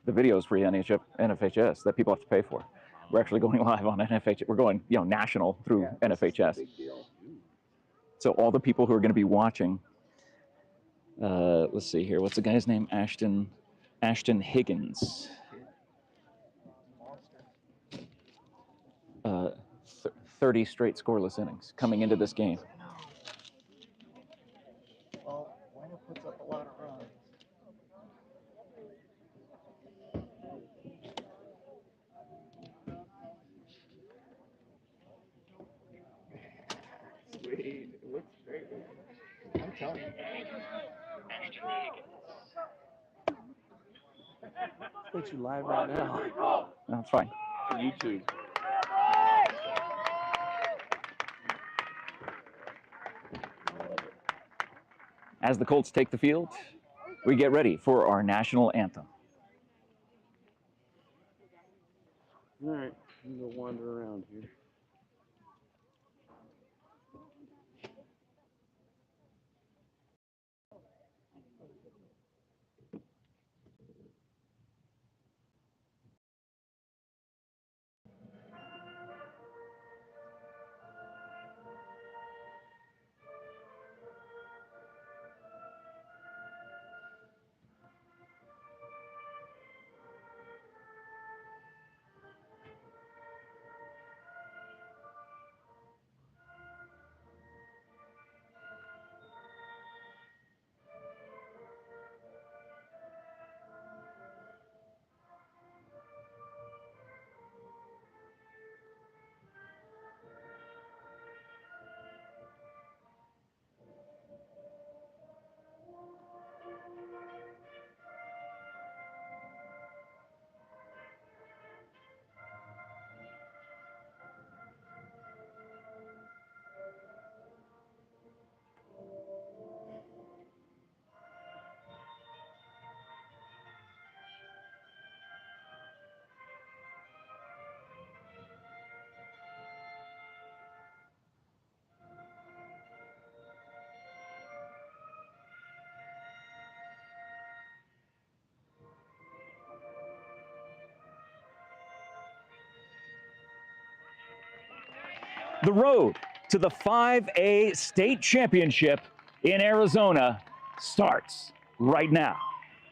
the videos for NFHS that people have to pay for. We're actually going live on NFHS. We're going, national through NFHS. So all the people who are going to be watching, let's see here. What's the guy's name? Ashton Higgins. 30 straight scoreless innings coming into this game. Well, Buena puts up a lot of runs. Sweet. It looks great. I'm telling you. It's got you live right now. That's fine. On YouTube. As the Colts take the field, we get ready for our national anthem. All right, I'm going to wander around here. The road to the 5A state championship in Arizona starts right now.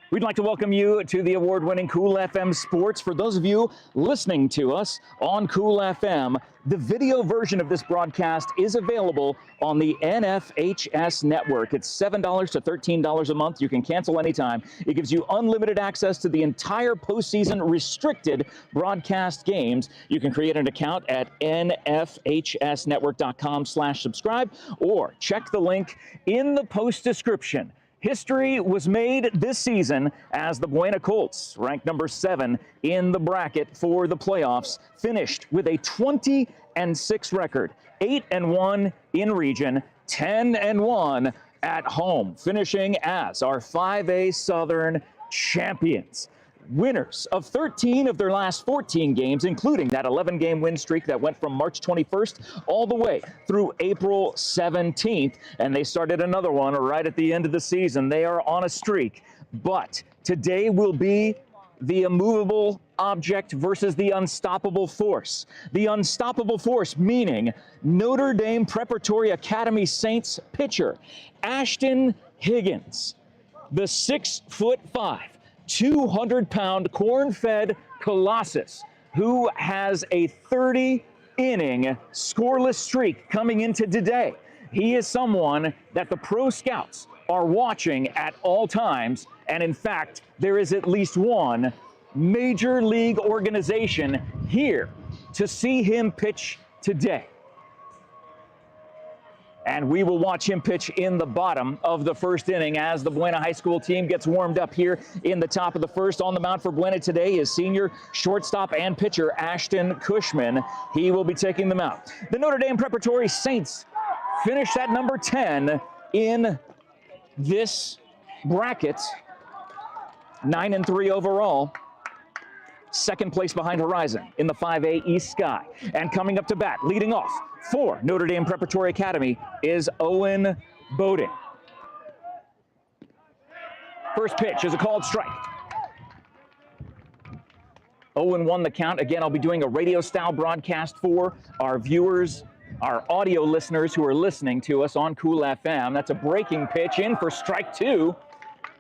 We'd like to welcome you to the award-winning Cool FM Sports. For those of you listening to us on Cool FM, the video version of this broadcast is available on the NFHS Network. It's $7 to $13 a month. You can cancel anytime. It gives you unlimited access to the entire postseason restricted broadcast games. You can create an account at nfhsnetwork.com/subscribe or check the link in the post description. History was made this season as the Buena Colts, ranked number 7 in the bracket for the playoffs, finished with a 20-6 record, 8-1 in region, 10-1 at home, finishing as our 5A Southern champions. Winners of 13 of their last 14 games, including that 11-game win streak that went from March 21st all the way through April 17th, and they started another one right at the end of the season. They are on a streak, but today will be the immovable object versus the unstoppable force. The unstoppable force meaning Notre Dame Preparatory Academy Saints pitcher Ashton Higgins, the 6'5", 200-pound corn-fed colossus who has a 30-inning scoreless streak coming into today. He is someone that the pro scouts are watching at all times, and in fact, there is at least one major league organization here to see him pitch today. And we will watch him pitch in the bottom of the first inning as the Buena High School team gets warmed up here in the top of the first. On the mound for Buena today is senior shortstop and pitcher Ashton Cushman. He will be taking the mound. The Notre Dame Preparatory Saints finished at number 10 in this bracket, 9-3 overall. Second place behind Horizon in the 5A East Sky. And coming up to bat, leading off for Notre Dame Preparatory Academy is Owen Bowden. First pitch is a called strike. 0-1 the count. Again, I'll be doing a radio-style broadcast for our viewers, our audio listeners who are listening to us on Cool FM. That's a breaking pitch in for strike 2.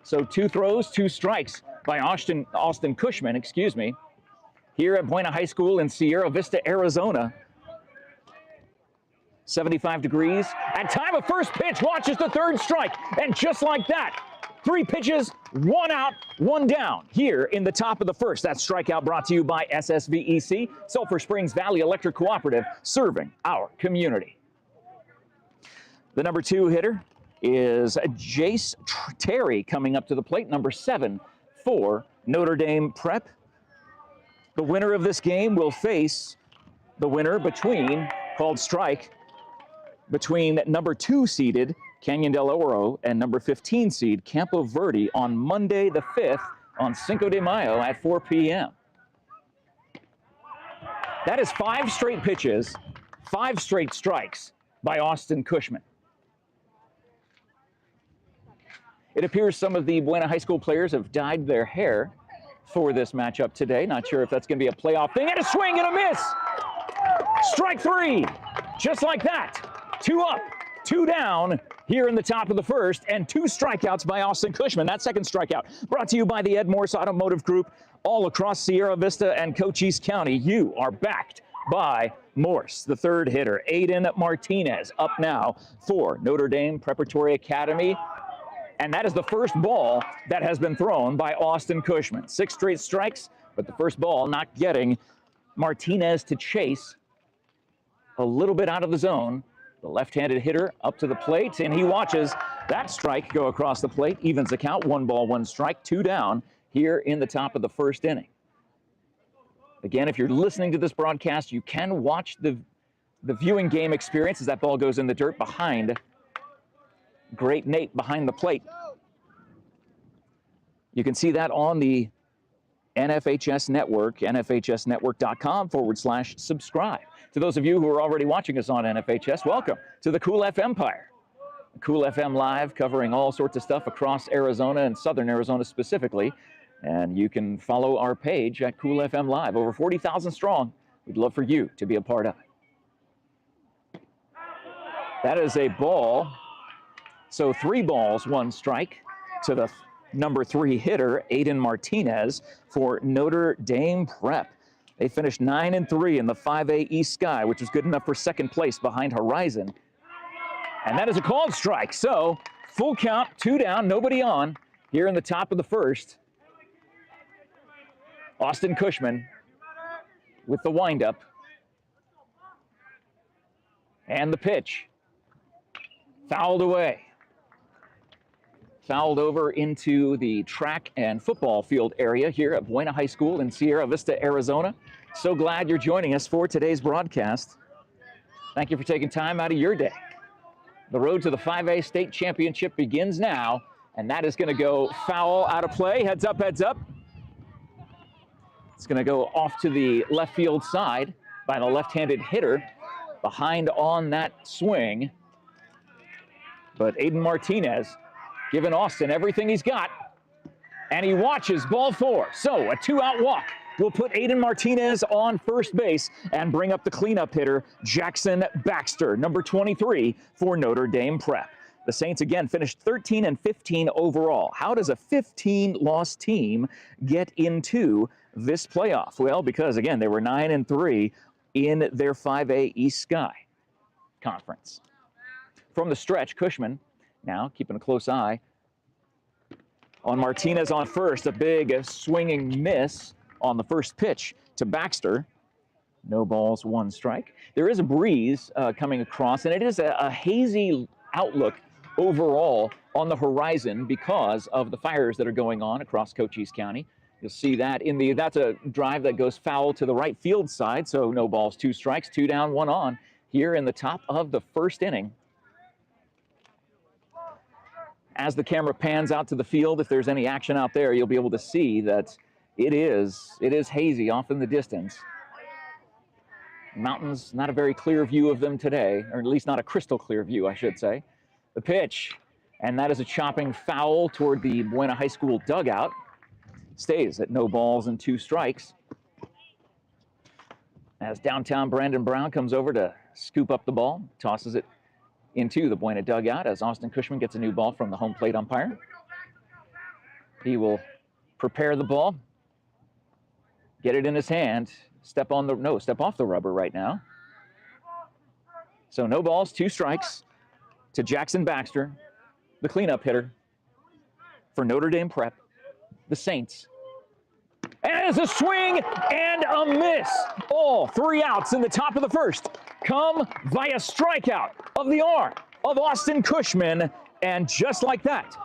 So 2 throws, 2 strikes by Austin Cushman, excuse me, here at Buena High School in Sierra Vista, Arizona. 75 degrees. At time of first pitch, watches the 3rd strike. And just like that, 3 pitches, 1 out, 1 down here in the top of the 1st. That strikeout brought to you by SSVEC, Sulphur Springs Valley Electric Cooperative, serving our community. The number 2 hitter is Jace Terry coming up to the plate, number 7 for Notre Dame Prep. The winner of this game will face the winner called strike, between number 2 seeded Canyon del Oro and number 15 seed Campo Verde on Monday the 5th on Cinco de Mayo at 4 p.m. That is 5 straight pitches, 5 straight strikes by Austin Cushman. It appears some of the Buena High School players have dyed their hair for this matchup today. Not sure if that's going to be a playoff thing. And a swing and a miss! Strike 3, just like that. 2 up, 2 down here in the top of the 1st, and 2 strikeouts by Austin Cushman. That 2nd strikeout brought to you by the MORSE Automotive Group all across Sierra Vista and Cochise County. You are backed by MORSE. The 3rd hitter, Aiden Martinez, up now for Notre Dame Preparatory Academy. And that is the first ball that has been thrown by Austin Cushman. 6 straight strikes, but the first ball not getting Martinez to chase a little bit out of the zone. The left-handed hitter up to the plate, and he watches that strike go across the plate. Evens the count, 1 ball, 1 strike, 2 down here in the top of the 1st inning. Again, if you're listening to this broadcast, you can watch the viewing game experience as that ball goes in the dirt behind Great Nate behind the plate. You can see that on the NFHS Network, nfhsnetwork.com/subscribe. To those of you who are already watching us on NFHS, welcome to the Cool FM Empire. Cool FM Live, covering all sorts of stuff across Arizona and southern Arizona specifically. And you can follow our page at Cool FM Live, over 40,000 strong. We'd love for you to be a part of it. That is a ball. So 3 balls, 1 strike to the number 3 hitter, Aiden Martinez, for Notre Dame Prep. They finished 9-3 in the 5A East Sky, which is good enough for 2nd place behind Horizon. And that is a called strike. So full count, 2 down, nobody on here in the top of the 1st. Austin Cushman with the windup. And the pitch. Fouled away. Fouled over into the track and football field area here at Buena High School in Sierra Vista, Arizona. So glad you're joining us for today's broadcast. Thank you for taking time out of your day. The road to the 5A state championship begins now, and that is going to go foul out of play. Heads up, heads up. It's going to go off to the left field side by the left-handed hitter behind on that swing. But Aiden Martinez giving Austin everything he's got, and he watches ball 4. So a 2-out walk will put Aiden Martinez on first base and bring up the cleanup hitter, Jackson Baxter, number 23 for Notre Dame Prep. The Saints again finished 13-15 overall. How does a 15-loss team get into this playoff? Well, because again, they were 9-3 in their 5A East Sky Conference. From the stretch, Cushman now keeping a close eye on Martinez on first. A big swinging miss on the first pitch to Baxter. No balls, 1 strike. There is a breeze coming across, and it is a hazy outlook overall on the horizon because of the fires that are going on across Cochise County. You'll see that that's a drive that goes foul to the right field side, so no balls, 2 strikes, 2 down, 1 on here in the top of the 1st inning. As the camera pans out to the field, if there's any action out there, you'll be able to see that it is hazy off in the distance. Mountains, not a very clear view of them today, or at least not a crystal clear view, I should say. The pitch, and that is a chopping foul toward the Buena High School dugout. Stays at no balls and 2 strikes. as downtown Brandon Brown comes over to scoop up the ball, tosses it into the Buena dugout as Austin Cushman gets a new ball from the home plate umpire. He will prepare the ball, get it in his hand, step off the rubber right now. So no balls, 2 strikes to Jackson Baxter, the cleanup hitter for Notre Dame Prep, the Saints. And it's a swing and a miss. All 3 outs in the top of the first come via strikeout of the arm of Austin Cushman. And just like that,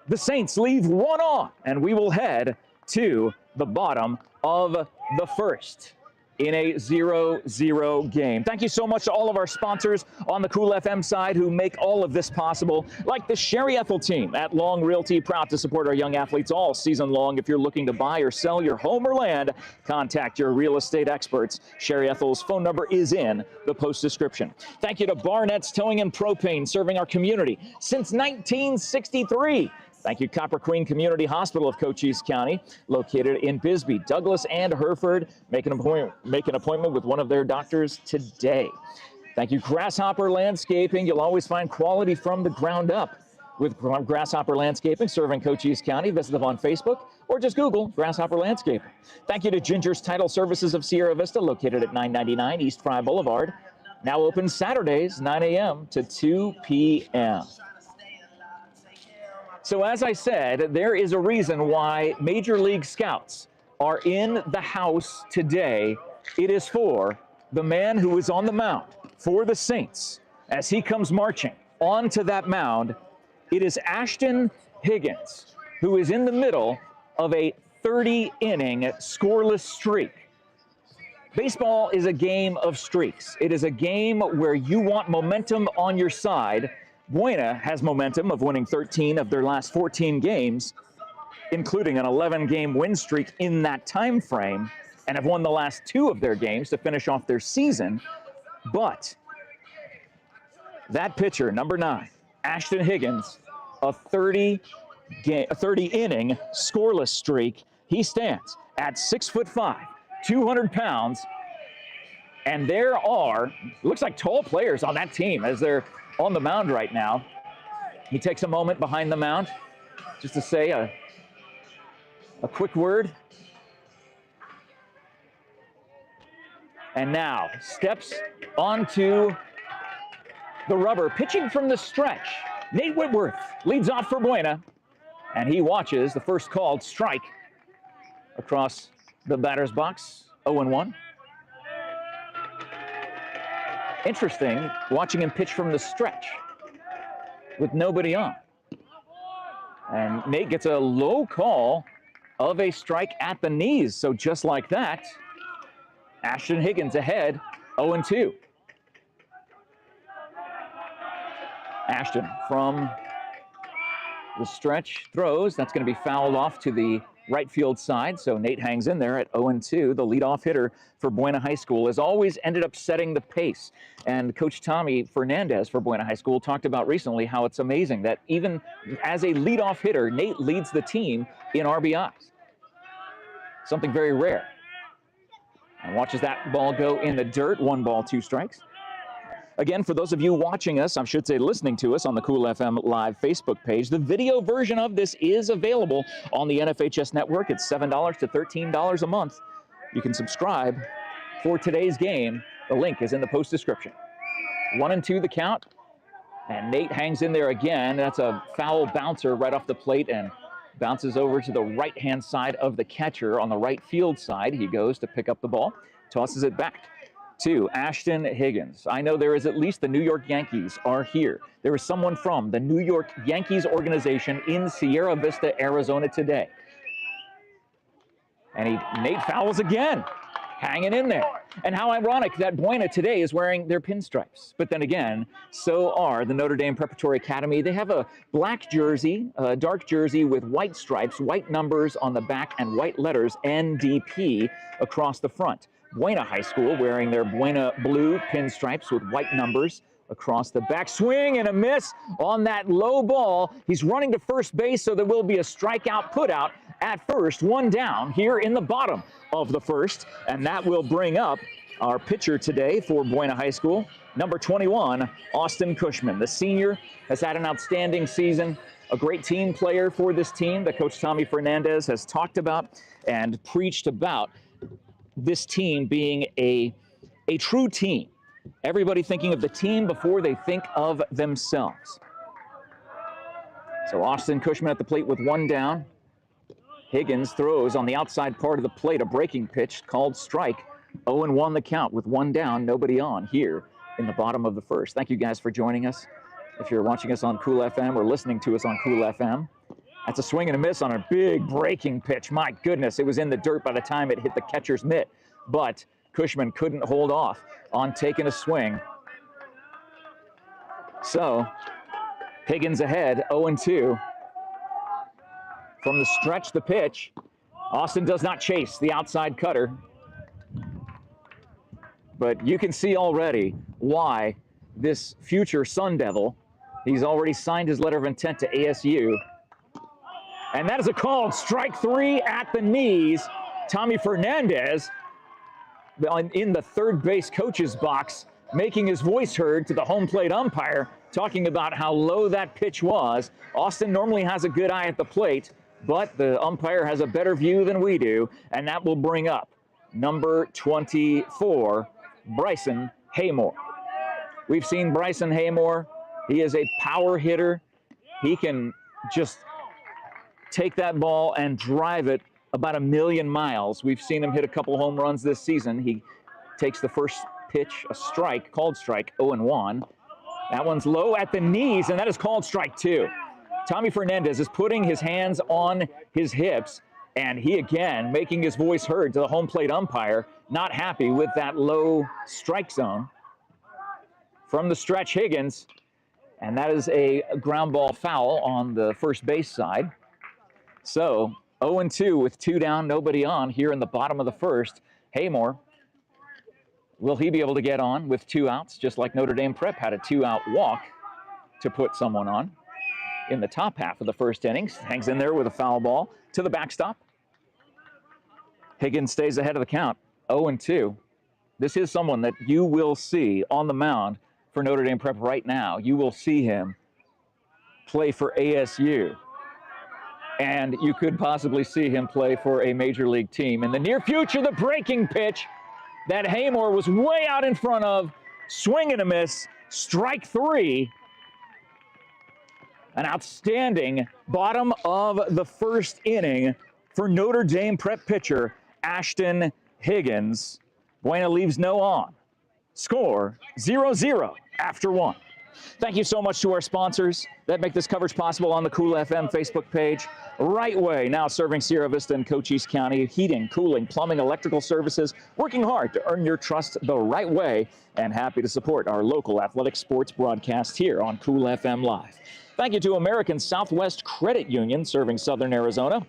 the Saints leave 1 on, and we will head to the bottom of the first in a 0-0 game. Thank you so much to all of our sponsors on the Cool FM side who make all of this possible, like the Sherry Ethel team at Long Realty, proud to support our young athletes all season long. If you're looking to buy or sell your home or land, contact your real estate experts. Sherry Ethel's phone number is in the post description. Thank you to Barnett's Towing and Propane, serving our community since 1963. Thank you, Copper Queen Community Hospital of Cochise County, located in Bisbee, Douglas, and Hereford. Make an appointment with one of their doctors today. Thank you, Grasshopper Landscaping. You'll always find quality from the ground up with Grasshopper Landscaping, serving Cochise County. Visit them on Facebook or just Google Grasshopper Landscaping. Thank you to Ginger's Title Services of Sierra Vista, located at 999 East Fry Boulevard. Now open Saturdays, 9 a.m. to 2 p.m. So as I said, there is a reason why Major League Scouts are in the house today. It is for the man who is on the mound for the Saints. As he comes marching onto that mound, it is Ashton Higgins, who is in the middle of a 30-inning scoreless streak. Baseball is a game of streaks. It is a game where you want momentum on your side. Buena has momentum of winning 13 of their last 14 games, including an 11-game win streak in that time frame, and have won the last 2 of their games to finish off their season. But that pitcher, number 9, Ashton Higgins, a 30-inning scoreless streak. He stands at 6'5", 200 pounds, and there are, looks like tall players on that team as they're on the mound right now. He takes a moment behind the mound just to say a quick word. And now steps onto the rubber, pitching from the stretch. Nate Whitworth leads off for Buena, and he watches the first called strike across the batter's box, 0-1. Interesting watching him pitch from the stretch with nobody on. And Nate gets a low call of a strike at the knees. So just like that, Ashton Higgins ahead, 0-2. Ashton from the stretch throws. That's going to be fouled off to the right field side, so Nate hangs in there at 0-2. The leadoff hitter for Buena High School has always ended up setting the pace. And Coach Tommy Fernandez for Buena High School talked about recently how it's amazing that even as a leadoff hitter, Nate leads the team in RBIs. Something very rare. And watches that ball go in the dirt. 1 ball, 2 strikes. Again, for those of you watching us, I should say listening to us on the Cool FM Live Facebook page, the video version of this is available on the NFHS Network. It's $7 to $13 a month. You can subscribe for today's game. The link is in the post description. 1-2 the count, and Nate hangs in there again. That's a foul bouncer right off the plate and bounces over to the right-hand side of the catcher. On the right field side, he goes to pick up the ball, tosses it back to Ashton Higgins. I know there is at least the New York Yankees are here. There is someone from the New York Yankees organization in Sierra Vista, Arizona today. And Nate fouls again, hanging in there. And how ironic that Buena today is wearing their pinstripes. But then again, so are the Notre Dame Preparatory Academy. They have a black jersey, a dark jersey with white stripes, white numbers on the back, and white letters NDP across the front. Buena High School wearing their Buena blue pinstripes with white numbers across the back. Swing and a miss on that low ball. He's running to first base, so there will be a strikeout put out at first. 1 down here in the bottom of the first, and that will bring up Our pitcher today for Buena High School, number 21, Austin Cushman. The senior has had an outstanding season, a great team player for this team that Coach Tommy Fernandez has talked about and preached about this team being a true team. Everybody thinking of the team before they think of themselves. So Austin Cushman at the plate with one down. Higgins throws on the outside part of the plate, a breaking pitch called strike. 0-1 the count with one down, nobody on here in the bottom of the first. Thank you guys for joining us. If you're watching us on Cool FM or listening to us on Cool FM, that's a swing and a miss on a big breaking pitch. My goodness, it was in the dirt by the time it hit the catcher's mitt, but Cushman couldn't hold off on taking a swing. So Higgins ahead, 0-2. From the stretch, the pitch. Austin does not chase the outside cutter. But you can see already why this future Sun Devil, he's already signed his letter of intent to ASU. And that is a called strike 3 at the knees. Tommy Fernandez in the third base coach's box, making his voice heard to the home plate umpire, talking about how low that pitch was. Austin normally has a good eye at the plate, but the umpire has a better view than we do, and that will bring up number 24, Bryson Haymore. We've seen Bryson Haymore. He is a power hitter. He can just take that ball and drive it about 1,000,000 miles. We've seen him hit a couple home runs this season. He takes the first pitch, a strike, called strike, 0-1. That one's low at the knees, and that is called strike 2. Tommy Fernandez is putting his hands on his hips, and he again making his voice heard to the home plate umpire, not happy with that low strike zone. From the stretch, Higgins, and that is a ground ball foul on the first base side. So 0-2 with 2 down, nobody on here in the bottom of the first. Haymore, will he be able to get on with 2 outs, just like Notre Dame Prep had a 2-out walk to put someone on in the top half of the first innings? Hangs in there with a foul ball to the backstop. Higgins stays ahead of the count, 0-2. This is someone that you will see on the mound for Notre Dame Prep right now. You will see him play for ASU. And you could possibly see him play for a major league team in the near future. The breaking pitch that Haymore was way out in front of. Swing and a miss, strike 3. An outstanding bottom of the first inning for Notre Dame Prep pitcher Ashton Higgins. Buena leaves no on. Score 0-0 after 1. Thank you so much to our sponsors that make this coverage possible on the Cool FM Facebook page. Right Way, now serving Sierra Vista and Cochise County. Heating, cooling, plumbing, electrical services. Working hard to earn your trust the right way. And happy to support our local athletic sports broadcast here on Cool FM Live. Thank you to American Southwest Credit Union serving Southern Arizona.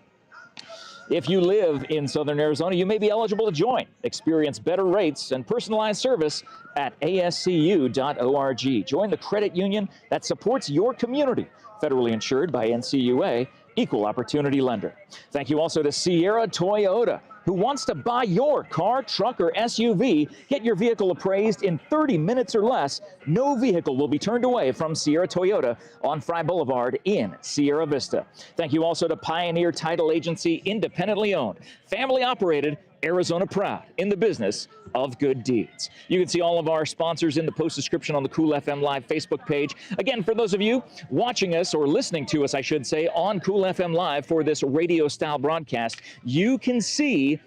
If you live in Southern Arizona, you may be eligible to join. Experience better rates and personalized service at ascu.org. Join the credit union that supports your community. Federally insured by NCUA, equal opportunity lender. Thank you also to Sierra Toyota, who wants to buy your car, truck, or SUV. Get your vehicle appraised in 30 minutes or less. No vehicle will be turned away from Sierra Toyota on Fry Boulevard in Sierra Vista. Thank you also to Pioneer Title Agency, independently owned, family operated, Arizona proud, in the business of good deeds. You can see all of our sponsors in the post description on the Cool FM Live Facebook page. Again, for those of you watching us, or listening to us, I should say, on Cool FM Live for this radio style broadcast, you can see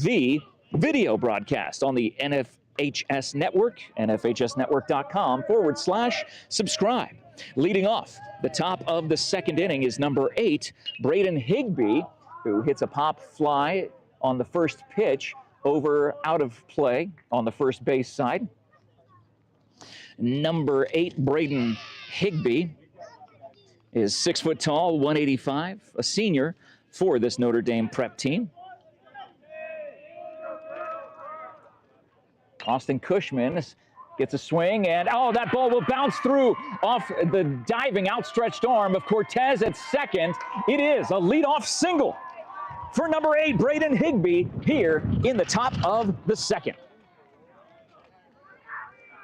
the video broadcast on the NFHS Network, nfhsnetwork.com/subscribe. Leading off the top of the second inning is number 8, Braden Higbee, who hits a pop fly on the first pitch over out of play on the first base side. Number 8, Braden Higbee, is 6 foot tall, 185, a senior for this Notre Dame Prep team. Austin Cushman gets a swing, and oh, that ball will bounce through off the diving outstretched arm of Cortez at second. It is a leadoff single for number 8, Braden Higbee, here in the top of the second.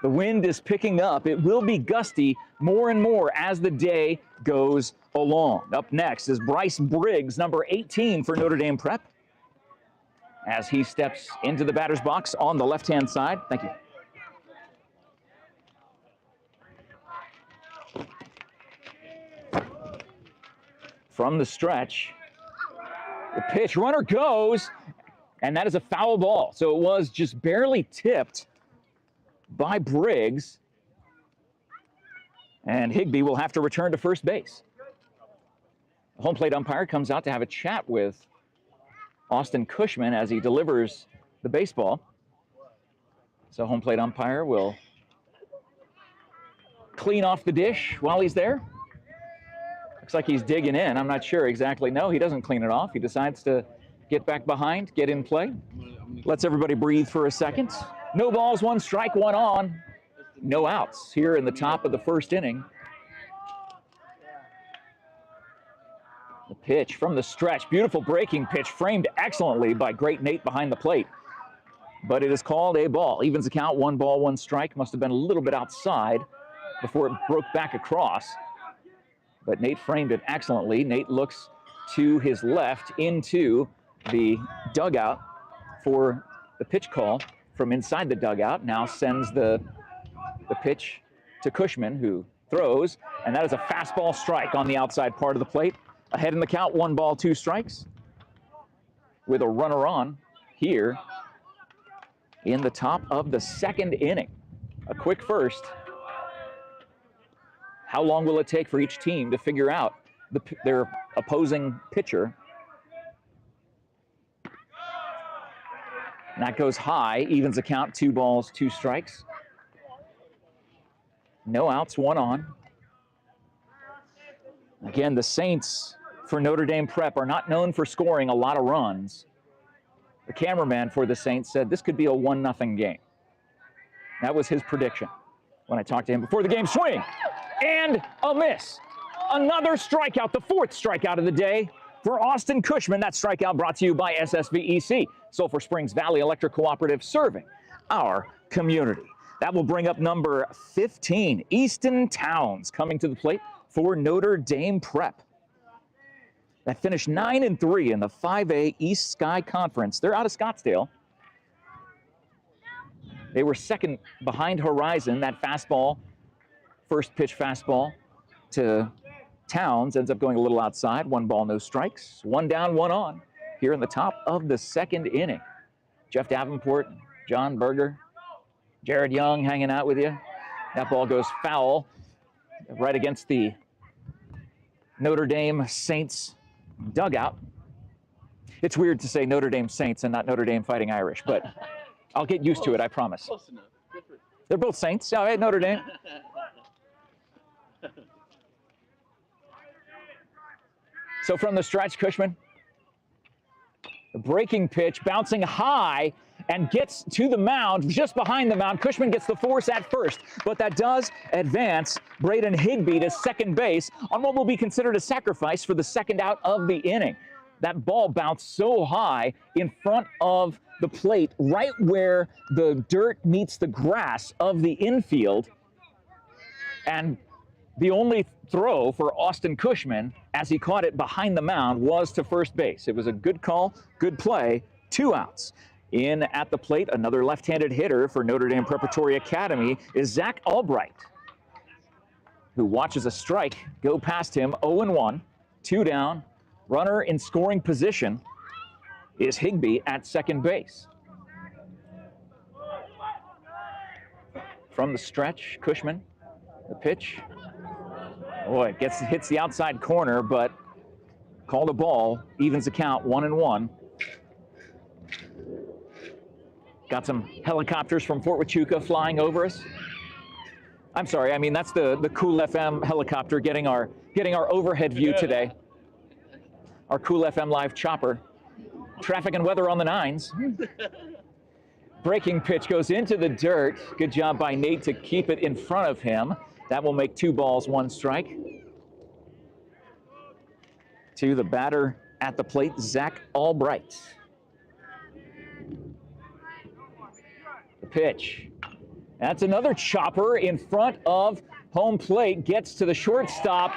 The wind is picking up. It will be gusty more and more as the day goes along. Up next is Bryce Briggs, number 18 for Notre Dame Prep, as he steps into the batter's box on the left-hand side. Thank you. From the stretch, the pitch, runner goes, and that is a foul ball. So it was just barely tipped by Briggs, and Higbee will have to return to first base. The home plate umpire comes out to have a chat with Austin Cushman as he delivers the baseball. So home plate umpire will clean off the dish while he's there. Looks like he's digging in. I'm not sure exactly. No, he doesn't clean it off. He decides to get back behind, get in play. Lets everybody breathe for a second. No balls, one strike, one on. No outs here in the top of the first inning. The pitch from the stretch. Beautiful breaking pitch, framed excellently by great Nate behind the plate. But it is called a ball. Evens the count, 1 ball, 1 strike. Must have been a little bit outside before it broke back across. But Nate framed it excellently. Nate looks to his left into the dugout for the pitch call from inside the dugout. Now sends the pitch to Cushman, who throws, and that is a fastball strike on the outside part of the plate. Ahead in the count, 1 ball, 2 strikes, with a runner on here in the top of the second inning. A quick first. How long will it take for each team to figure out their opposing pitcher? And that goes high, evens the count, 2 balls, 2 strikes. No outs, 1 on. Again, the Saints for Notre Dame Prep are not known for scoring a lot of runs. The cameraman for the Saints said this could be a 1-0 game. That was his prediction when I talked to him before the game. Swing and a miss. Another strikeout, the 4th strikeout of the day for Austin Cushman. That strikeout brought to you by SSVEC, Sulphur Springs Valley Electric Cooperative, serving our community. That will bring up number 15, Easton Towns, coming to the plate for Notre Dame Prep. That finished 9-3 in the 5A East Sky Conference. They're out of Scottsdale. They were second behind Horizon. That fastball, first pitch fastball to Towns, ends up going a little outside. 1 ball, no strikes. 1 down, 1 on here in the top of the second inning. Jeff Davenport, John Berger, Jared Young hanging out with you. That ball goes foul right against the Notre Dame Saints dugout. It's weird to say Notre Dame Saints and not Notre Dame Fighting Irish, but I'll get used to it, I promise. Close enough. Different. They're both Saints. Oh, hey, Notre Dame. So from the stretch, Cushman, the breaking pitch, bouncing high and gets to the mound, just behind the mound. Cushman gets the force at first, but that does advance Braden Higbee to second base on what will be considered a sacrifice for the second out of the inning. That ball bounced so high in front of the plate, right where the dirt meets the grass of the infield, and the only throw for Austin Cushman, as he caught it behind the mound, was to first base. It was a good call, good play, 2 outs. In at the plate, another left-handed hitter for Notre Dame Preparatory Academy is Zach Albright, who watches a strike go past him. 0-1, 2 down. Runner in scoring position is Higbee at second base. From the stretch, Cushman, the pitch. Boy, it hits the outside corner, but called a ball, evens the count, 1-1. Got some helicopters from Fort Huachuca flying over us. I'm sorry, I mean that's the Cool FM helicopter getting our overhead view today. Our Cool FM live chopper. Traffic and weather on the 9s. Breaking pitch goes into the dirt. Good job by Nate to keep it in front of him. That will make 2 balls, 1 strike. To the batter at the plate, Zach Albright. The pitch. That's another chopper in front of home plate. Gets to the shortstop,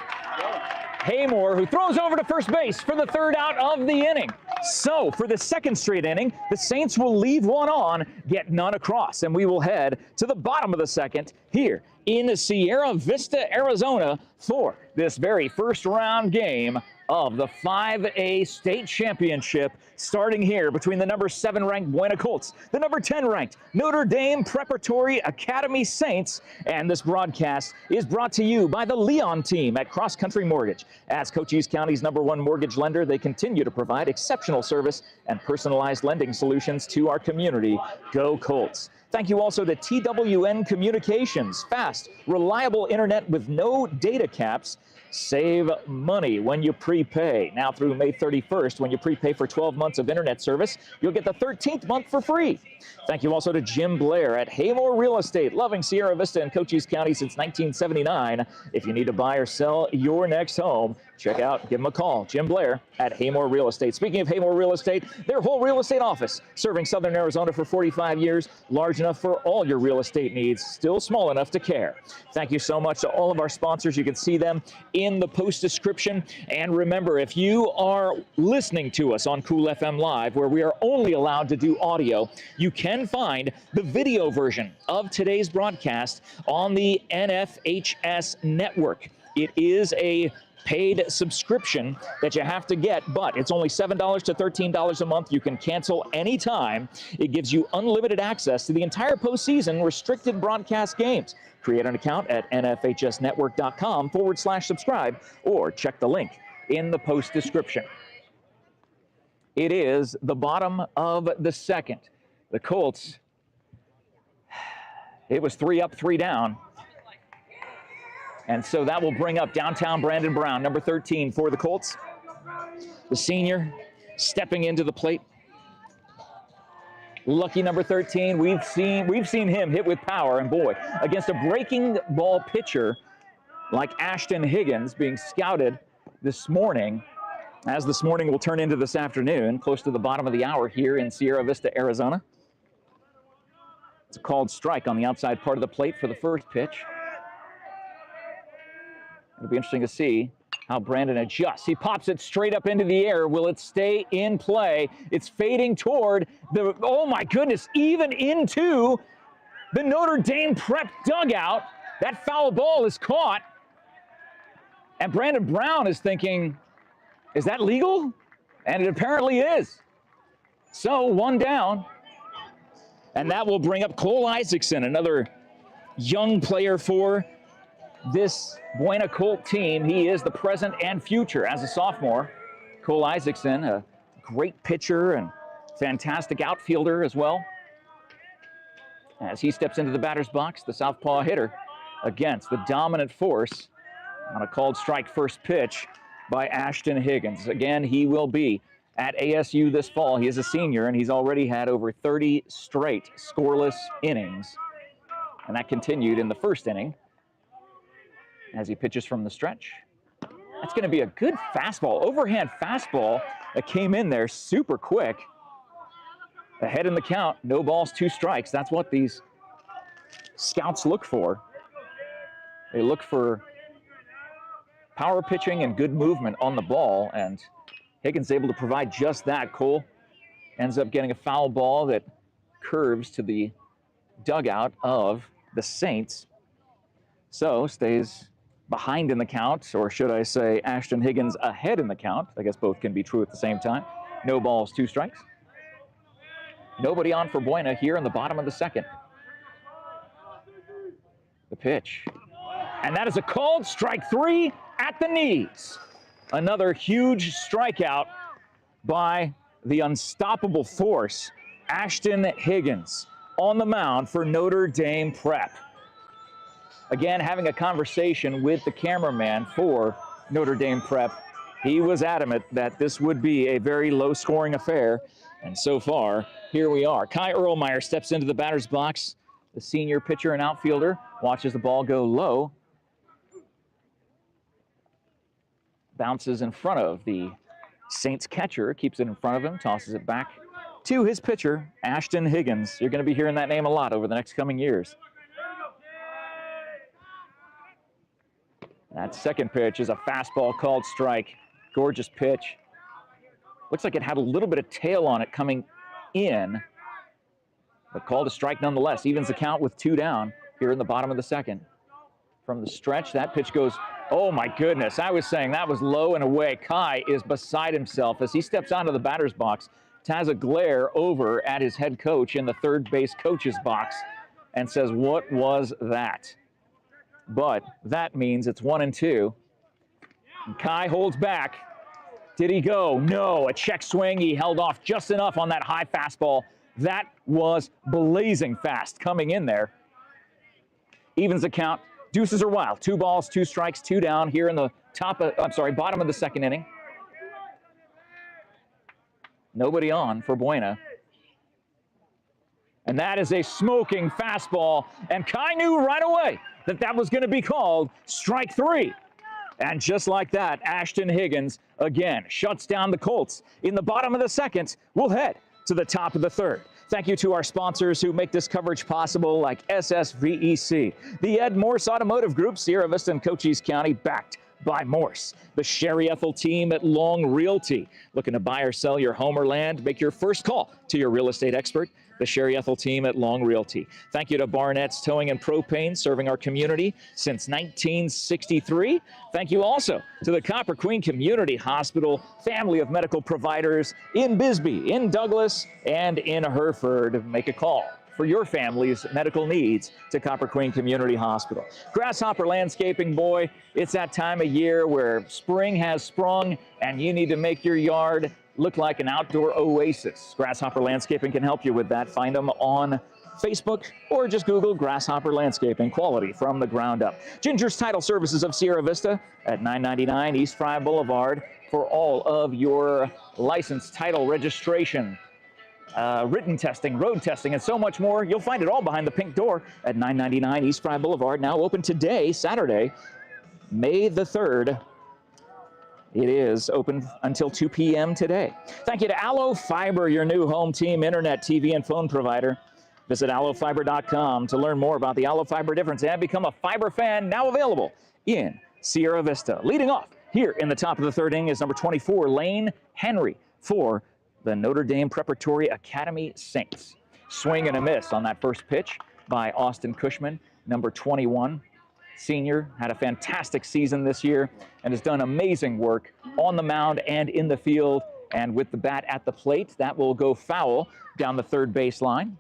Haymore, who throws over to first base for the third out of the inning. So for the second straight inning, the Saints will leave one on, get none across, and we will head to the bottom of the second here in Sierra Vista, Arizona, for this very first round game of the 5A state championship, starting here between the number 7 ranked Buena Colts, the number 10 ranked Notre Dame Preparatory Academy Saints. And this broadcast is brought to you by the Leon team at Cross Country Mortgage. As Cochise County's #1 mortgage lender, they continue to provide exceptional service and personalized lending solutions to our community. Go Colts. Thank you also to TWN Communications. Fast, reliable internet with no data caps. Save money when you prepay. Now through May 31st, when you prepay for 12 months of internet service, you'll get the 13th month for free. Thank you also to Jim Blair at Haymore Real Estate, loving Sierra Vista and Cochise County since 1979. If you need to buy or sell your next home, check out, give him a call. Jim Blair at Haymore Real Estate. Speaking of Haymore Real Estate, their whole real estate office, serving Southern Arizona for 45 years, large enough for all your real estate needs, still small enough to care. Thank you so much to all of our sponsors. You can see them in the post description. And remember, if you are listening to us on Cool FM Live, where we are only allowed to do audio, you can find the video version of today's broadcast on the NFHS Network. It is a paid subscription that you have to get, but it's only $7 to $13 a month. You can cancel anytime. It gives you unlimited access to the entire postseason restricted broadcast games. Create an account at nfhsnetwork.com/subscribe or check the link in the post description. It is the bottom of the second. The Colts, it was 3 up, 3 down. And so that will bring up downtown Brandon Brown, number 13 for the Colts. The senior stepping into the plate. Lucky number 13. We've seen him hit with power, and boy, against a breaking ball pitcher like Ashton Higgins being scouted this morning, as this morning will turn into this afternoon, close to the bottom of the hour here in Sierra Vista, Arizona. It's a called strike on the outside part of the plate for the first pitch. It'll be interesting to see how Brandon adjusts. He pops it straight up into the air. Will it stay in play? It's fading toward the, oh my goodness, even into the Notre Dame prep dugout. That foul ball is caught. And Brandon Brown is thinking, is that legal? And it apparently is. So 1 down. And that will bring up Cole Isaacson, another young player for this Buena Colt team. He is the present and future as a sophomore. Cole Isaacson, a great pitcher and fantastic outfielder as well. As he steps into the batter's box, the southpaw hitter against the dominant force on a called strike first pitch by Ashton Higgins. Again, he will be at ASU this fall. He is a senior, and he's already had over 30 straight scoreless innings. And that continued in the first inning as he pitches from the stretch. That's going to be a good fastball, overhand fastball that came in there super quick. Ahead in the count, no balls, 2 strikes. That's what these scouts look for. They look for power pitching and good movement on the ball, and Higgins able to provide just that. Cole ends up getting a foul ball that curves to the dugout of the Saints. So stays behind in the count, or should I say Ashton Higgins ahead in the count. I guess both can be true at the same time. No balls, 2 strikes. Nobody on for Buena here in the bottom of the second. The pitch. And that is a called strike 3 at the knees. Another huge strikeout by the unstoppable force, Ashton Higgins, on the mound for Notre Dame Prep. Again, having a conversation with the cameraman for Notre Dame Prep, he was adamant that this would be a very low-scoring affair, and so far, here we are. Kai Erlmeyer steps into the batter's box. The senior pitcher and outfielder watches the ball go low. Bounces in front of the Saints catcher, keeps it in front of him, tosses it back to his pitcher, Ashton Higgins. You're going to be hearing that name a lot over the next coming years. That second pitch is a fastball called strike. Gorgeous pitch. Looks like it had a little bit of tail on it coming in, but called a strike nonetheless. Evens the count with 2 down here in the bottom of the second. From the stretch, that pitch goes, oh my goodness, I was saying that was low and away. Kai is beside himself as he steps onto the batter's box, has a glare over at his head coach in the third base coach's box and says, what was that? But that means it's 1-2. And Kai holds back. Did he go? No, a check swing. He held off just enough on that high fastball. That was blazing fast coming in there. Evens the count. Deuces are wild. 2 balls, 2 strikes, 2 down here in the bottom of the second inning. Nobody on for Buena. And that is a smoking fastball. And Kai knew right away that that was going to be called strike 3. And just like that, Ashton Higgins again shuts down the Colts. In the bottom of the second, we'll head to the top of the third. Thank you to our sponsors who make this coverage possible, like SSVEC, the MORSE Automotive Group, Sierra Vista and Cochise County, backed by Morse. The Sherry Ethel team at Long Realty. Looking to buy or sell your home or land? Make your first call to your real estate expert. The Sherry Ethel team at Long Realty. Thank you to Barnett's Towing and Propane, serving our community since 1963. Thank you also to the Copper Queen Community Hospital, family of medical providers in Bisbee, in Douglas, and in Hereford. Make a call for your family's medical needs to Copper Queen Community Hospital. Grasshopper Landscaping, boy, it's that time of year where spring has sprung and you need to make your yard look like an outdoor oasis. Grasshopper Landscaping can help you with that. Find them on Facebook or just Google Grasshopper Landscaping, quality from the ground up. Ginger's Title Services of Sierra Vista at 999 East Fry Boulevard for all of your license, title, registration, written testing, road testing, and so much more. You'll find it all behind the pink door at 999 East Fry Boulevard. Now open today, Saturday, May the 3rd. It is open until 2 p.m. today. Thank you to Allo Fiber, your new home team internet, TV, and phone provider. Visit allofiber.com to learn more about the Allo Fiber difference and become a fiber fan, now available in Sierra Vista. Leading off here in the top of the third inning is number 24, Lane Henry, for the Notre Dame Preparatory Academy Saints. Swing and a miss on that first pitch by Austin Cushman, number 21. Senior, had a fantastic season this year and has done amazing work on the mound and in the field. And with the bat at the plate, that will go foul down the third baseline.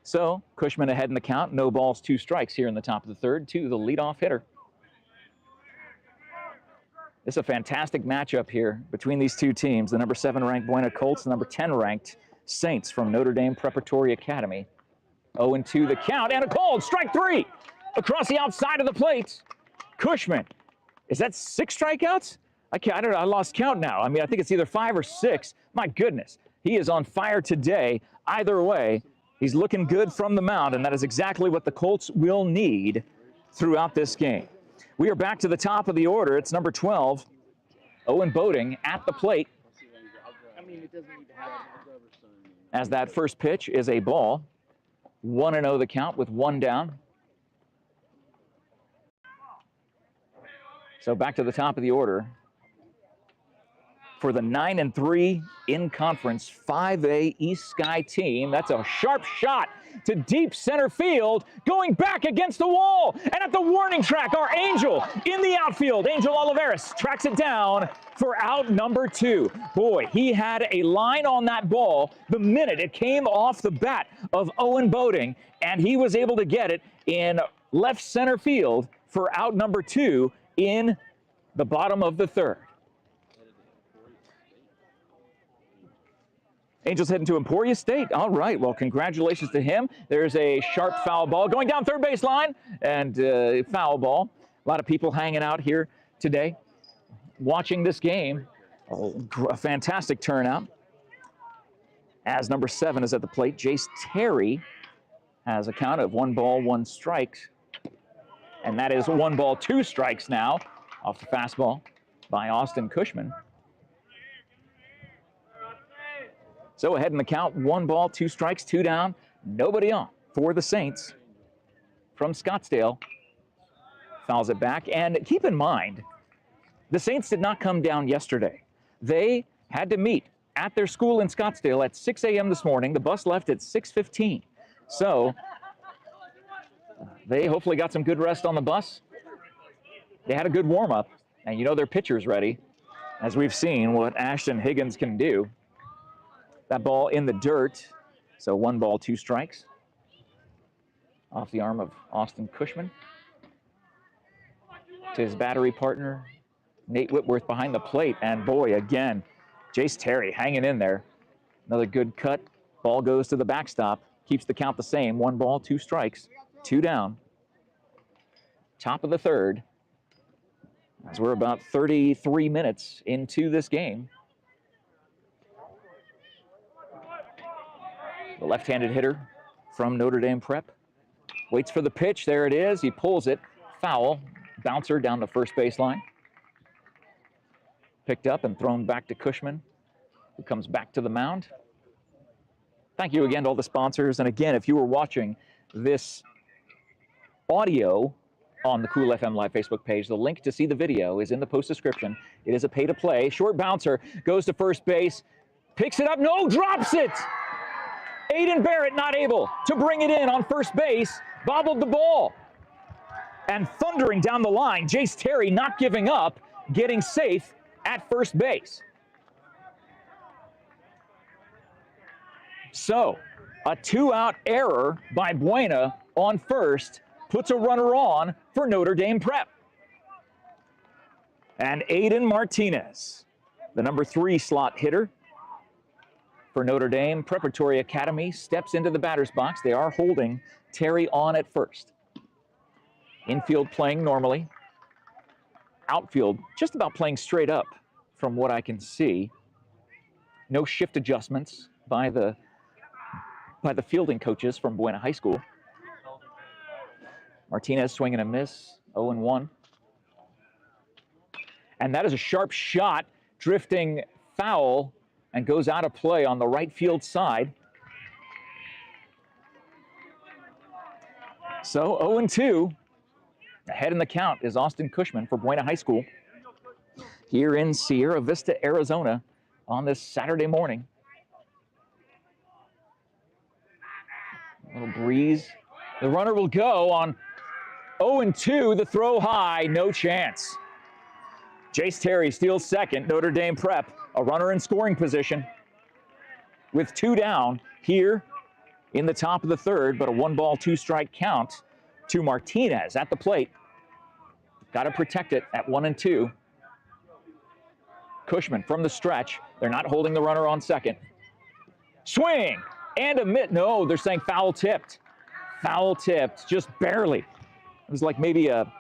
So Cushman ahead in the count. No balls, 2 strikes here in the top of the third to the leadoff hitter. This is a fantastic matchup here between these two teams. The number 7 ranked Buena Colts, the number 10 ranked Saints from Notre Dame Preparatory Academy. 0-2 the count and a called strike 3. Across the outside of the plate, Cushman. Is that 6 strikeouts? I don't know. I lost count now. I mean, I think it's either 5 or 6. My goodness, he is on fire today. Either way, he's looking good from the mound, and that is exactly what the Colts will need throughout this game. We are back to the top of the order. It's number 12, Owen Boating at the plate. As that first pitch is a ball. 1-0 the count with 1 down. So back to the top of the order for the 9-3 in-conference 5A East Sky team. That's a sharp shot to deep center field, going back against the wall. And at the warning track, our Angel in the outfield. Angel Oliveras tracks it down for out number 2. Boy, he had a line on that ball the minute it came off the bat of Owen Boating, and he was able to get it in left center field for out number 2 in the bottom of the third. Angels heading to Emporia State. All right, well, congratulations to him. There's a sharp foul ball going down third baseline, and foul ball. A lot of people hanging out here today watching this game. A fantastic turnout. As number 7 is at the plate, Jace Terry has a count of 1 ball, 1 strike. And that is 1 ball, 2 strikes now off the fastball by Austin Cushman. So ahead in the count, 1 ball, 2 strikes, 2 down, nobody on for the Saints. From Scottsdale, fouls it back. And keep in mind, the Saints did not come down yesterday. They had to meet at their school in Scottsdale at 6 a.m. this morning. The bus left at 6:15. So they hopefully got some good rest on the bus. They had a good warm-up, and you know their pitcher's ready, as we've seen what Ashton Higgins can do. That ball in the dirt, so 1 ball, 2 strikes. Off the arm of Austin Cushman. To his battery partner, Nate Whitworth behind the plate, and boy, again, Jace Terry hanging in there. Another good cut. Ball goes to the backstop, keeps the count the same. 1 ball, 2 strikes, 2 down. Top of the third, as we're about 33 minutes into this game. The left-handed hitter from Notre Dame Prep waits for the pitch. There it is. He pulls it. Foul. Bouncer down the first baseline. Picked up and thrown back to Cushman, who comes back to the mound. Thank you again to all the sponsors. And again, if you were watching this audio on the Cool FM Live Facebook page, the link to see the video is in the post description. It is a pay-to-play. Short bouncer goes to first base, picks it up, no, drops it! Aiden Barrett not able to bring it in on first base, bobbled the ball. And thundering down the line, Jace Terry not giving up, getting safe at first base. So, a 2-out error by Buena on first puts a runner on for Notre Dame Prep. And Aiden Martinez, the number 3 slot hitter for Notre Dame Preparatory Academy, steps into the batter's box. They are holding Terry on at first. Infield playing normally. Outfield just about playing straight up from what I can see. No shift adjustments by the fielding coaches from Buena High School. Martinez swing and a miss, 0-1. And that is a sharp shot, drifting foul, and goes out of play on the right field side. So 0-2. Ahead in the count is Austin Cushman for Buena High School here in Sierra Vista, Arizona on this Saturday morning. A little breeze. The runner will go on 0-2, the throw high, no chance. Jace Terry steals second, Notre Dame Prep, a runner in scoring position with 2 down here in the top of the third, but a 1 ball, 2 strike count to Martinez at the plate. Got to protect it at 1-2. Cushman from the stretch. They're not holding the runner on second. Swing and a miss. No, they're saying foul tipped. Foul tipped, just barely. It was like maybe a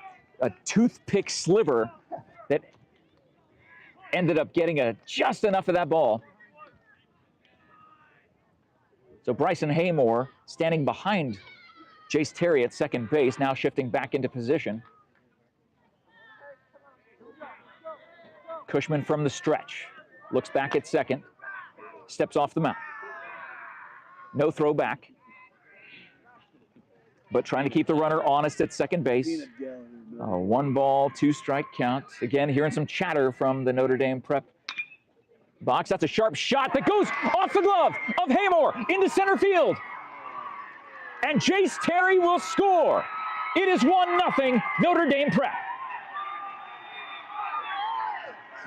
toothpick sliver that ended up getting just enough of that ball. So Bryson Haymore standing behind Jace Terry at second base, now shifting back into position. Cushman from the stretch, looks back at second, steps off the mound. No throw back, but trying to keep the runner honest at second base. 1 ball, 2 strike count. Again, hearing some chatter from the Notre Dame Prep box. That's a sharp shot that goes off the glove of Haymore into center field. And Jace Terry will score. It is 1-0 Notre Dame Prep.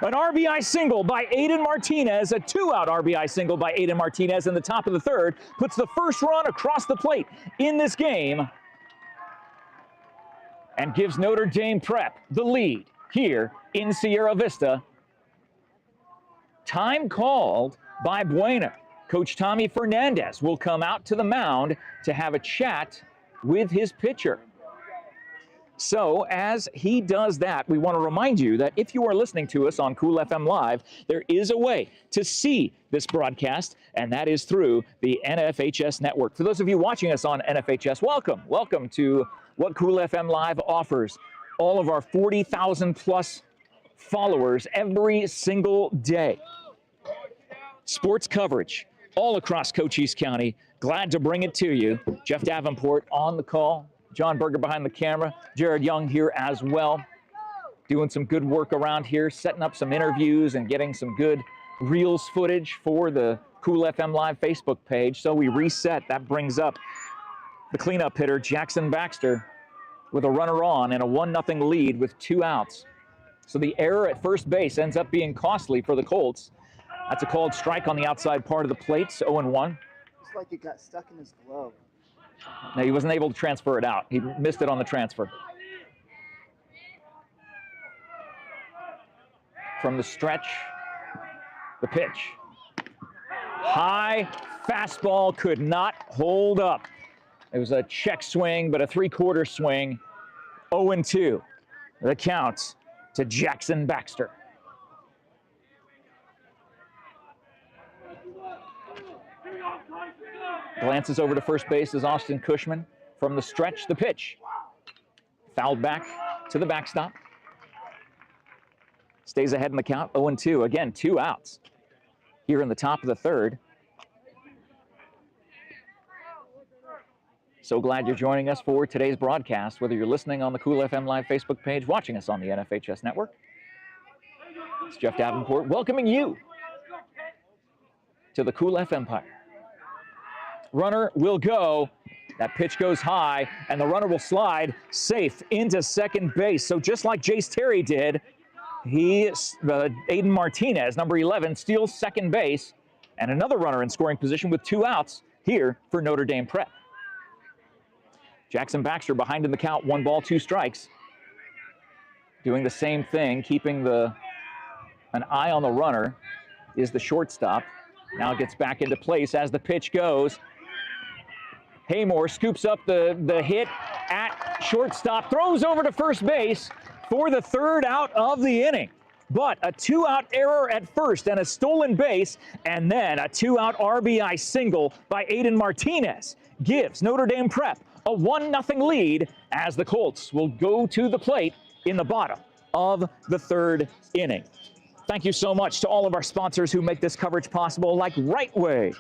An RBI single by Aiden Martinez, a 2-out RBI single by Aiden Martinez in the top of the third, puts the first run across the plate in this game and gives Notre Dame Prep the lead here in Sierra Vista. Time called by Buena. Coach Tommy Fernandez will come out to the mound to have a chat with his pitcher. So as he does that, we want to remind you that if you are listening to us on Cool FM Live, there is a way to see this broadcast, and that is through the NFHS Network. For those of you watching us on NFHS, welcome. Welcome to what Cool FM Live offers. All of our 40,000 plus followers every single day. Sports coverage all across Cochise County. Glad to bring it to you. Jeff Davenport on the call. John Berger behind the camera. Jared Young here as well. Doing some good work around here, setting up some interviews and getting some good reels footage for the Cool FM Live Facebook page. So we reset. That brings up the cleanup hitter, Jackson Baxter, with a runner on and a 1-0 lead with 2 outs. So the error at first base ends up being costly for the Colts. That's a called strike on the outside part of the plate, 0-1. It's like it got stuck in his glove. No, he wasn't able to transfer it out. He missed it on the transfer. From the stretch, the pitch. High fastball could not hold up. It was a check swing, but a 3/4 swing. 0-2. The count to Jackson Baxter. Glances over to first base is Austin Cushman. From the stretch, the pitch. Fouled back to the backstop. Stays ahead in the count, 0-2. Again, 2 outs here in the top of the third. So glad you're joining us for today's broadcast, whether you're listening on the Cool FM Live Facebook page, watching us on the NFHS Network. It's Jeff Davenport welcoming you to the Cool F Empire. Runner will go. That pitch goes high, and the runner will slide safe into second base. So just like Jace Terry did, Aiden Martinez, number 11, steals second base, and another runner in scoring position with 2 outs here for Notre Dame Prep. Jackson Baxter behind in the count, 1 ball, 2 strikes. Doing the same thing, keeping an eye on the runner is the shortstop. Now gets back into place as the pitch goes. Haymore scoops up the hit at shortstop, throws over to first base for the 3rd out of the inning. But a 2-out error at first and a stolen base, and then a 2-out RBI single by Aiden Martinez gives Notre Dame Prep a 1-0 lead as the Colts will go to the plate in the bottom of the 3rd inning. Thank you so much to all of our sponsors who make this coverage possible, like Right Way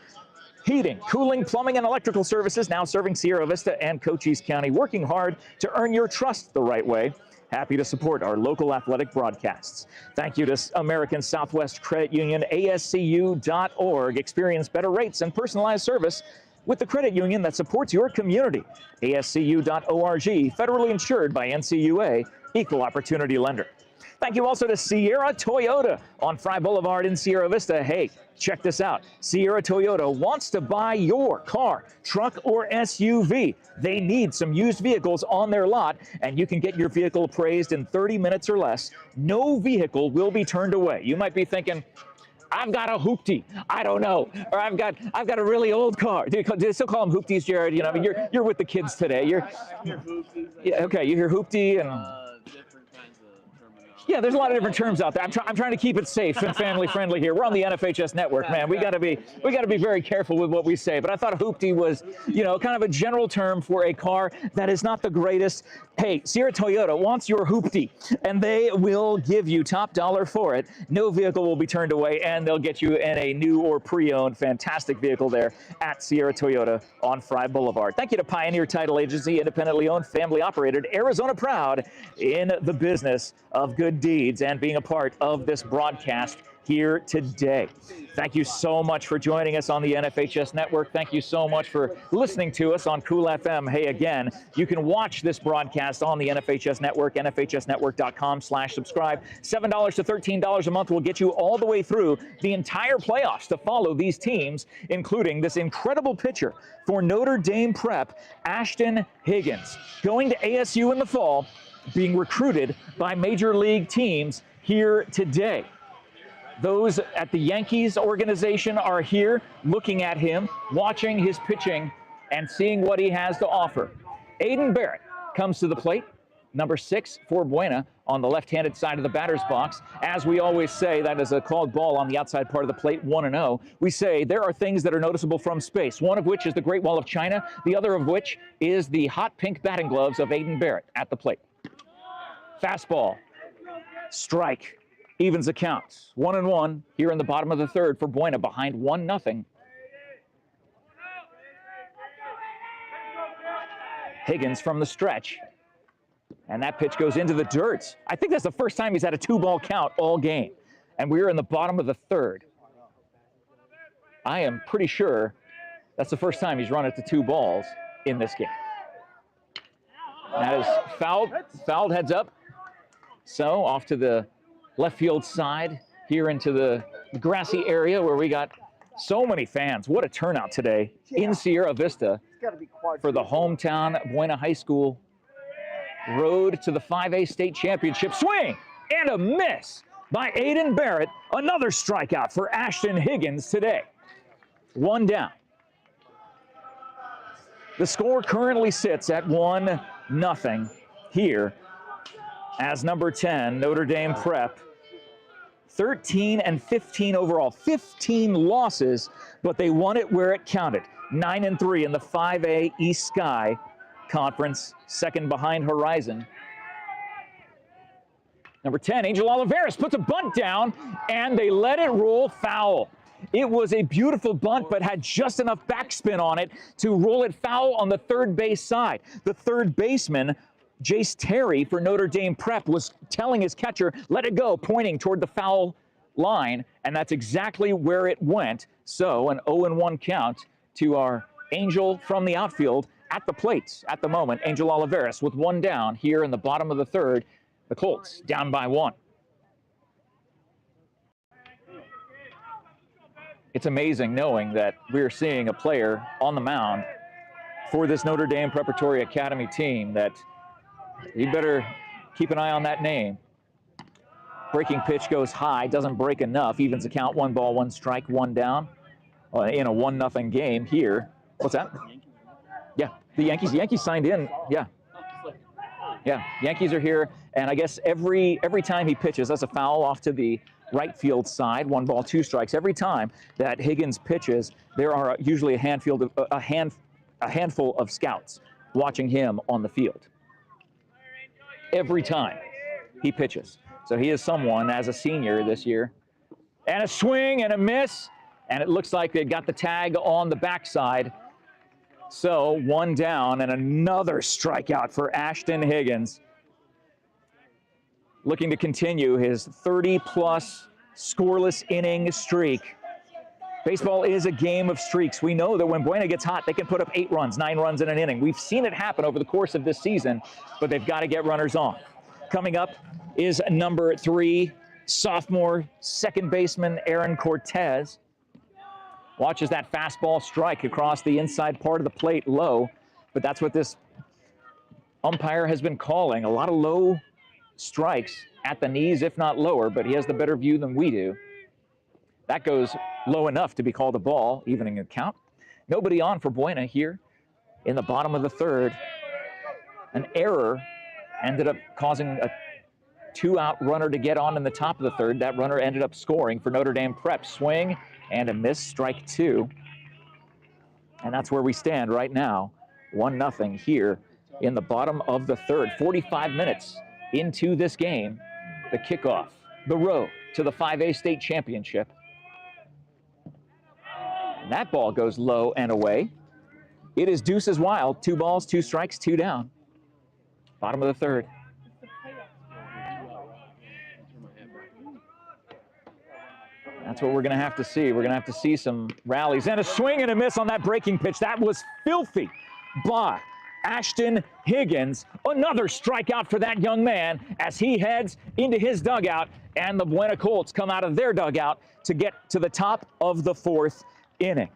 Heating, Cooling, Plumbing, and Electrical Services, now serving Sierra Vista and Cochise County, working hard to earn your trust the right way. Happy to support our local athletic broadcasts. Thank you to American Southwest Credit Union, ASCU.org. Experience better rates and personalized service with the credit union that supports your community. ASCU.org, federally insured by NCUA, equal opportunity lender. Thank you also to Sierra Toyota on Fry Boulevard in Sierra Vista. Hey, check this out. Sierra Toyota wants to buy your car, truck, or SUV. They need some used vehicles on their lot, and you can get your vehicle appraised in 30 minutes or less. No vehicle will be turned away. You might be thinking, I've got a hoopty. I don't know. Or I've got a really old car. Do you still call them hoopties, Jared? You know, I mean, you're with the kids today. I hear hoopties. Yeah, okay, you hear hoopty and Different kinds of terminology. yeah, there's a lot of different terms out there. I'm trying to keep it safe and family friendly here. We're on the NFHS Network, man. We got to be very careful with what we say. But I thought a hoopty was, you know, kind of a general term for a car that is not the greatest. Hey, Sierra Toyota wants your hoopty, and they will give you top dollar for it. No vehicle will be turned away, and they'll get you in a new or pre-owned fantastic vehicle there at Sierra Toyota on Fry Boulevard. Thank you to Pioneer Title Agency, independently owned, family operated, Arizona proud, in the business of good deeds and being a part of this broadcast here today. Thank you so much for joining us on the NFHS Network. Thank you so much for listening to us on Cool FM. Hey, again, you can watch this broadcast on the NFHS Network, NFHSnetwork.com/subscribe. $7 to $13 a month will get you all the way through the entire playoffs to follow these teams, including this incredible pitcher for Notre Dame Prep, Ashton Higgins, going to ASU in the fall, being recruited by major league teams here today. Those at the Yankees organization are here looking at him, watching his pitching, and seeing what he has to offer. Aiden Barrett comes to the plate, number 6 for Buena on the left-handed side of the batter's box. As we always say, that is a called ball on the outside part of the plate, 1-0. We say there are things that are noticeable from space, one of which is the Great Wall of China, the other of which is the hot pink batting gloves of Aiden Barrett at the plate. Fastball, strike. Evens the count. 1-1 here in the bottom of the third for Buena, behind 1-0. Higgins from the stretch. And that pitch goes into the dirt. I think that's the first time he's had a 2-ball count all game. And we're in the bottom of the third. I am pretty sure that's the first time he's run it to 2 balls in this game. That is fouled heads up. So off to the left field side here into the grassy area where we got so many fans. What a turnout today in Sierra Vista for the hometown Buena High School road to the 5A state championship. Swing and a miss by Aiden Barrett. Another strikeout for Ashton Higgins today. 1 down. The score currently sits at 1-0 here as number 10, Notre Dame Prep. 13-15 overall, 15 losses, but they won it where it counted. 9-3 in the 5A East Sky Conference, second behind Horizon. Number 10, Angel Oliveras puts a bunt down, and they let it roll foul. It was a beautiful bunt, but had just enough backspin on it to roll it foul on the third base side. The third baseman, Jace Terry for Notre Dame Prep, was telling his catcher, let it go, pointing toward the foul line, and that's exactly where it went. So an 0-1 count to our Angel from the outfield at the plate at the moment. Angel Oliveras with 1 down here in the bottom of the third. The Colts down by 1. It's amazing knowing that we're seeing a player on the mound for this Notre Dame Preparatory Academy team that you better keep an eye on that name. Breaking pitch goes high, doesn't break enough, evens the count, 1 ball, 1 strike, 1 down in a 1-0 game here. What's that? Yeah, the Yankees signed in, yeah. Yeah, Yankees are here, and I guess every time he pitches, that's a foul off to the right field side, 1 ball, 2 strikes. Every time that Higgins pitches, there are usually a handful of scouts watching him on the field. Every time he pitches. So he is someone, as a senior this year. And a swing and a miss, and it looks like they got the tag on the backside. So 1 down and another strikeout for Ashton Higgins. Looking to continue his 30-plus scoreless inning streak. Baseball is a game of streaks. We know that when Buena gets hot, they can put up 8 runs, 9 runs in an inning. We've seen it happen over the course of this season, but they've got to get runners on. Coming up is number 3, sophomore second baseman Aaron Cortez. Watches that fastball strike across the inside part of the plate low, but that's what this umpire has been calling. A lot of low strikes at the knees, if not lower, but he has the better view than we do. That goes low enough to be called a ball, evening a count. Nobody on for Buena here in the bottom of the third. An error ended up causing a 2-out runner to get on in the top of the third. That runner ended up scoring for Notre Dame Prep. Swing and a miss, strike 2. And that's where we stand right now, 1-0 here in the bottom of the third. 45 minutes into this game, the kickoff, the road to the 5A state championship. And that ball goes low and away. It is deuces wild. 2 balls, 2 strikes, 2 down. Bottom of the third. That's what we're going to have to see. We're going to have to see some rallies. And a swing and a miss on that breaking pitch. That was filthy by Ashton Higgins. Another strikeout for that young man as he heads into his dugout, and the Buena Colts come out of their dugout to get to the top of the 4th inning.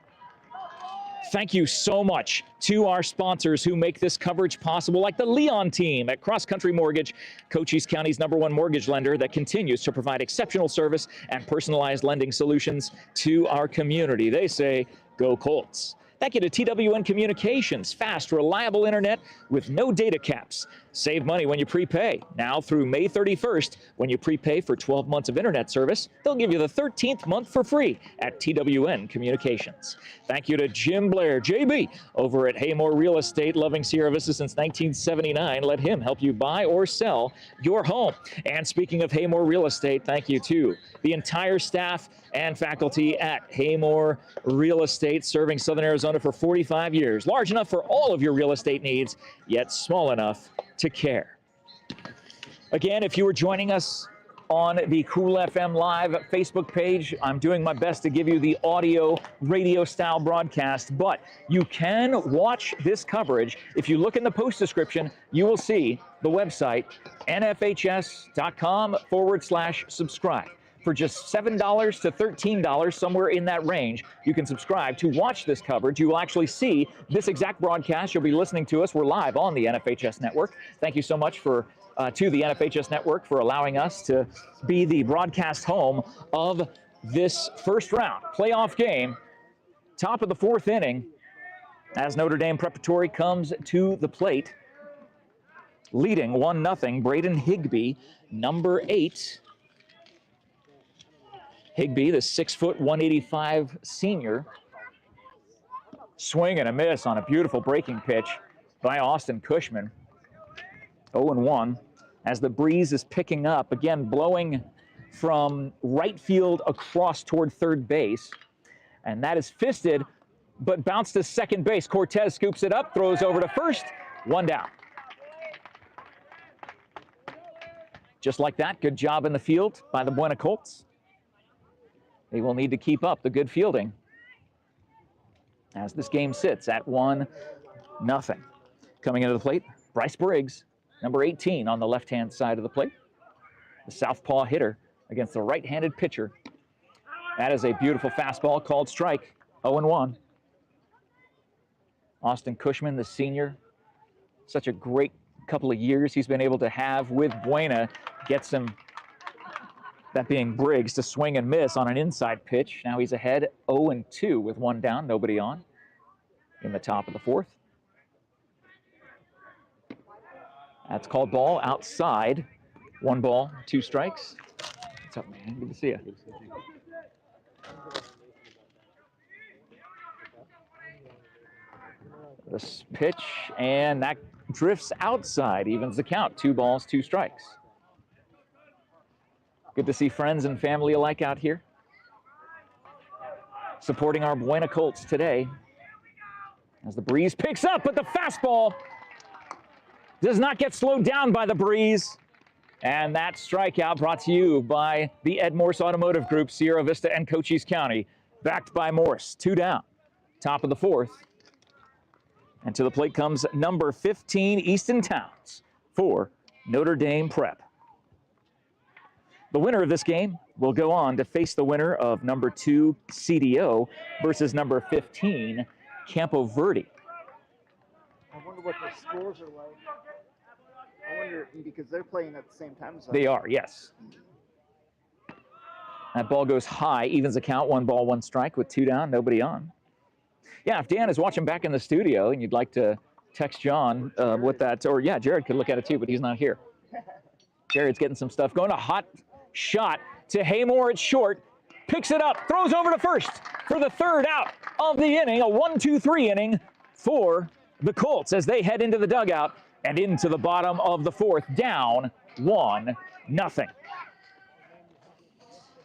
Thank you so much to our sponsors who make this coverage possible, like the Leon team at Cross Country Mortgage, Cochise County's #1 mortgage lender that continues to provide exceptional service and personalized lending solutions to our community. They say, go Colts. Thank you to TWN Communications, fast, reliable internet with no data caps. Save money when you prepay. Now through May 31st, when you prepay for 12 months of internet service, they'll give you the 13th month for free at TWN Communications. Thank you to Jim Blair, JB, over at Haymore Real Estate, loving Sierra Vista since 1979. Let him help you buy or sell your home. And speaking of Haymore Real Estate, thank you to the entire staff and faculty at Haymore Real Estate, serving Southern Arizona for 45 years. Large enough for all of your real estate needs, yet small enough to care. Again, if you were joining us on the Cool FM Live Facebook page, I'm doing my best to give you the audio radio style broadcast, but you can watch this coverage. If you look in the post description, you will see the website nfhs.com/subscribe. For just $7 to $13, somewhere in that range, you can subscribe to watch this coverage. You will actually see this exact broadcast. You'll be listening to us. We're live on the NFHS Network. Thank you so much to the NFHS Network for allowing us to be the broadcast home of this first round playoff game. Top of the fourth inning as Notre Dame Preparatory comes to the plate. Leading 1-0, Braden Higbee, number 8. Higbee, the 6', 185 senior. Swing and a miss on a beautiful breaking pitch by Austin Cushman. 0-1 as the breeze is picking up, again blowing from right field across toward third base. And that is fisted, but bounced to second base. Cortez scoops it up, throws over to first, 1 down. Just like that, good job in the field by the Buena Colts. They will need to keep up the good fielding as this game sits at 1-0. Coming into the plate, Bryce Briggs, number 18 on the left-hand side of the plate. The southpaw hitter against the right-handed pitcher. That is a beautiful fastball called strike, 0-1. Austin Cushman, the senior, such a great couple of years he's been able to have with Buena. Gets him, that being Briggs, to swing and miss on an inside pitch. Now he's ahead 0-2 with 1 down, nobody on in the top of the fourth. That's called ball outside. 1 ball, 2 strikes. What's up, man? Good to see you. This pitch, and that drifts outside, evens the count. 2 balls, 2 strikes. Good to see friends and family alike out here supporting our Buena Colts today. As the breeze picks up, but the fastball does not get slowed down by the breeze. And that strikeout brought to you by the MORSE Automotive Group, Sierra Vista and Cochise County, backed by Morse. 2 down, top of the fourth. And to the plate comes number 15, Easton Towns, for Notre Dame Prep. The winner of this game will go on to face the winner of number 2, CDO, versus number 15, Campo Verde. I wonder what their scores are like. I wonder, because they're playing at the same time as us. They are, yes. That ball goes high, evens the count, 1 ball, 1 strike with 2 down, nobody on. Yeah, if Dan is watching back in the studio and you'd like to text John with that, or yeah, Jared could look at it too, but he's not here. Jared's getting some stuff going. A hot shot to Haymore at short, picks it up, throws over to first for the 3rd out of the inning. A 1-2-3 inning for the Colts as they head into the dugout and into the bottom of the 4th, down 1-0.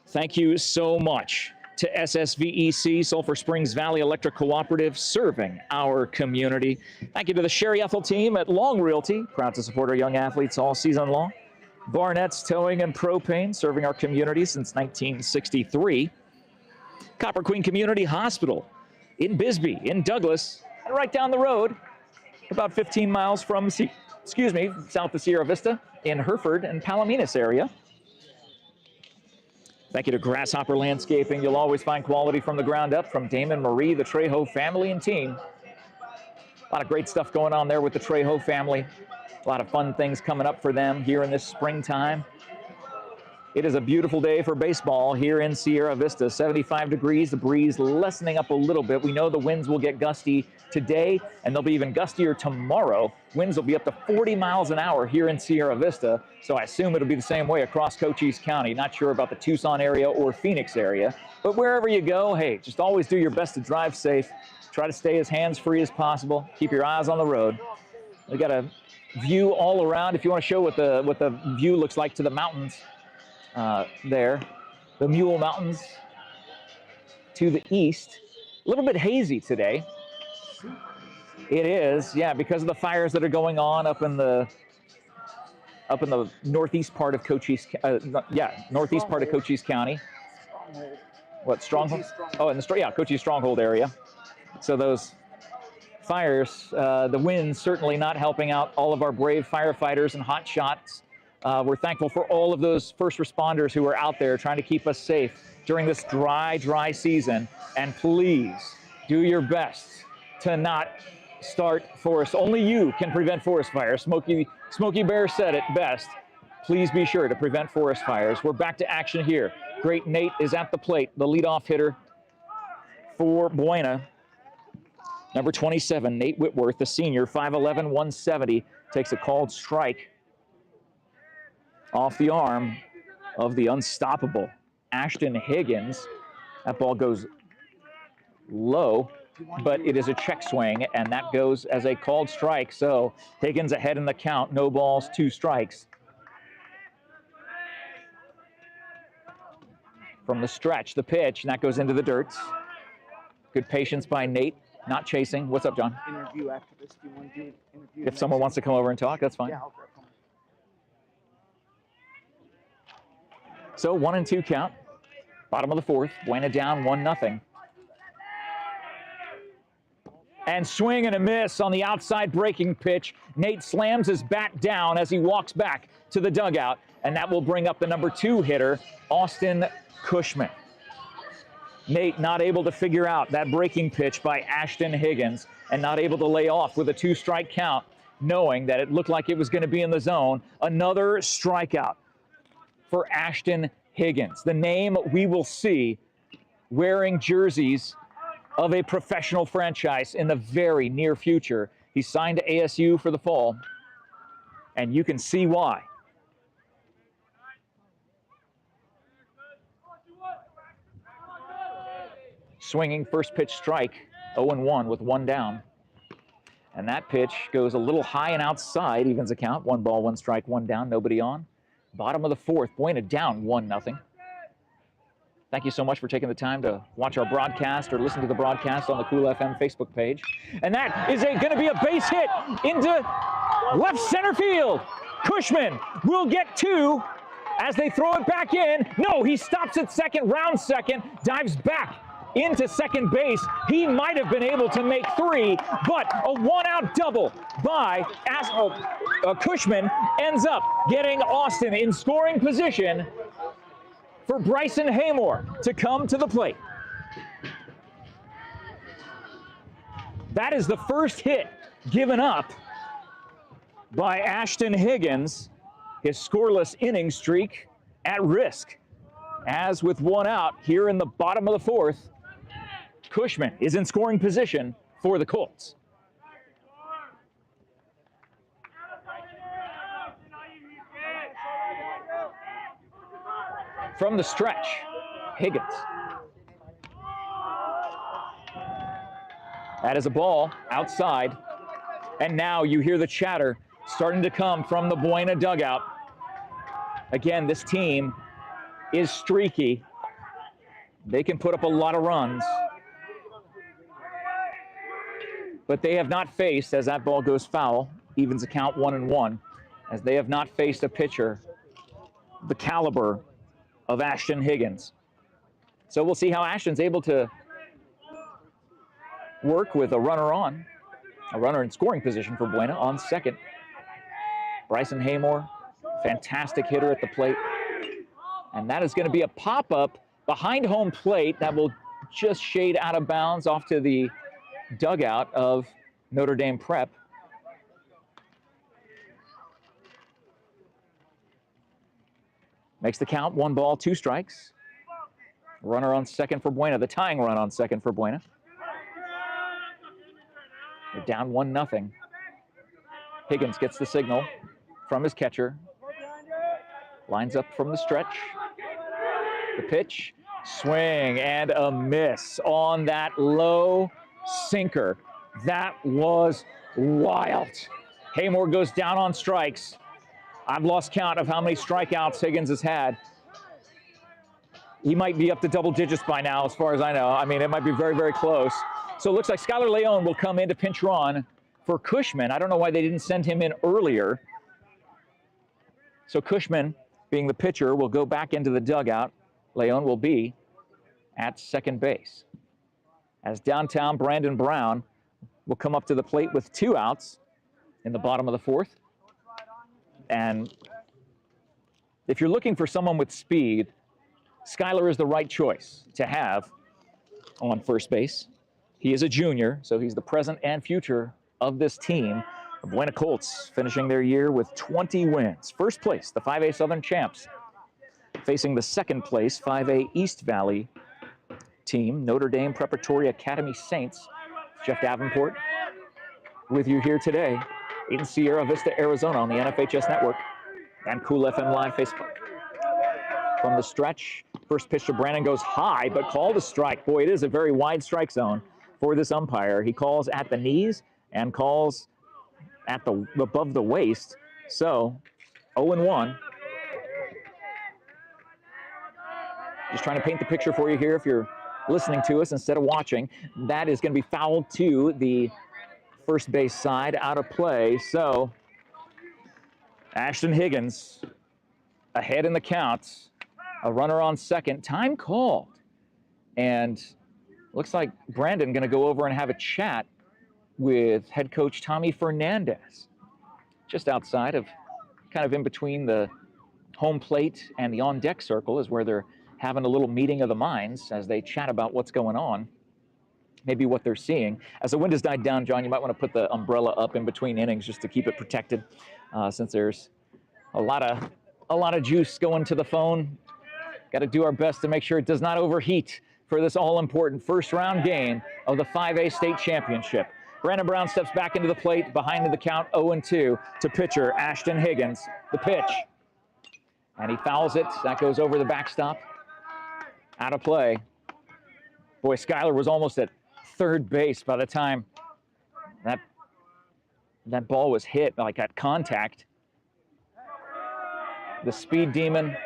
Thank you so much to SSVEC, Sulphur Springs Valley Electric Cooperative, serving our community. Thank you to the Sherry Ethel team at Long Realty, proud to support our young athletes all season long. Barnett's Towing and Propane, serving our community since 1963. Copper Queen Community Hospital in Bisbee, in Douglas, and right down the road, about 15 miles from, south of Sierra Vista, in Hereford and Palominas area. Thank you to Grasshopper Landscaping. You'll always find quality from the ground up from Damon, Marie, the Trejo family and team. A lot of great stuff going on there with the Trejo family. A lot of fun things coming up for them here in this springtime. It is a beautiful day for baseball here in Sierra Vista. 75 degrees, the breeze lessening up a little bit. We know the winds will get gusty today, and they'll be even gustier tomorrow. Winds will be up to 40 miles an hour here in Sierra Vista, so I assume it'll be the same way across Cochise County. Not sure about the Tucson area or Phoenix area, but wherever you go, hey, just always do your best to drive safe. Try to stay as hands-free as possible. Keep your eyes on the road. We got a view all around. If you want to show what the view looks like to the mountains, there, the Mule Mountains to the east. A little bit hazy today. It is, yeah, because of the fires that are going on up in the northeast part of Cochise, northeast part of Cochise County. Stronghold. What, Stronghold? Stronghold. Oh, in the Cochise Stronghold area. So those fires, the winds certainly not helping out all of our brave firefighters and hot shots. We're thankful for all of those first responders who are out there trying to keep us safe during this dry season. And please do your best to not start forest. Only you can prevent forest fires. Smokey Bear said it best. Please be sure to prevent forest fires. We're back to action here. Great Nate is at the plate, the leadoff hitter for Buena. Number 27, Nate Whitworth, the senior, 5'11", 170, takes a called strike off the arm of the unstoppable Ashton Higgins. That ball goes low, but it is a check swing, and that goes as a called strike. So Higgins ahead in the count, no balls, 2 strikes. From the stretch, the pitch, and that goes into the dirt. Good patience by Nate, not chasing. What's up, John? Interview after this. Do you want to do an interview? If someone wants to come over and talk, that's fine. Yeah, I'll grab them. So 1-2 count. Bottom of the 4th. Buena down 1-0. And swing and a miss on the outside breaking pitch. Nate slams his bat down as he walks back to the dugout, and that will bring up the number 2 hitter, Austin Cushman. Nate not able to figure out that breaking pitch by Ashton Higgins and not able to lay off with a 2-strike count, knowing that it looked like it was going to be in the zone. Another strikeout for Ashton Higgins, the name we will see wearing jerseys of a professional franchise in the very near future. He signed to ASU for the fall, and you can see why. Swinging first pitch strike, 0-1 with 1 down. And that pitch goes a little high and outside, evens the count. 1 ball, 1 strike, 1 down, nobody on. Bottom of the 4th, Buena down 1-0. Thank you so much for taking the time to watch our broadcast or listen to the broadcast on the Cool FM Facebook page. And that is going to be a base hit into left center field. Cushman will get 2 as they throw it back in. No, he stops at second, round second, dives back into second base. He might have been able to make 3, but a 1-out double by Cushman ends up getting Austin in scoring position for Bryson Haymore to come to the plate. That is the first hit given up by Ashton Higgins. His scoreless inning streak at risk. As with 1 out here in the bottom of the 4th, Cushman is in scoring position for the Colts. From the stretch, Higgins. That is a ball outside. And now you hear the chatter starting to come from the Buena dugout. Again, this team is streaky. They can put up a lot of runs. But they have not faced, as that ball goes foul, evens the count 1-1, as they have not faced a pitcher the caliber of Ashton Higgins. So we'll see how Ashton's able to work with a runner on, a runner in scoring position for Buena on second. Bryson Haymore, fantastic hitter at the plate. And that is going to be a pop-up behind home plate that will just shade out of bounds off to the dugout of Notre Dame Prep. Makes the count, 1 ball, 2 strikes. Runner on second for Buena, the tying run on second for Buena. They're down 1-0. Higgins gets the signal from his catcher. Lines up from the stretch. The pitch, swing, and a miss on that low sinker. That was wild. Haymore goes down on strikes. I've lost count of how many strikeouts Higgins has had. He might be up to double digits by now, as far as I know. I mean, it might be very, very close. So it looks like Skylar Leon will come in to pinch run for Cushman. I don't know why they didn't send him in earlier. So Cushman, being the pitcher, will go back into the dugout. Leon will be at second base. As downtown Brandon Brown will come up to the plate with 2 outs in the bottom of the 4th. And if you're looking for someone with speed, Skylar is the right choice to have on first base. He is a junior, so he's the present and future of this team. The Buena Colts finishing their year with 20 wins. First place, the 5A Southern champs, facing the second place 5A East Valley team, Notre Dame Preparatory Academy Saints. Jeff Davenport with you here today in Sierra Vista, Arizona on the NFHS Network and Cool FM Live Facebook. From the stretch, first pitch to Brandon goes high, but called a strike. Boy, it is a very wide strike zone for this umpire. He calls at the knees and calls at the above the waist. So 0-1. Just trying to paint the picture for you here if you're listening to us instead of watching. That is going to be fouled to the first base side, out of play. So Ashton Higgins ahead in the count. A runner on second. Time called. And looks like Brandon going to go over and have a chat with head coach Tommy Fernandez. Just outside of, kind of in between the home plate and the on-deck circle is where they're having a little meeting of the minds as they chat about what's going on, maybe what they're seeing. As the wind has died down, John, you might want to put the umbrella up in between innings just to keep it protected, since there's a lot of juice going to the phone. Got to do our best to make sure it does not overheat for this all-important first-round game of the 5A state championship. Brandon Brown steps back into the plate, behind the count 0-2 to pitcher Ashton Higgins. The pitch, and he fouls it. That goes over the backstop. Out of play. Boy, Skylar was almost at third base by the time that ball was hit, like at contact. The speed demon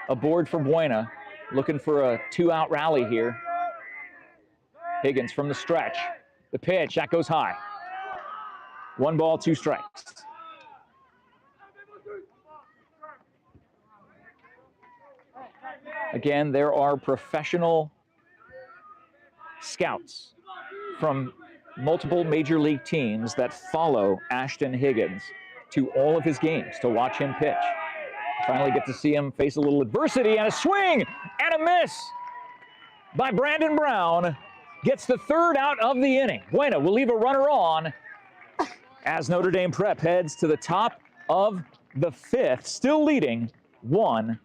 aboard for Buena, looking for a 2-out rally here. Higgins from the stretch. The pitch, that goes high. 1 ball, 2 strikes. Again, there are professional scouts from multiple major league teams that follow Ashton Higgins to all of his games to watch him pitch. Finally get to see him face a little adversity, and a swing and a miss by Brandon Brown. Gets the 3rd out of the inning. Buena will leave a runner on as Notre Dame Prep heads to the top of the 5th, still leading 1-0.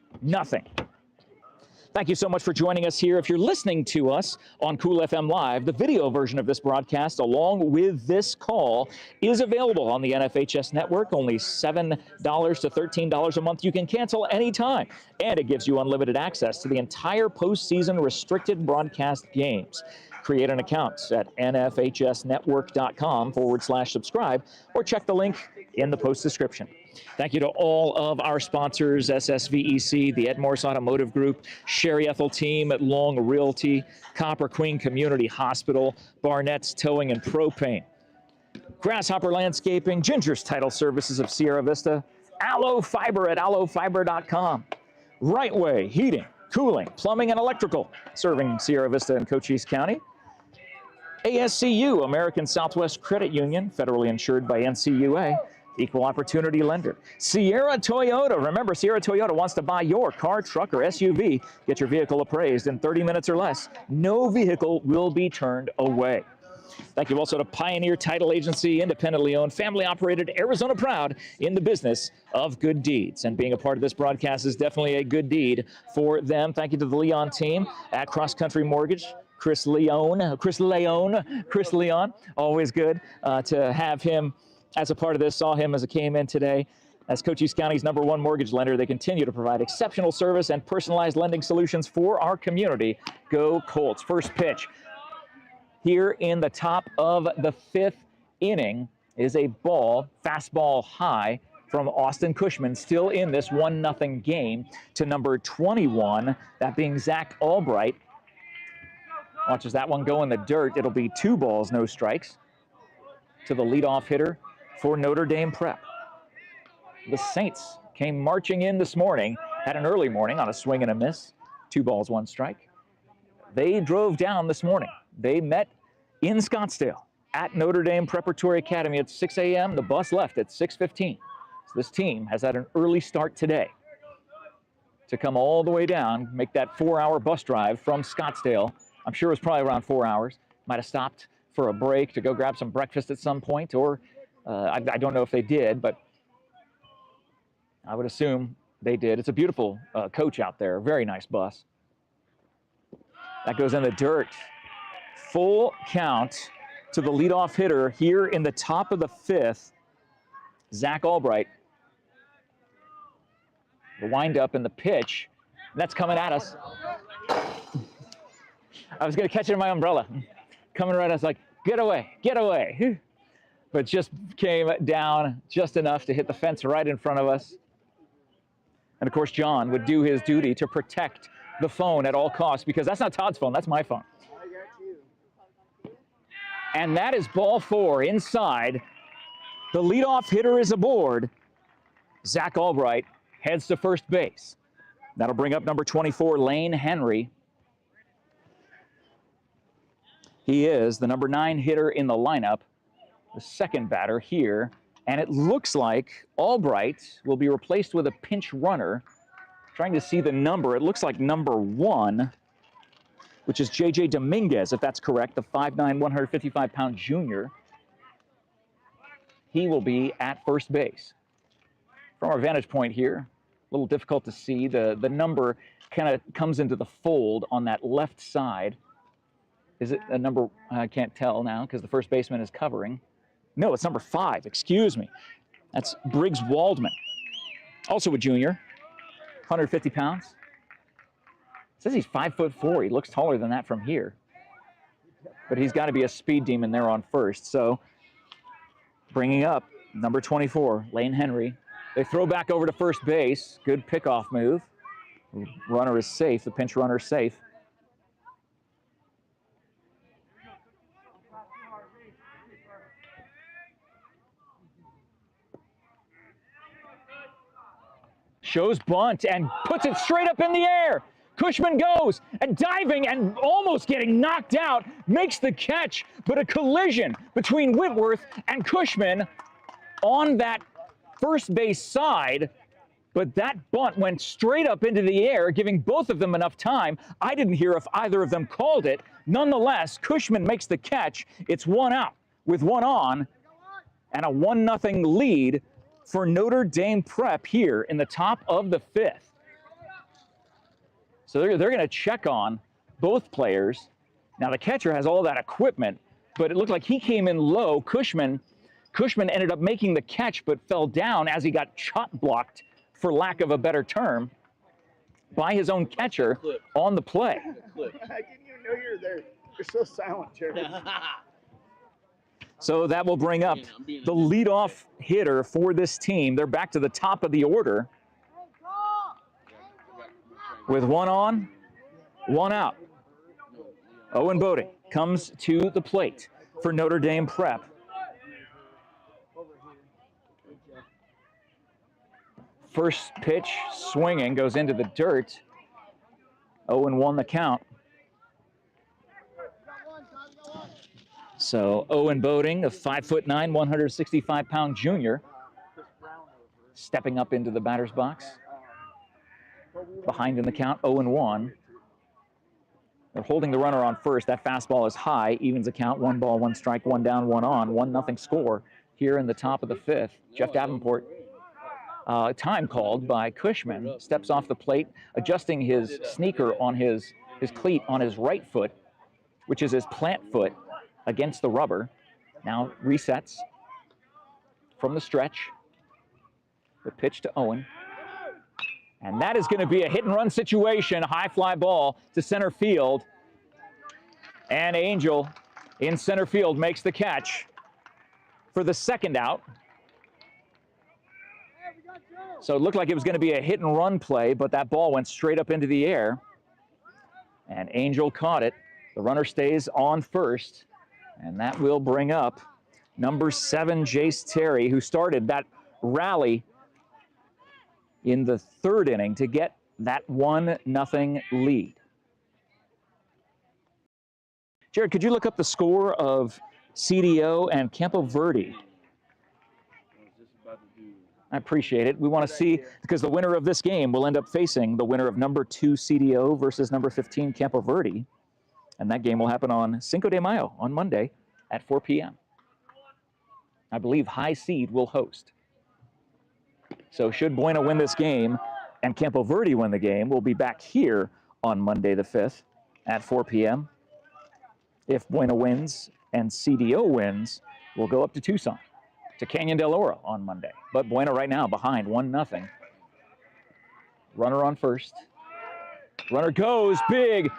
Thank you so much for joining us here. If you're listening to us on Cool FM Live, the video version of this broadcast, along with this call, is available on the NFHS Network. Only $7 to $13 a month. You can cancel anytime, and it gives you unlimited access to the entire postseason restricted broadcast games. Create an account at nfhsnetwork.com/subscribe, or check the link in the post description. Thank you to all of our sponsors, SSVEC, the MORSE Automotive Group, Sherry Ethel Team at Long Realty, Copper Queen Community Hospital, Barnett's Towing and Propane, Grasshopper Landscaping, Ginger's Title Services of Sierra Vista, Aloe Fiber at aloefiber.com, Right Way Heating, Cooling, Plumbing, and Electrical, serving Sierra Vista and Cochise County, ASCU, American Southwest Credit Union, federally insured by NCUA, equal opportunity lender. Sierra Toyota. Remember, Sierra Toyota wants to buy your car, truck, or SUV. Get your vehicle appraised in 30 minutes or less. No vehicle will be turned away. Thank you also to Pioneer Title Agency, independently owned, family operated, Arizona proud, in the business of good deeds. And being a part of this broadcast is definitely a good deed for them. Thank you to the Leon team at Cross Country Mortgage. Chris Leon, always good to have him as a part of this. Saw him as he came in today. As Cochise County's #1 mortgage lender, they continue to provide exceptional service and personalized lending solutions for our community. Go Colts. First pitch here in the top of the 5th inning is a ball, fastball high from Austin Cushman, still in this 1-0 game, to number 21, that being Zach Albright. Watches that one go in the dirt. It'll be 2 balls, no strikes to the leadoff hitter for Notre Dame Prep. The Saints came marching in this morning, had an early morning on a swing and a miss, 2 balls, 1 strike. They drove down this morning. They met in Scottsdale at Notre Dame Preparatory Academy at 6 a.m. The bus left at 6:15. So this team has had an early start today to come all the way down, make that 4-hour bus drive from Scottsdale. I'm sure it was probably around 4 hours. Might have stopped for a break to go grab some breakfast at some point, or I don't know if they did, but I would assume they did. It's a beautiful coach out there, very nice bus. That goes in the dirt. Full count to the leadoff hitter here in the top of the 5th, Zach Albright. The windup and the pitch, that's coming at us. I was going to catch it in my umbrella. Coming right at us like, get away, get away. But just came down just enough to hit the fence right in front of us. And of course, John would do his duty to protect the phone at all costs, because that's not Todd's phone, that's my phone. I got you. And that is ball 4 inside. The leadoff hitter is aboard. Zach Albright heads to first base. That'll bring up number 24, Lane Henry. He is the number 9 hitter in the lineup, the second batter here. And it looks like Albright will be replaced with a pinch runner. Trying to see the number. It looks like number 1, which is J.J. Dominguez, if that's correct, the 5'9", 155-pound junior. He will be at first base. From our vantage point here, a little difficult to see. The number kind of comes into the fold on that left side. Is it a number? I can't tell now because the first baseman is covering. No, it's number 5, excuse me. That's Briggs Waldman, also a junior, 150 pounds. It says he's 5'4". He looks taller than that from here. But he's got to be a speed demon there on first. So bringing up number 24, Lane Henry. They throw back over to first base. Good pickoff move. Runner is safe. The pinch runner is safe. Shows bunt and puts it straight up in the air. Cushman goes and diving and almost getting knocked out, makes the catch, but a collision between Whitworth and Cushman on that first base side. But that bunt went straight up into the air, giving both of them enough time. I didn't hear if either of them called it. Nonetheless, Cushman makes the catch. It's 1 out with 1 on and a 1-0 lead for Notre Dame Prep here in the top of the 5th. So they're going to check on both players. Now the catcher has all that equipment, but it looked like he came in low. Cushman ended up making the catch, but fell down as he got shot blocked, for lack of a better term, by his own catcher on the play. I didn't even know you were there. You're so silent, Jared. So that will bring up the leadoff hitter for this team. They're back to the top of the order with 1 on, 1 out. Owen Boding comes to the plate for Notre Dame Prep. First pitch swinging, goes into the dirt. 0-1 the count. So Owen Boding, a 5'9", 165-pound junior, stepping up into the batter's box. Behind in the count, 0-1. They're holding the runner on first. That fastball is high, evens the count. 1 ball, 1 strike, 1 down, 1 on. 1-0 score here in the top of the 5th. Jeff Davenport, time called by Cushman, steps off the plate, adjusting his sneaker on his cleat on his right foot, which is his plant foot, against the rubber. Now resets from the stretch. The pitch to Owen. And that is going to be a hit-and-run situation. A high fly ball to center field. And Angel in center field makes the catch for the 2nd out. So it looked like it was going to be a hit-and-run play, but that ball went straight up into the air. And Angel caught it. The runner stays on first. And that will bring up number 7, Jace Terry, who started that rally in the 3rd inning to get that 1-0 lead. Jared, could you look up the score of CDO and Campo Verde? I appreciate it. We want to see, because the winner of this game will end up facing the winner of number 2 CDO versus number 15 Campo Verde. And that game will happen on Cinco de Mayo on Monday at 4 p.m. I believe High Seed will host. So should Buena win this game and Campo Verde win the game, we'll be back here on Monday the 5th at 4 p.m. If Buena wins and CDO wins, we'll go up to Tucson, to Canyon del Oro on Monday. But Buena right now behind 1-0. Runner on first. Runner goes big.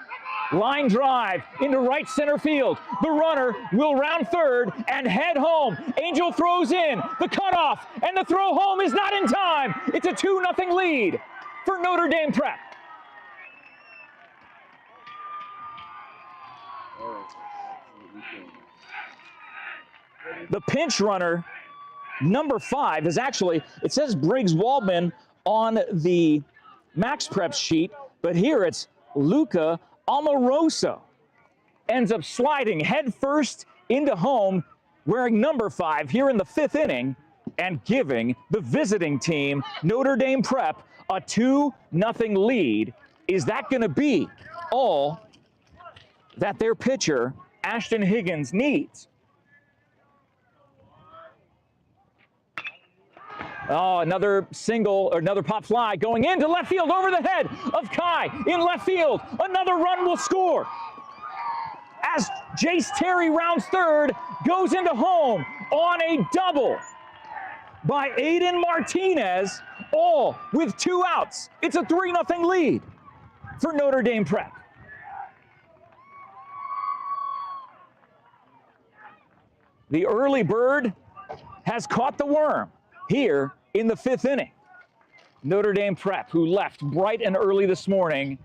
Line drive into right center field. The runner will round third and head home. Angel throws in the cutoff, and the throw home is not in time. It's a 2-0 lead for Notre Dame Prep. The pinch runner, number 5, is actually, it says Briggs Waldman on the Max Prep sheet, but here it's Luca Amoroso. Ends up sliding head first into home, wearing number 5 here in the 5th inning, and giving the visiting team, Notre Dame Prep, a 2-0 lead. Is that going to be all that their pitcher, Ashton Higgins, needs? Oh, another single, or another pop fly going into left field over the head of Kai in left field. Another run will score as Jace Terry rounds third, goes into home on a double by Aiden Martinez, all with 2 outs. It's a 3-0 lead for Notre Dame Prep. The early bird has caught the worm here in the 5th inning. Notre Dame Prep, who left bright and early this morning,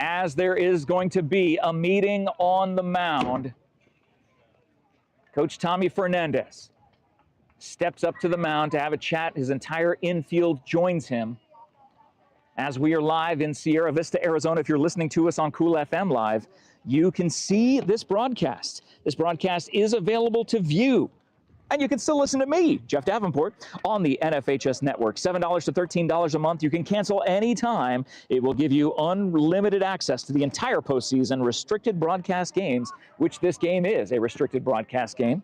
as there is going to be a meeting on the mound. Coach Tommy Fernandez steps up to the mound to have a chat. His entire infield joins him as we are live in Sierra Vista, Arizona. If you're listening to us on Cool FM Live, you can see this broadcast. This broadcast is available to view. And you can still listen to me, Jeff Davenport, on the NFHS Network. $7 to $13 a month. You can cancel anytime. It will give you unlimited access to the entire postseason restricted broadcast games, which this game is a restricted broadcast game.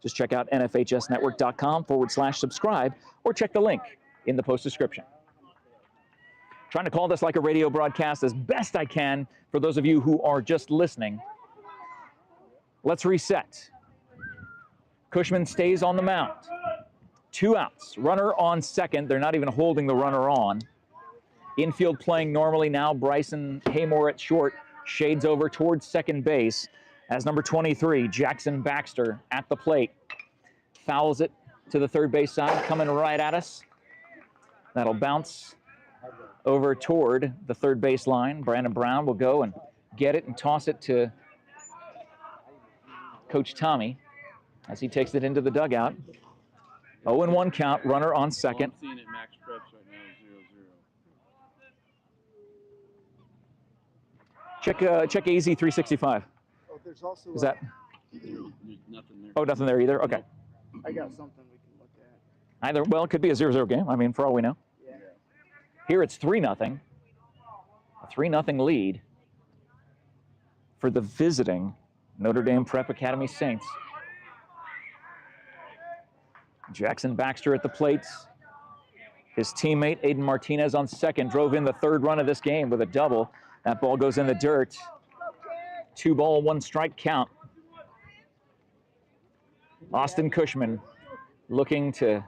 Just check out nfhsnetwork.com/subscribe or check the link in the post description. Trying to call this like a radio broadcast as best I can for those of you who are just listening. Let's reset. Cushman stays on the mound. 2 outs. Runner on second. They're not even holding the runner on. Infield playing normally now. Bryson Haymore at short. Shades over towards second base as number 23, Jackson Baxter, at the plate. Fouls it to the third base side, coming right at us. That'll bounce over toward the third base line. Brandon Brown will go and get it and toss it to Coach Tommy as he takes it into the dugout. 0-1 count, runner on second. I'm seeing it Max Preps right now, 0-0. Check AZ 365. Oh, there's also Is that? There's nothing there. Oh, nothing there either? Okay. I got something we can look at. Either, well, it could be a 0-0 game. I mean, for all we know. Yeah. Here it's 3-0. A 3-0 lead for the visiting Notre Dame Prep Academy Saints. Jackson Baxter at the plates. His teammate, Aiden Martinez, on second, drove in the third run of this game with a double. That ball goes in the dirt. 2 ball, 1 strike count. Austin Cushman looking to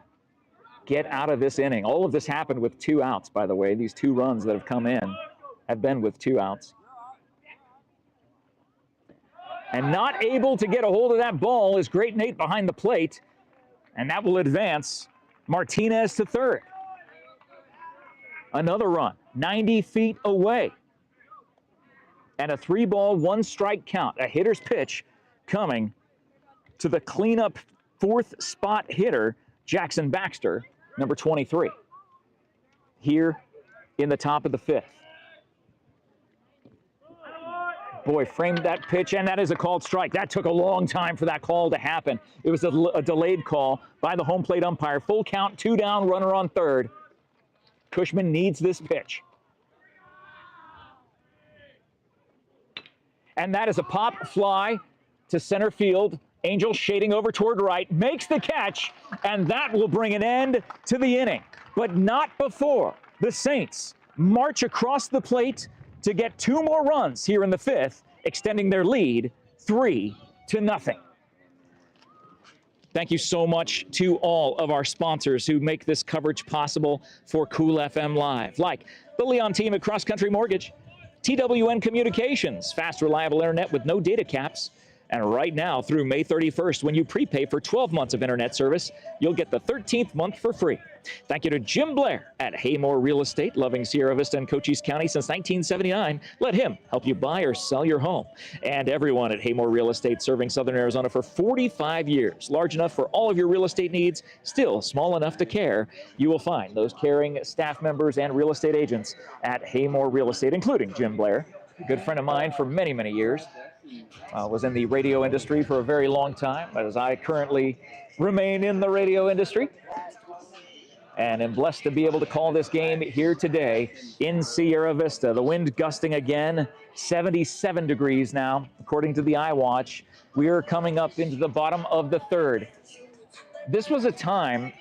get out of this inning. All of this happened with 2 outs, by the way. These 2 runs that have come in have been with 2 outs. And not able to get a hold of that ball is Great Nate behind the plate. And that will advance Martinez to third. Another run, 90 feet away. And a 3 ball, 1 strike count. A hitter's pitch coming to the cleanup 4th spot hitter, Jackson Baxter, number 23, here in the top of the 5th. Boy, framed that pitch, and that is a called strike. That took a long time for that call to happen. It was a delayed call by the home plate umpire. Full count, 2 down, runner on third. Cushman needs this pitch. And that is a pop fly to center field. Angel shading over toward right, makes the catch, and that will bring an end to the inning. But not before the Saints march across the plate to get 2 more runs here in the 5th, extending their lead 3-0. Thank you so much to all of our sponsors who make this coverage possible for Cool FM Live, like the Leon team at Cross Country Mortgage, TWN Communications, fast, reliable internet with no data caps. And right now, through May 31st, when you prepay for 12 months of internet service, you'll get the 13th month for free. Thank you to Jim Blair at Haymore Real Estate, loving Sierra Vista and Cochise County since 1979. Let him help you buy or sell your home. And everyone at Haymore Real Estate, serving Southern Arizona for 45 years. Large enough for all of your real estate needs, still small enough to care. You will find those caring staff members and real estate agents at Haymore Real Estate, including Jim Blair, a good friend of mine for many, many years. Was in the radio industry for a very long time, as I currently remain in the radio industry. And am blessed to be able to call this game here today in Sierra Vista. The wind gusting again, 77 degrees now, according to the iWatch. We are coming up into the bottom of the 3rd. This was a time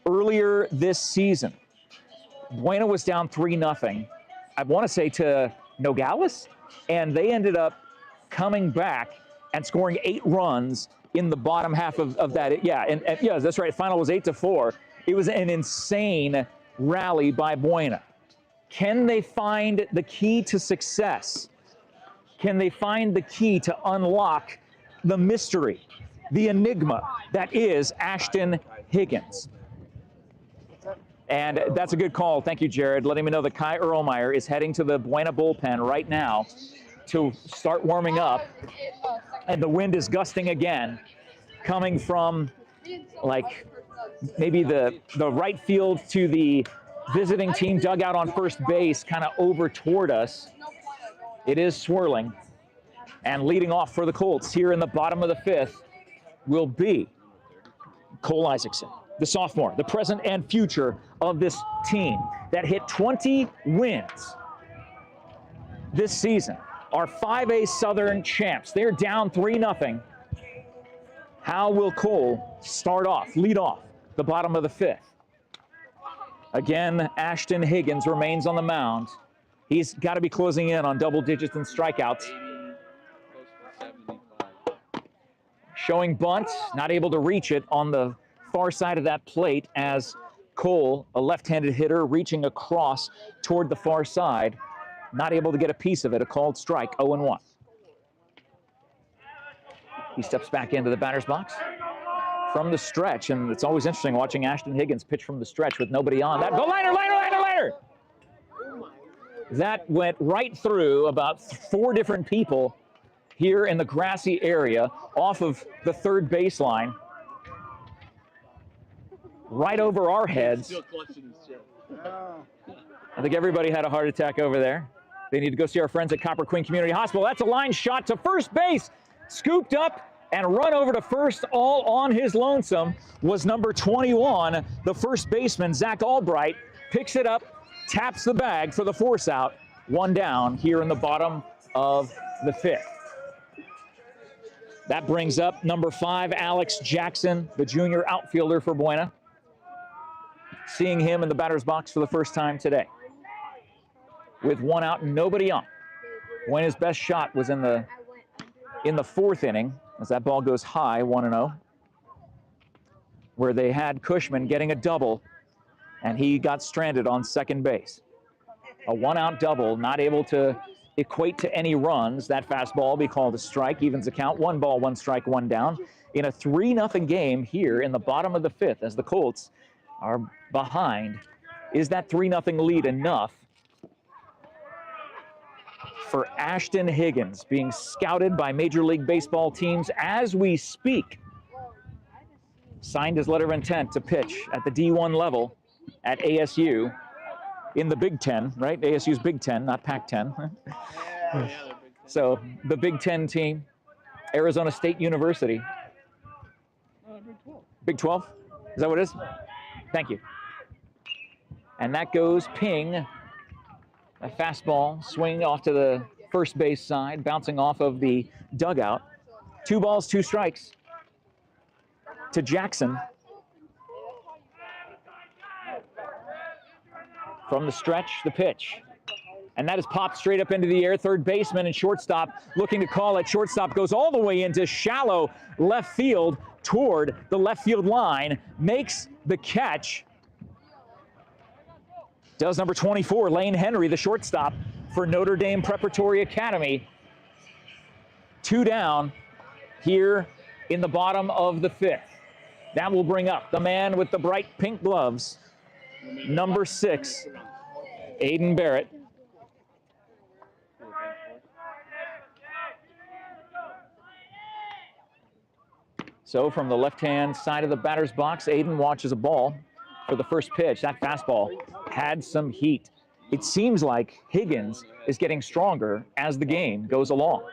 earlier this season. Buena was down 3-0. I want to say to Nogales, and they ended up coming back and scoring 8 runs in the bottom half of that. Yeah, yeah, that's right. Final was 8-4. It was an insane rally by Buena. Can they find the key to success? Can they find the key to unlock the mystery, the enigma that is Ashton Higgins? And that's a good call. Thank you, Jared. Letting me know that Kai Erlmeyer is heading to the Buena bullpen right now to start warming up. And the wind is gusting again, coming from like maybe the right field to the visiting team dugout on first base, kind of over toward us. It is swirling. And leading off for the Colts here in the bottom of the 5th will be Cole Isaacson, the sophomore, the present and future of this team that hit 20 wins this season. Our 5A Southern champs. They're down 3-0. How will Cole start off, lead off the bottom of the 5th? Again, Ashton Higgins remains on the mound. He's got to be closing in on double digits in strikeouts. Showing bunt, not able to reach it on the far side of that plate as Cole, a left-handed hitter, reaching across toward the far side, not able to get a piece of it, a called strike, 0-1. He steps back into the batter's box from the stretch, and it's always interesting watching Ashton Higgins pitch from the stretch with nobody on. That go liner. That went right through about 4 different people here in the grassy area off of the third baseline, right over our heads. I think everybody had a heart attack over there. They need to go see our friends at Copper Queen Community Hospital. That's a line shot to first base, scooped up and run over to first all on his lonesome was number 21, the first baseman, Zach Albright, picks it up, taps the bag for the force out. 1 down here in the bottom of the 5th. That brings up number 5, Alex Jackson, the junior outfielder for Buena. Seeing him in the batter's box for the first time today. With 1 out and nobody on. Buena's best shot was in the 4th inning, as that ball goes high, 1-0, where they had Cushman getting a double, and he got stranded on second base. A 1-out double, not able to equate to any runs. That fastball will be called a strike, evens the count, 1 ball, 1 strike, 1 down. In a 3-0 game here in the bottom of the 5th, as the Colts are behind. Is that 3-0 lead enough for Ashton Higgins, being scouted by Major League Baseball teams as we speak? Signed his letter of intent to pitch at the D1 level at ASU in the Big Ten, right? ASU's Big Ten, not Pac-10. So the Big Ten team, Arizona State University. Big 12? Is that what it is? Thank you. And that goes ping. A fastball swing off to the first base side, bouncing off of the dugout. 2 balls, 2 strikes to Jackson. From the stretch, the pitch. And that is popped straight up into the air. Third baseman and shortstop looking to call it. Shortstop goes all the way into shallow left field toward the left field line. Makes the catch. Does number 24, Lane Henry, the shortstop for Notre Dame Preparatory Academy. 2 down here in the bottom of the 5th. That will bring up the man with the bright pink gloves, number 6, Aiden Barrett. So from the left-hand side of the batter's box, Aiden watches a ball for the first pitch. That fastball had some heat. It seems like Higgins is getting stronger as the game goes along.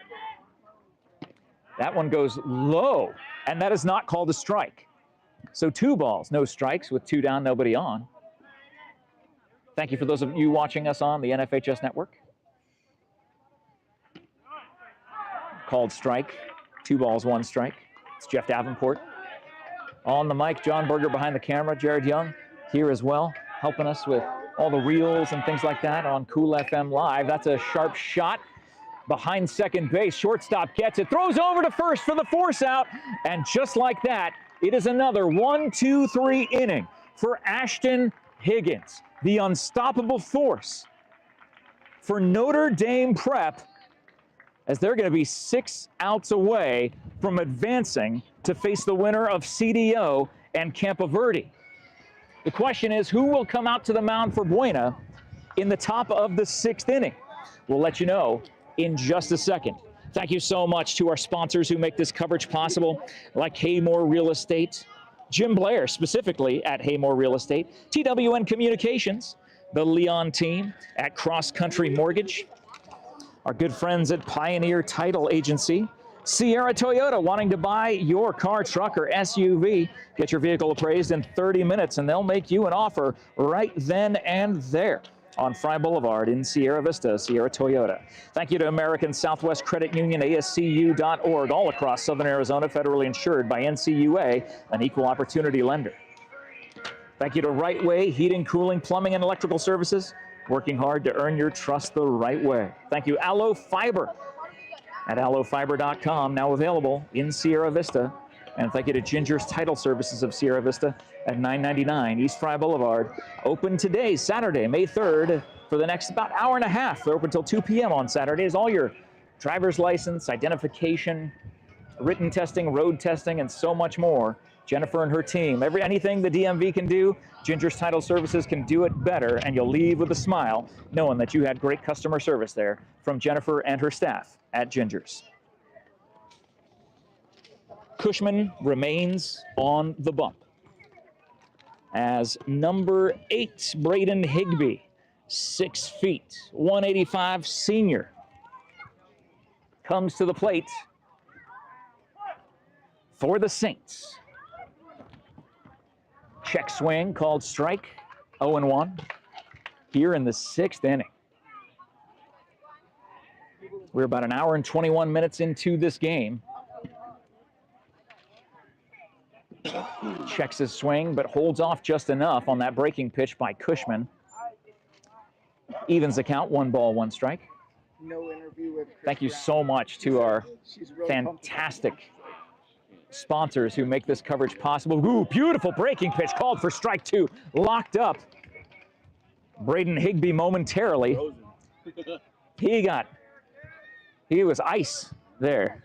That one goes low, and that is not called a strike. So 2 balls, no strikes with 2 down, nobody on. Thank you for those of you watching us on the NFHS Network. Called strike, 2 balls, 1 strike. It's Jeff Davenport on the mic. John Berger behind the camera. Jared Young here as well, helping us with all the reels and things like that on Cool FM Live. That's a sharp shot behind second base. Shortstop gets it, throws over to first for the force out, and just like that, it is another 1-2-3 inning for Ashton Higgins, the unstoppable force for Notre Dame Prep, as they're going to be 6 outs away from advancing to face the winner of CDO and Campo Verde. The question is, who will come out to the mound for Buena in the top of the 6th inning? We'll let you know in just a second. Thank you so much to our sponsors who make this coverage possible, like Haymore Real Estate, Jim Blair specifically at Haymore Real Estate, TWN Communications, the Leon team at Cross Country Mortgage, our good friends at Pioneer Title Agency, Sierra Toyota, wanting to buy your car, truck, or SUV. Get your vehicle appraised in 30 minutes, and they'll make you an offer right then and there on Fry Boulevard in Sierra Vista, Sierra Toyota. Thank you to American Southwest Credit Union, ASCU.org, all across Southern Arizona, federally insured by NCUA, an equal opportunity lender. Thank you to Right Way Heating, Cooling, Plumbing, and Electrical Services, working hard to earn your trust the right way. Thank you, Allo Fiber at allofiber.com, now available in Sierra Vista. And thank you to Ginger's Title Services of Sierra Vista at 999 East Fry Boulevard. Open today, Saturday, May 3rd, for the next about hour and a half. They're open until 2 p.m. on Saturdays. All your driver's license, identification, written testing, road testing, and so much more. Jennifer and her team, anything the DMV can do, Ginger's Title Services can do it better, and you'll leave with a smile knowing that you had great customer service there from Jennifer and her staff at Ginger's. Cushman remains on the bump as number 8, Braden Higbee, 6 feet, 185 senior, comes to the plate for the Saints. Check swing called strike, 0-1 here in the 6th inning. We're about an hour and 21 minutes into this game. Checks his swing, but holds off just enough on that breaking pitch by Cushman. Evens the count, 1 ball, 1 strike. No interview with Chris Thank you Brown. so much to our She's really fantastic sponsors who make this coverage possible. Ooh, beautiful breaking pitch, called for strike 2, locked up. Braden Higbee momentarily. He was ice there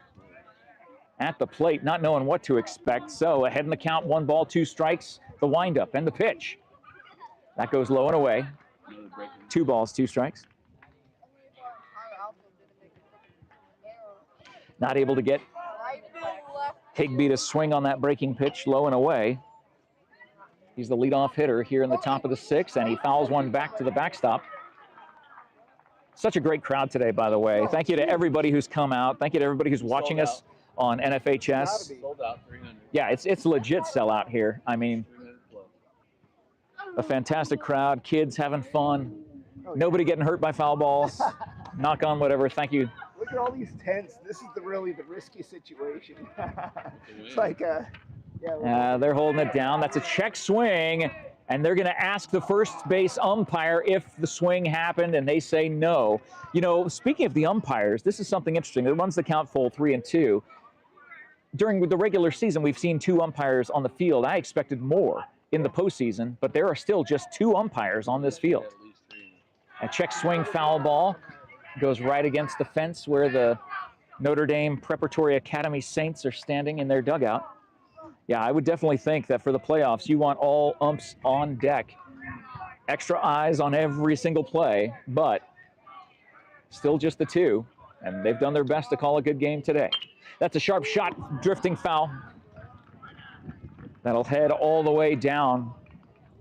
at the plate, not knowing what to expect. So ahead in the count, 1 ball, 2 strikes, the windup and the pitch. That goes low and away. 2 balls, 2 strikes. Not able to get Higbee to swing on that breaking pitch, low and away. He's the leadoff hitter here in the top of the 6th, and he fouls one back to the backstop. Such a great crowd today, by the way. Thank you to everybody who's come out. Thank you to everybody who's watching us on NFHS. Sold out 300. Yeah, it's legit sellout here. I mean, a fantastic crowd, kids having fun, nobody getting hurt by foul balls. Knock on whatever. Thank you. Look at all these tents. This is really the risky situation. It's like, yeah. They're holding it down. That's a check swing, and they're going to ask the first base umpire if the swing happened, and they say no. You know, speaking of the umpires, this is something interesting. It runs the count full 3-2. During the regular season, we've seen 2 umpires on the field. I expected more in the postseason, but there are still just 2 umpires on this field. A check swing foul ball goes right against the fence where the Notre Dame Preparatory Academy Saints are standing in their dugout. Yeah, I would definitely think that for the playoffs, you want all umps on deck. Extra eyes on every single play, but still just the 2, and they've done their best to call a good game today. That's a sharp shot, drifting foul. That'll head all the way down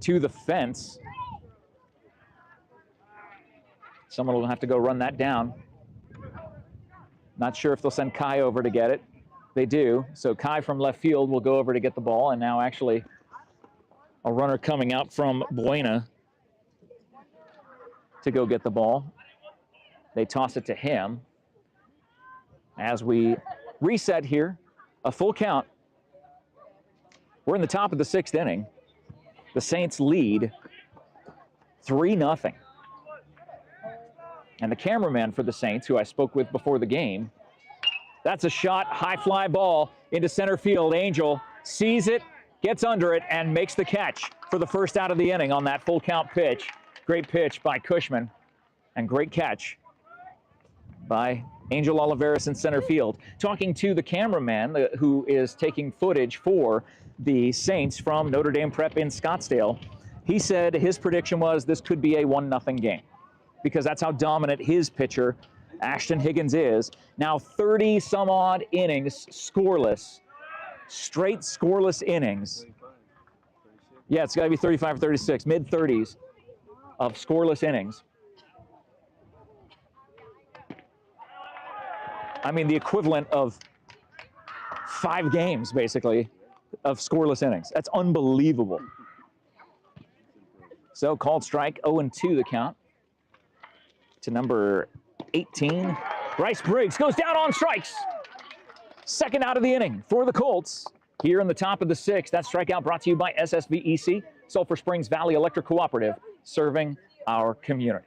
to the fence. Someone will have to go run that down. Not sure if they'll send Kai over to get it. They do. So Kai from left field will go over to get the ball, and now actually a runner coming out from Buena to go get the ball. They toss it to him. As we reset here, a full count. We're in the top of the 6th inning. The Saints lead 3-0. And the cameraman for the Saints, who I spoke with before the game, that's a shot, high fly ball into center field. Angel sees it, gets under it, and makes the catch for the first out of the inning on that full count pitch. Great pitch by Cushman, and great catch by Angel Oliveras in center field. Talking to the cameraman who is taking footage for the Saints from Notre Dame Prep in Scottsdale, he said his prediction was this could be a 1-0 game, because that's how dominant his pitcher, Ashton Higgins, is. Now 30-some-odd innings scoreless, straight scoreless innings. Yeah, it's got to be 35 or 36, mid-30s of scoreless innings. I mean, the equivalent of 5 games, basically, of scoreless innings. That's unbelievable. So called strike, 0-2 the count to number 18. Bryce Briggs goes down on strikes. Second out of the inning for the Colts here in the top of the 6th. That strikeout brought to you by SSVEC, Sulphur Springs Valley Electric Cooperative, serving our community.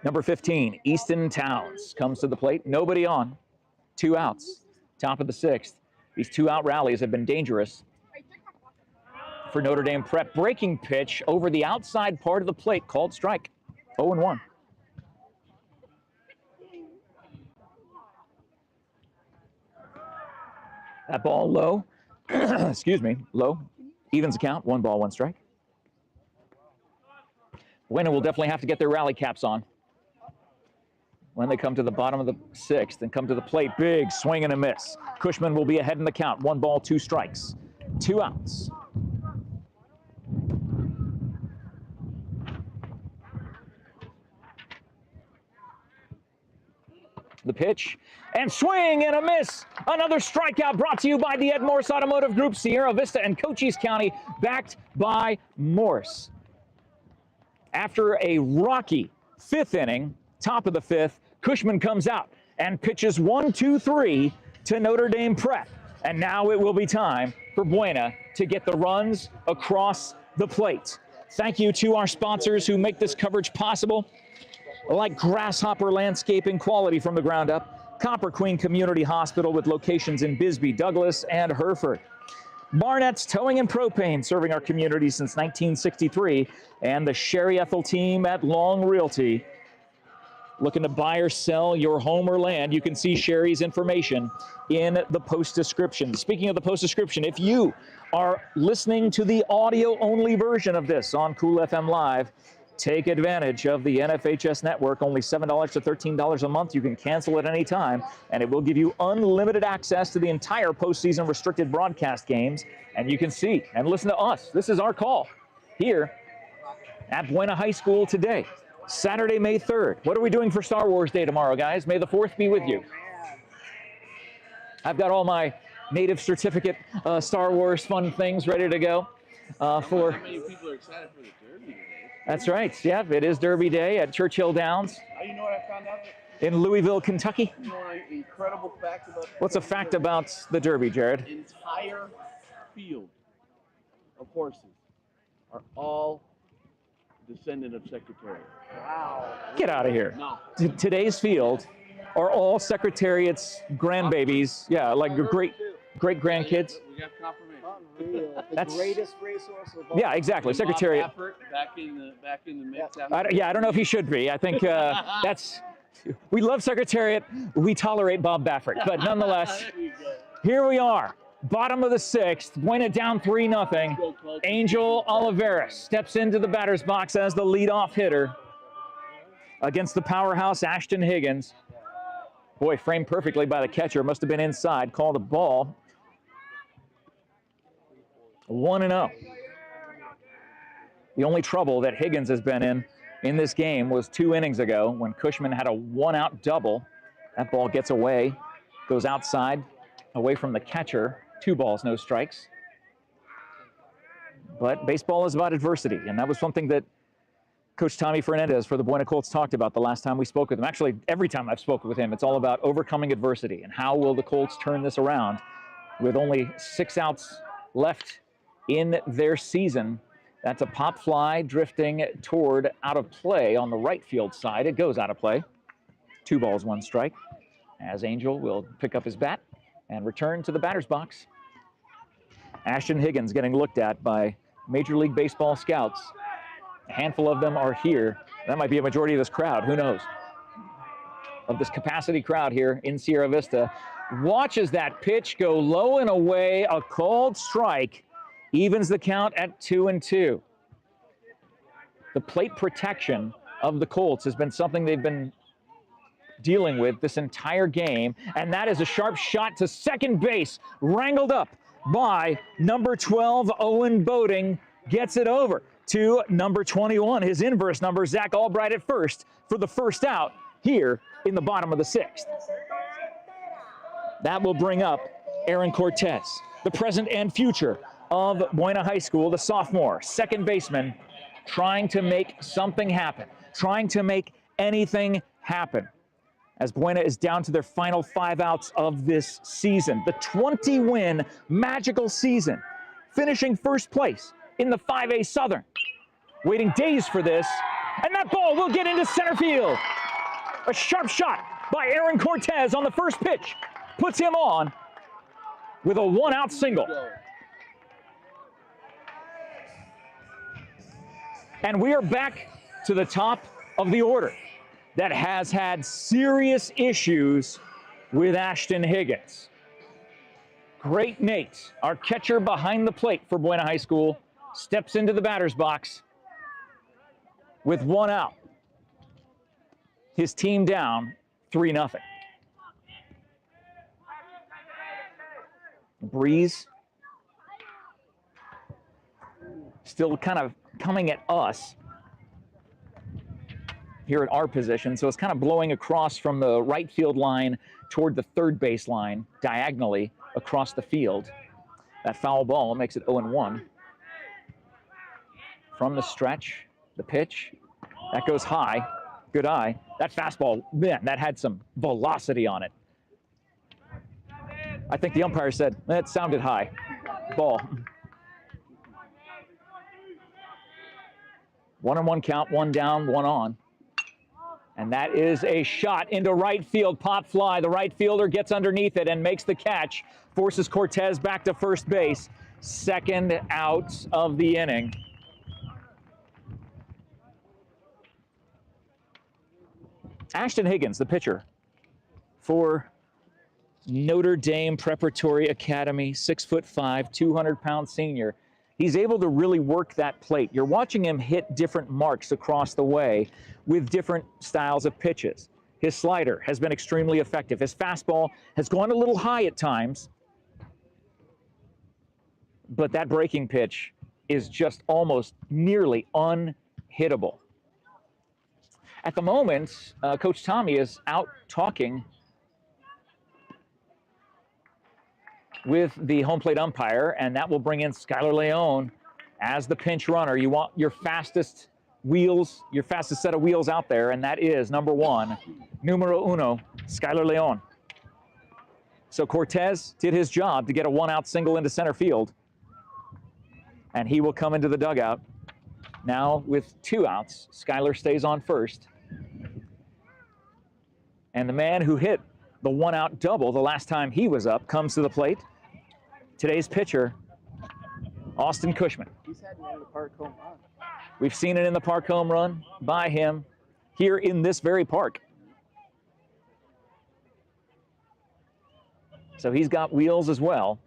Number 15, Easton Towns comes to the plate. Nobody on. 2 outs. Top of the 6th. These 2-out rallies have been dangerous for Notre Dame Prep. Breaking pitch over the outside part of the plate, called strike. 0-1. That ball low. Excuse me, low. Evens the count, 1 ball, 1 strike. Buena will definitely have to get their rally caps on when they come to the bottom of the 6th and come to the plate. Big swing and a miss. Cushman will be ahead in the count. 1 ball, 2 strikes. 2 outs. The pitch, and swing and a miss. Another strikeout brought to you by the MORSE Automotive Group, Sierra, Vista, and Cochise County, backed by MORSE. After a rocky 5th inning, top of the 5th, Cushman comes out and pitches 1-2-3 to Notre Dame Prep. And now it will be time for Buena to get the runs across the plate. Thank you to our sponsors who make this coverage possible, like Grasshopper Landscaping, quality from the ground up, Copper Queen Community Hospital with locations in Bisbee, Douglas, and Hereford. Barnett's Towing and Propane, serving our community since 1963, and the Sherry Ethel team at Long Realty. Looking to buy or sell your home or land, you can see Sherry's information in the post description. Speaking of the post description, if you are listening to the audio-only version of this on Cool FM Live, take advantage of the NFHS Network, only $7 to $13 a month. You can cancel at any time, and it will give you unlimited access to the entire postseason restricted broadcast games, and you can see and listen to us. This is our call here at Buena High School today, Saturday, May 3rd. What are we doing for Star Wars Day tomorrow, guys? May the 4th be with you. I've got all my native certificate Star Wars fun things ready to go. How many people are excited for the Derby today? That's right. Yeah, it is Derby Day at Churchill Downs You know what I found out? in Louisville, Kentucky. You know an incredible fact about What's a fact about the Derby, Jared? the entire field of horses are all descendant of Secretariat. Wow. Get out of here. No. Today's field are all Secretariat's grandbabies. Yeah, like your great grandkids. We got confirmation. Unreal. The That's- greatest racehorse of all. Yeah, exactly. Secretariat. Bob Baffert, back in the mix. I don't know if he should be. I think that's. We love Secretariat. We tolerate Bob Baffert, but nonetheless, There you go. here we are. Bottom of the 6th, Buena down 3-0. Go Colts. Angel Oliveras steps into the batter's box as the leadoff hitter against the powerhouse Ashton Higgins. Boy, framed perfectly by the catcher. Must have been inside. Called a ball. 1-0. The only trouble that Higgins has been in this game was 2 innings ago when Cushman had a 1-out double. That ball gets away, goes outside, away from the catcher. 2 balls, no strikes. But baseball is about adversity, and that was something that Coach Tommy Fernandez for the Buena Colts talked about the last time we spoke with him. Actually, every time I've spoken with him, it's all about overcoming adversity and how will the Colts turn this around with only 6 outs left in their season. That's a pop fly drifting toward out of play on the right field side. It goes out of play. 2 balls, 1 strike, as Angel will pick up his bat and return to the batter's box. Ashton Higgins getting looked at by Major League Baseball scouts. A handful of them are here. That might be a majority of this crowd, who knows? Of this capacity crowd here in Sierra Vista. Watches that pitch go low and away, a called strike. Evens the count at 2-2. The plate protection of the Colts has been something they've been dealing with this entire game, and that is a sharp shot to second base, wrangled up by number 12, Owen Boating, gets it over to number 21, his inverse number, Zach Albright at first for the first out here in the bottom of the 6th. That will bring up Aaron Cortez, the present and future of Buena High School, the sophomore, second baseman, trying to make something happen, trying to make anything happen. As Buena is down to their final 5 outs of this season, the 20-win magical season, finishing first place in the 5A Southern. Waiting days for this, and that ball will get into center field. A sharp shot by Aaron Cortez on the first pitch puts him on with a 1-out single. And we are back to the top of the order that has had serious issues with Ashton Higgins. Great Nate, our catcher behind the plate for Buena High School, steps into the batter's box with 1 out. His team down 3-0. Breeze still kind of coming at us. here at our position, so it's kind of blowing across from the right field line toward the third base line, diagonally across the field. That foul ball makes it 0-1. From the stretch, the pitch, that goes high, good eye. That fastball, man, that had some velocity on it. I think the umpire said, that sounded high, ball. 1-1 count, 1 down, 1 on. And that is a shot into right field, pop fly. The right fielder gets underneath it and makes the catch, forces Cortez back to first base. Second out of the inning. Ashton Higgins, the pitcher for Notre Dame Preparatory Academy, 6'5", 200-pound senior. He's able to really work that plate. You're watching him hit different marks across the way with different styles of pitches. His slider has been extremely effective. His fastball has gone a little high at times, but that breaking pitch is just almost nearly unhittable. At the moment, Coach Tommy is out talking with the home plate umpire, and that will bring in Skylar Leone as the pinch runner. You want your fastest wheels, your fastest set of wheels out there, and that is number 1, numero uno, Skylar Leone. So Cortez did his job to get a 1-out single into center field, and he will come into the dugout. Now with 2 outs, Skylar stays on first. And the man who hit the 1-out double the last time he was up comes to the plate. Today's pitcher, Austin Cushman. He's had an in the park home run. We've seen it in the park home run by him here in this very park. So he's got wheels as well.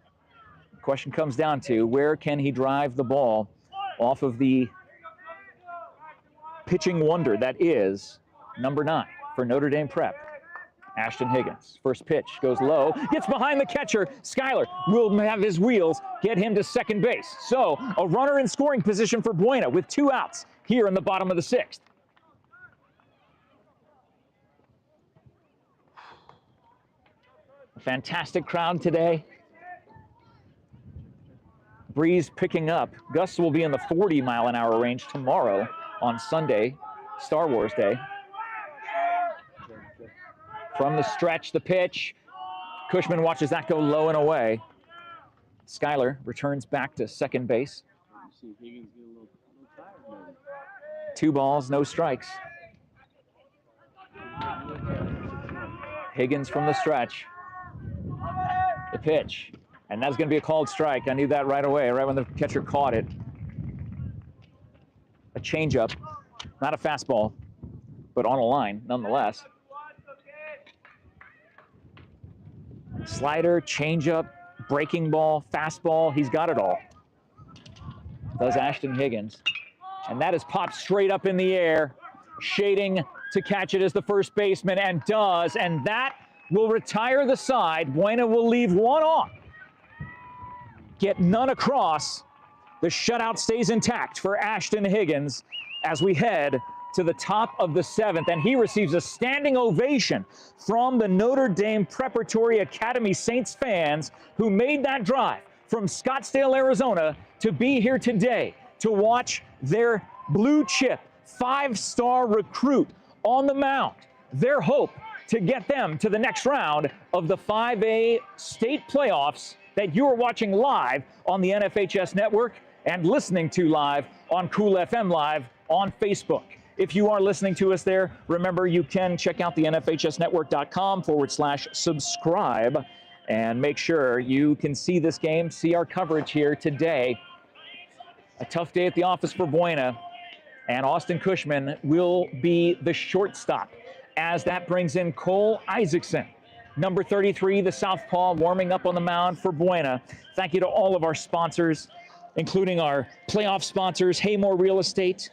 The question comes down to where can he drive the ball off of the pitching wonder that is number 9 for Notre Dame Prep, Ashton Higgins. First pitch goes low, gets behind the catcher. Skylar will have his wheels get him to second base. So a runner in scoring position for Buena with 2 outs here in the bottom of the 6th. A fantastic crowd today. Breeze picking up. Gusts will be in the 40-mile-an-hour range tomorrow on Sunday, Star Wars Day. From the stretch, the pitch. Cushman watches that go low and away. Skylar returns back to second base. 2 balls, no strikes. Higgins from the stretch. The pitch. And that's going to be a called strike. I knew that right away, right when the catcher caught it. A changeup, not a fastball, but on a line nonetheless. Slider, changeup, breaking ball, fastball, he's got it all. Does Ashton Higgins. And that is popped straight up in the air, shading to catch it as the first baseman, and does, and that will retire the side. Buena will leave 1 on. Get none across. The shutout stays intact for Ashton Higgins as we head to the top of the 7th, and he receives a standing ovation from the Notre Dame Preparatory Academy Saints fans who made that drive from Scottsdale, Arizona to be here today to watch their blue chip 5-star recruit on the mound. Their hope to get them to the next round of the 5A state playoffs that you are watching live on the NFHS Network and listening to live on Cool FM Live on Facebook. If you are listening to us there, remember you can check out the NFHSnetwork.com/subscribe and make sure you can see this game, see our coverage here today. A tough day at the office for Buena, and Austin Cushman will be the shortstop as that brings in Cole Isaacson. Number 33, the southpaw, warming up on the mound for Buena. Thank you to all of our sponsors, including our playoff sponsors, Haymore Real Estate,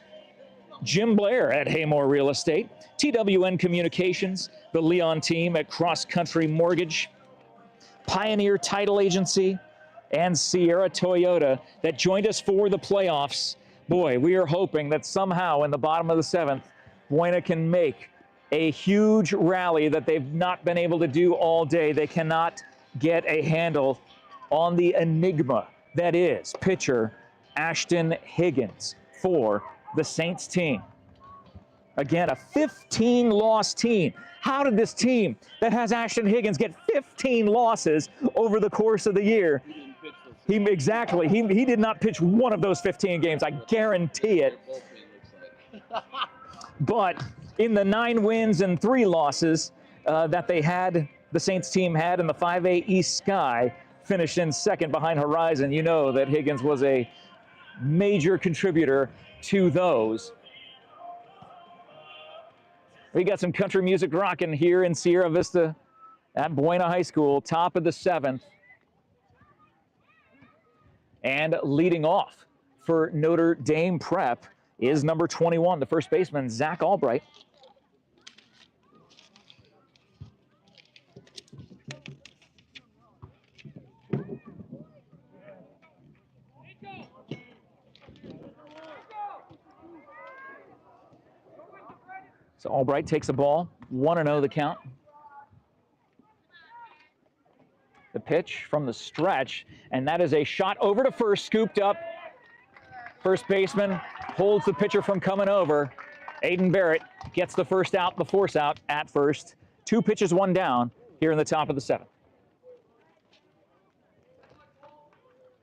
Jim Blair at Haymore Real Estate, TWN Communications, the Leon team at Cross Country Mortgage, Pioneer Title Agency, and Sierra Toyota that joined us for the playoffs. Boy, we are hoping that somehow in the bottom of the 7th, Buena can make a huge rally that they've not been able to do all day. They cannot get a handle on the enigma that is pitcher Ashton Higgins for the Saints team. Again, a 15-loss team. How did this team that has Ashton Higgins get 15 losses over the course of the year? He did not pitch one of those 15 games, I guarantee it. But in the 9 wins and 3 losses that they had, the Saints team had in the 5A East Sky, finished in second behind Horizon. You know that Higgins was a major contributor to those. We got some country music rocking here in Sierra Vista at Buena High School, top of the 7th. And leading off for Notre Dame Prep is number 21, the first baseman, Zach Albright. So Albright takes a ball, 1-0 the count. The pitch from the stretch, and that is a shot over to first, scooped up. First baseman holds the pitcher from coming over. Aiden Barrett gets the first out, the force out at first. 2 pitches, 1 down here in the top of the 7th.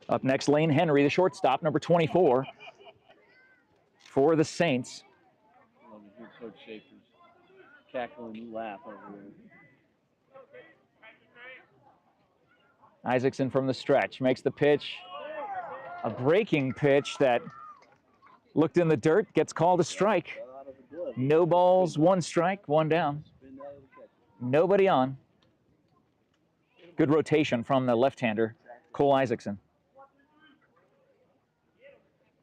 Up next, Lane Henry, the shortstop, number 24 for the Saints. Love to hear Coach Schaefer's cackling laugh over there. Isaacson from the stretch makes the pitch. A breaking pitch that looked in the dirt, gets called a strike. No balls, 1 strike, 1 down. Nobody on. Good rotation from the left-hander, Cole Isaacson.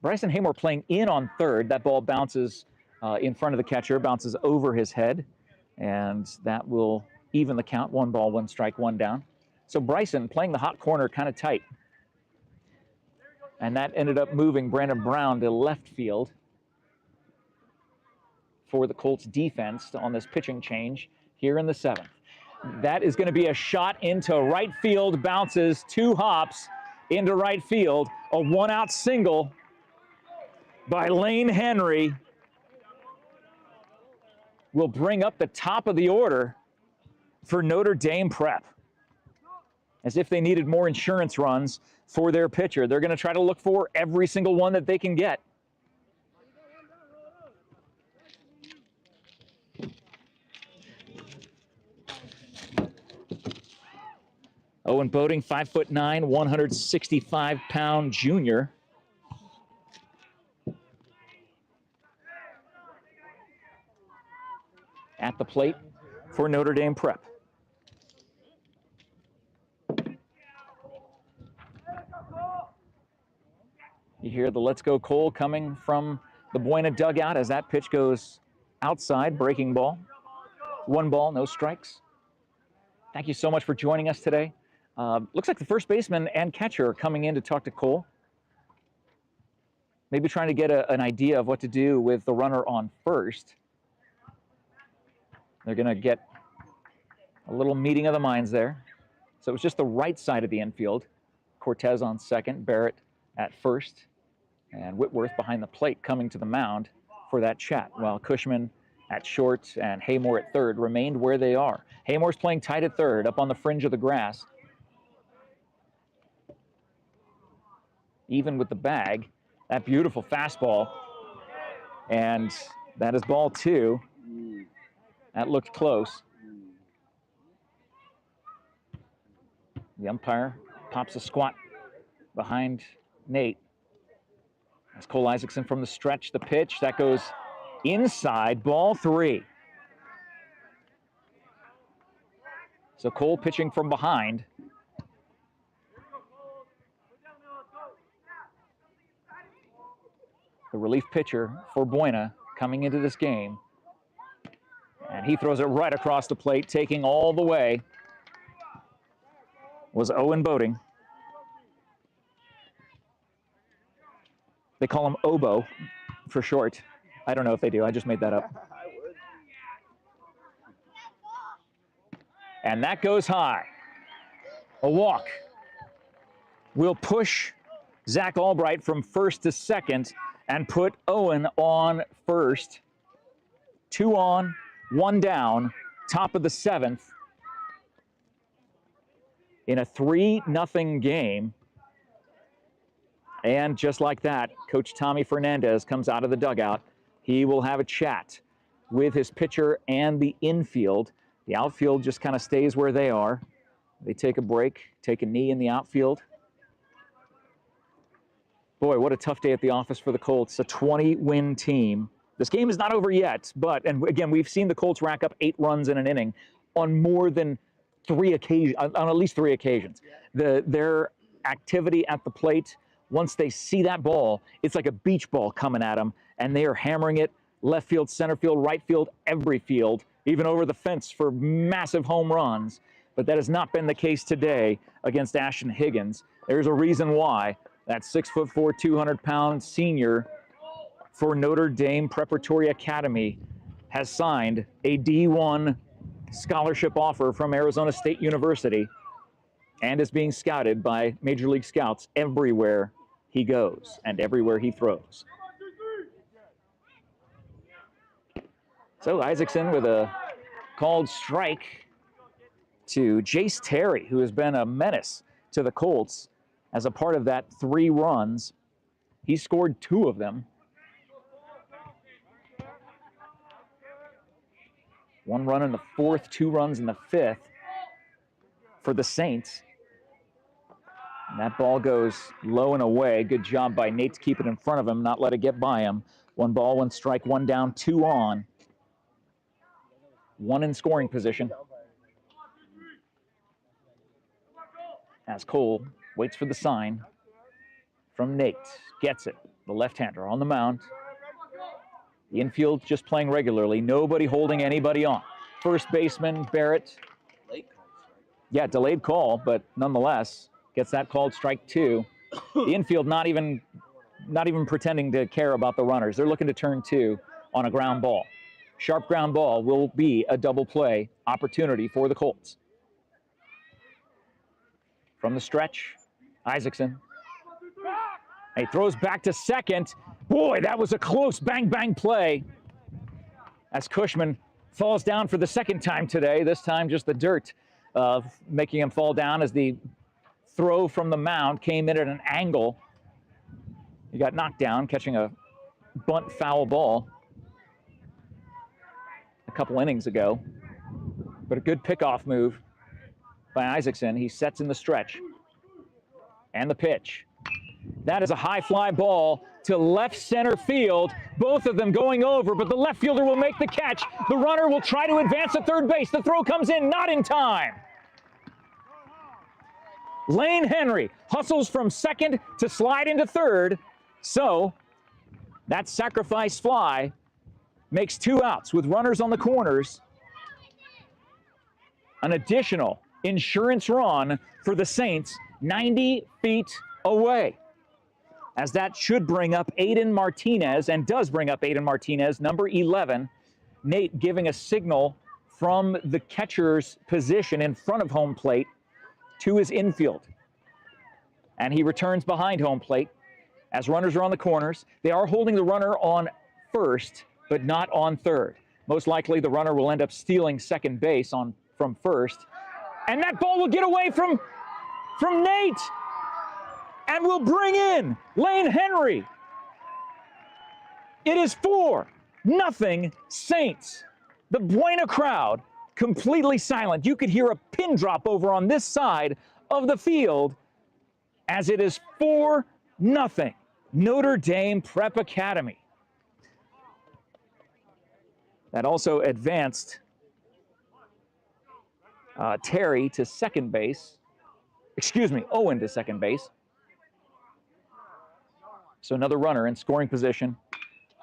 Bryson Haymore playing in on third. That ball bounces in front of the catcher, bounces over his head, and that will even the count. 1 ball, 1 strike, 1 down. So Bryson playing the hot corner kind of tight. And that ended up moving Brandon Brown to left field for the Colts defense on this pitching change here in the 7th. That is going to be a shot into right field, bounces 2 hops into right field. A 1-out single by Lane Henry will bring up the top of the order for Notre Dame Prep. As if they needed more insurance runs for their pitcher. They're going to try to look for every single one that they can get. Owen Boating, 5'9", 165-pound junior. At the plate for Notre Dame Prep. You hear the "Let's Go Cole" coming from the Buena dugout as that pitch goes outside, breaking ball. 1 ball, no strikes. Thank you so much for joining us today. Looks like the first baseman and catcher are coming in to talk to Cole. Maybe trying to get an idea of what to do with the runner on first. They're going to get a little meeting of the minds there. So it was just the right side of the infield. Cortez on second, Barrett at first, and Whitworth behind the plate coming to the mound for that chat, while Cushman at short and Haymore at third remained where they are. Haymore's playing tight at third, up on the fringe of the grass. Even with the bag, that beautiful fastball, and that is ball 2. That looked close. The umpire pops a squat behind Nate. That's Cole Isaacson from the stretch. The pitch, that goes inside, ball 3. So Cole pitching from behind. The relief pitcher for Buena coming into this game. And he throws it right across the plate, taking all the way was Owen Boating. They call him Obo for short. I don't know if they do. I just made that up. I would. And that goes high. A walk will push Zach Albright from first to second and put Owen on first. 2 on, 1 down, top of the 7th. In a 3-0 game. And just like that, Coach Tommy Fernandez comes out of the dugout. He will have a chat with his pitcher and the infield. The outfield just kind of stays where they are. They take a break, take a knee in the outfield. Boy, what a tough day at the office for the Colts, a 20-win team. This game is not over yet, but, and again, we've seen the Colts rack up 8 runs in an inning on more than 3 occasions, on at least 3 occasions. Their activity at the plate, once they see that ball, it's like a beach ball coming at them, and they are hammering it left field, center field, right field, every field, even over the fence for massive home runs. But that has not been the case today against Ashton Higgins. There's a reason why. That 6'4", 200-pound senior for Notre Dame Preparatory Academy has signed a D1 scholarship offer from Arizona State University and is being scouted by Major League Scouts everywhere he goes and everywhere he throws. So Isaacson with a called strike to Jace Terry, who has been a menace to the Colts as a part of that 3 runs. He scored 2 of them. 1 run in the 4th, 2 runs in the 5th for the Saints. And that ball goes low and away. Good job by Nate to keep it in front of him, not let it get by him. 1 ball, 1 strike, 1 down, 2 on. 1 in scoring position. As Cole waits for the sign from Nate. Gets it. The left-hander on the mound. The infield just playing regularly. Nobody holding anybody on. First baseman Barrett. Yeah, delayed call, but nonetheless gets that called strike 2. The infield not even pretending to care about the runners. They're looking to turn 2 on a ground ball. Sharp ground ball will be a double play opportunity for the Colts. From the stretch, Isaacson. He throws back to second. Boy, that was a close bang-bang play. As Cushman falls down for the 2nd time today, this time just the dirt making him fall down as the throw from the mound came in at an angle. He got knocked down, catching a bunt foul ball a couple innings ago. But a good pickoff move by Isaacson. He sets in the stretch. And the pitch. That is a high fly ball to left center field. Both of them going over, but the left fielder will make the catch. The runner will try to advance to third base. The throw comes in, not in time. Lane Henry hustles from second to slide into third. So that sacrifice fly makes 2 outs with runners on the corners. An additional insurance run for the Saints, 90 feet away. As that should bring up Aiden Martinez, and does bring up Aiden Martinez, number 11. Nate giving a signal from the catcher's position in front of home plate to his infield. And he returns behind home plate as runners are on the corners. They are holding the runner on first, but not on third. Most likely the runner will end up stealing second base from first. And that ball will get away from Nate and will bring in Lane Henry. It is 4-0 Saints. The Buena crowd completely silent. You could hear a pin drop over on this side of the field as it is 4-0 Notre Dame Prep Academy. That also advanced Terry to second base. Excuse me, Owen to second base. So another runner in scoring position.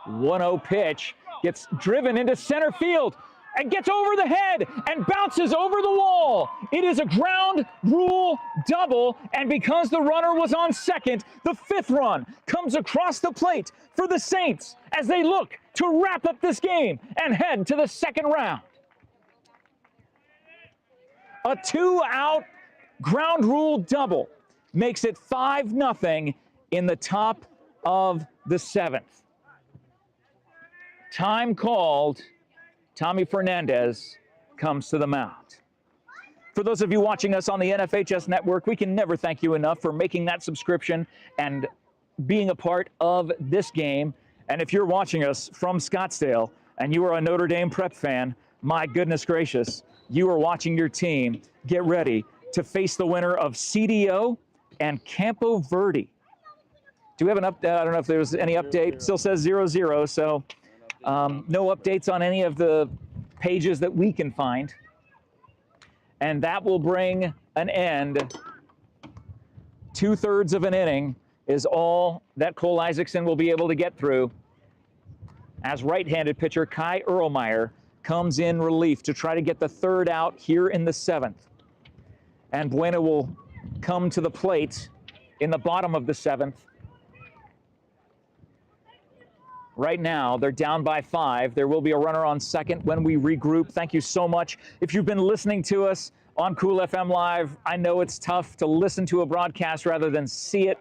1-0 pitch gets driven into center field and gets over the head and bounces over the wall. It is a ground rule double, and because the runner was on second, the 5th run comes across the plate for the Saints as they look to wrap up this game and head to the 2nd round. A 2-out ground rule double makes it 5-0 in the top of the 7th. Time called. Tommy Fernandez comes to the mound. For those of you watching us on the NFHS Network, we can never thank you enough for making that subscription and being a part of this game. And if you're watching us from Scottsdale and you are a Notre Dame Prep fan, my goodness gracious, you are watching your team get ready to face the winner of CDO and Campo Verde. Do we have an update? I don't know if there's any update. Still says 0-0, so no updates on any of the pages that we can find. And that will bring an end. 2/3 of an inning is all that Cole Isaacson will be able to get through as right-handed pitcher Kai Erlmeyer comes in relief to try to get the 3rd out here in the 7th. And Buena will come to the plate in the bottom of the 7th. Right now, they're down by 5. There will be a runner on second when we regroup. Thank you so much. If you've been listening to us on Cool FM Live, I know it's tough to listen to a broadcast rather than see it,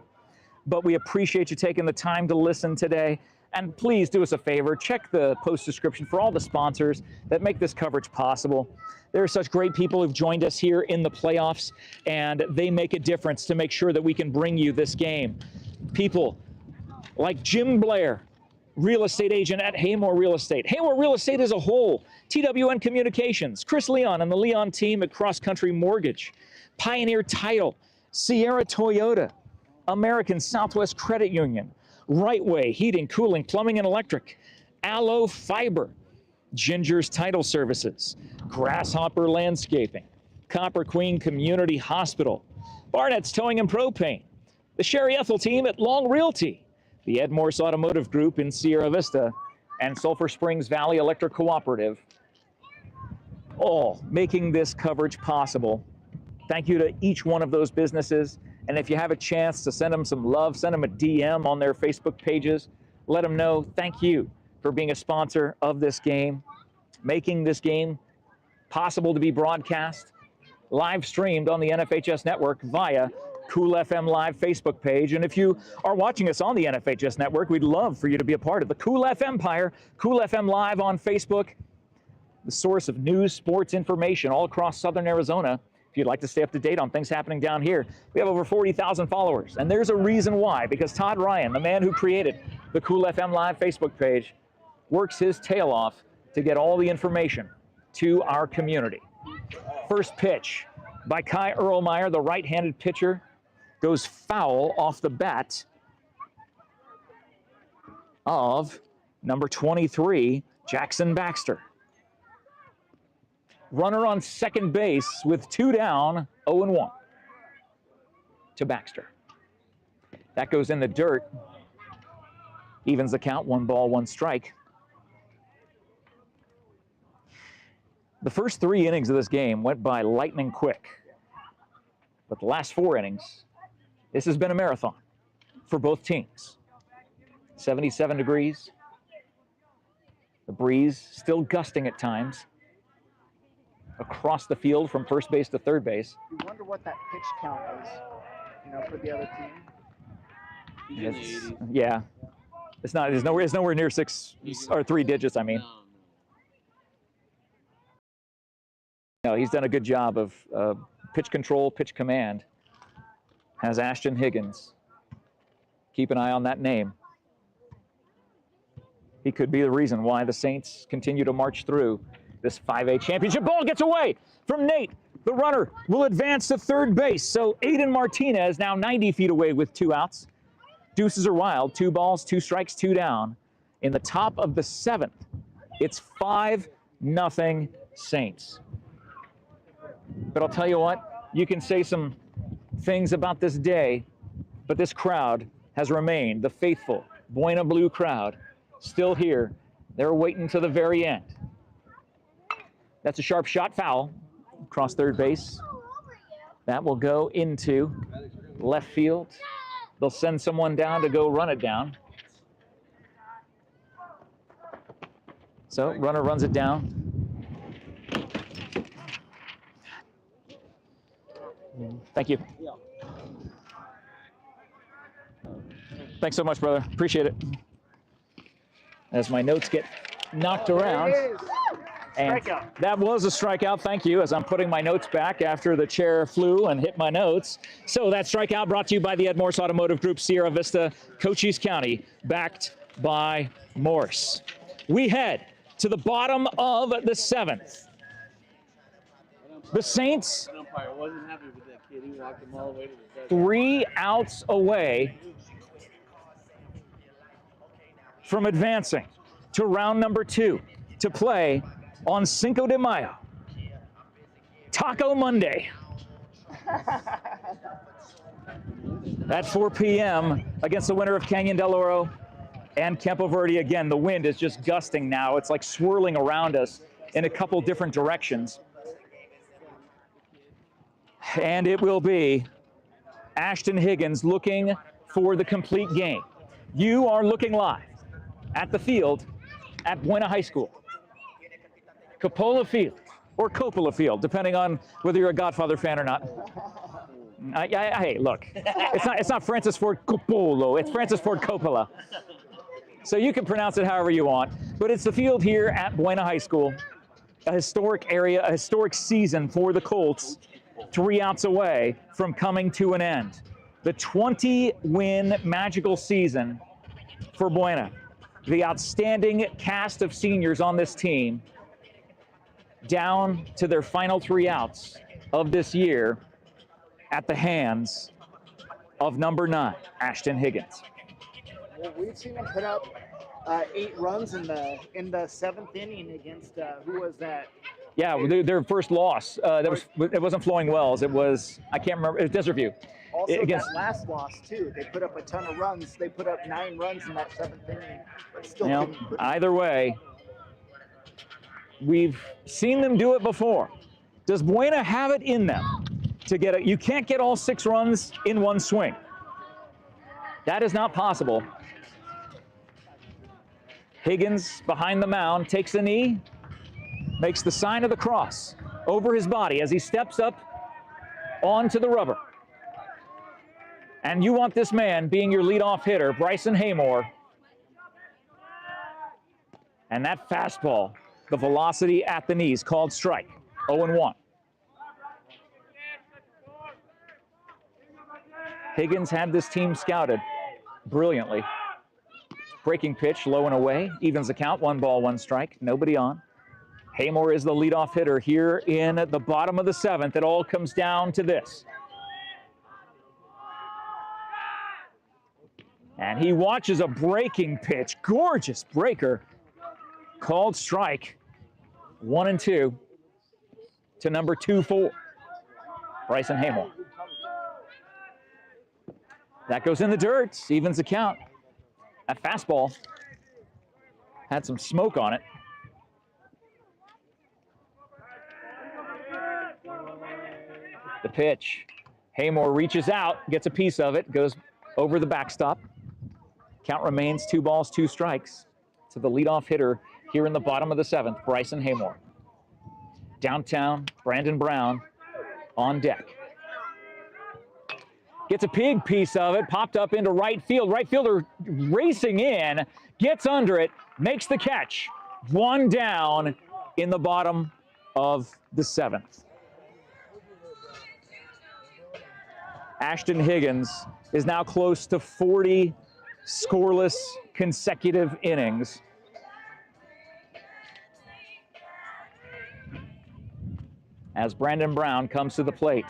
but we appreciate you taking the time to listen today. And please do us a favor, check the post description for all the sponsors that make this coverage possible. There are such great people who've joined us here in the playoffs, and they make a difference to make sure that we can bring you this game. People like Jim Blair, real estate agent at Haymore Real Estate. Haymore Real Estate as a whole. TWN Communications, Chris Leon and the Leon team at Cross Country Mortgage. Pioneer Title, Sierra Toyota, American Southwest Credit Union, Right Way Heating, Cooling, Plumbing and Electric, Aloe Fiber, Ginger's Title Services, Grasshopper Landscaping, Copper Queen Community Hospital, Barnett's Towing and Propane, the Sherry Ethel team at Long Realty, the MORSE Automotive Group in Sierra Vista, and Sulphur Springs Valley Electric Cooperative, all making this coverage possible. Thank you to each one of those businesses. And if you have a chance to send them some love, send them a DM on their Facebook pages, let them know thank you for being a sponsor of this game, making this game possible to be broadcast, live streamed on the NFHS Network via Cool FM Live Facebook page. And if you are watching us on the NFHS Network, we'd love for you to be a part of the Cool F Empire, Cool FM Live on Facebook, the source of news, sports, information all across Southern Arizona. If you'd like to stay up to date on things happening down here, we have over 40,000 followers. And there's a reason why, because Todd Ryan, the man who created the Cool FM Live Facebook page, works his tail off to get all the information to our community. First pitch by Kai Erlmeyer, the right-handed pitcher, goes foul off the bat of number 23, Jackson Baxter. Runner on second base with 2 down, 0-1 to Baxter. That goes in the dirt. Evens the count, 1 ball, 1 strike. The first 3 innings of this game went by lightning quick. But the last 4 innings, this has been a marathon for both teams. 77 degrees. The breeze still gusting at times across the field from first base to third base. You wonder what that pitch count is, you know, for the other team. Yeah, it's nowhere near 6 or 3 digits. I mean, no, he's done a good job of pitch control, pitch command. Has Ashton Higgins. Keep an eye on that name. He could be the reason why the Saints continue to march through this 5A championship. Ball gets away from Nate. The runner will advance to third base. So Aiden Martinez now 90 feet away with 2 outs. Deuces are wild. 2 balls, 2 strikes, 2 down. In the top of the 7th, it's 5-0 Saints. But I'll tell you what, you can say some things about this day, but this crowd has remained, the faithful Buena Blue crowd, still here. They're waiting to the very end. That's a sharp shot, foul across third base. That will go into left field. They'll send someone down to go run it down. So runner runs it down. Thank you. Thanks so much, brother. Appreciate it. As my notes get knocked around. There it is. And Strikeout. that was a strikeout. Thank you. As I'm putting my notes back after the chair flew and hit my notes. So that strikeout brought to you by the MORSE Automotive Group, Sierra Vista, Cochise County, backed by Morse. We head to the bottom of the 7th. The Saints, That umpire wasn't happy with that kid. He walked him all the way to the 3 outs away from advancing to round number 2 to play on Cinco de Mayo, Taco Monday, at 4 p.m. against the winner of Canyon del Oro and Campo Verde. Again, the wind is just gusting now. It's like swirling around us in a couple different directions. And it will be Ashton Higgins looking for the complete game. You are looking live at the field at Buena High School. Coppola Field, or Coppola Field, depending on whether you're a Godfather fan or not. Hey, look, it's not Francis Ford Coppola, it's Francis Ford Coppola. So you can pronounce it however you want, but it's the field here at Buena High School, a historic area, a historic season for the Colts, 3 outs away from coming to an end. The 20-win magical season for Buena. The outstanding cast of seniors on this team, down to their final 3 outs of this year at the hands of number 9, Ashton Higgins. Well, we've seen him put up 8 runs in the 7th inning against who was that? Yeah, their first loss. It wasn't Flowing Wells. It was, I can't remember. It was Desert View. Also, Against, that last loss too. They put up a ton of runs. They put up 9 runs in that 7th inning, but still you know, couldn't put either way, we've seen them do it before. Does Buena have it in them to get it? You can't get all 6 runs in one swing. That is not possible. Higgins behind the mound, takes a knee, makes the sign of the cross over his body as he steps up onto the rubber. And you want this man being your leadoff hitter, Bryson Haymore. And that fastball, the velocity at the knees, called strike, 0-1. Higgins had this team scouted brilliantly. Breaking pitch, low and away, evens the count, 1 ball, 1 strike, nobody on. Haymore is the leadoff hitter here in the bottom of the 7th. It all comes down to this. And he watches a breaking pitch, gorgeous breaker, called strike, 1-2 to number 2-4, Bryson Haymore. That goes in the dirt, evens the count. That fastball had some smoke on it. The pitch. Haymore reaches out, gets a piece of it, goes over the backstop. Count remains 2 balls, 2 strikes to the leadoff hitter here in the bottom of the 7th, Bryson Haymore. Downtown, Brandon Brown on deck. Gets a big piece of it, popped up into right field. Right fielder racing in, gets under it, makes the catch. 1 down in the bottom of the 7th. Ashton Higgins is now close to 40 scoreless consecutive innings. As Brandon Brown comes to the plate.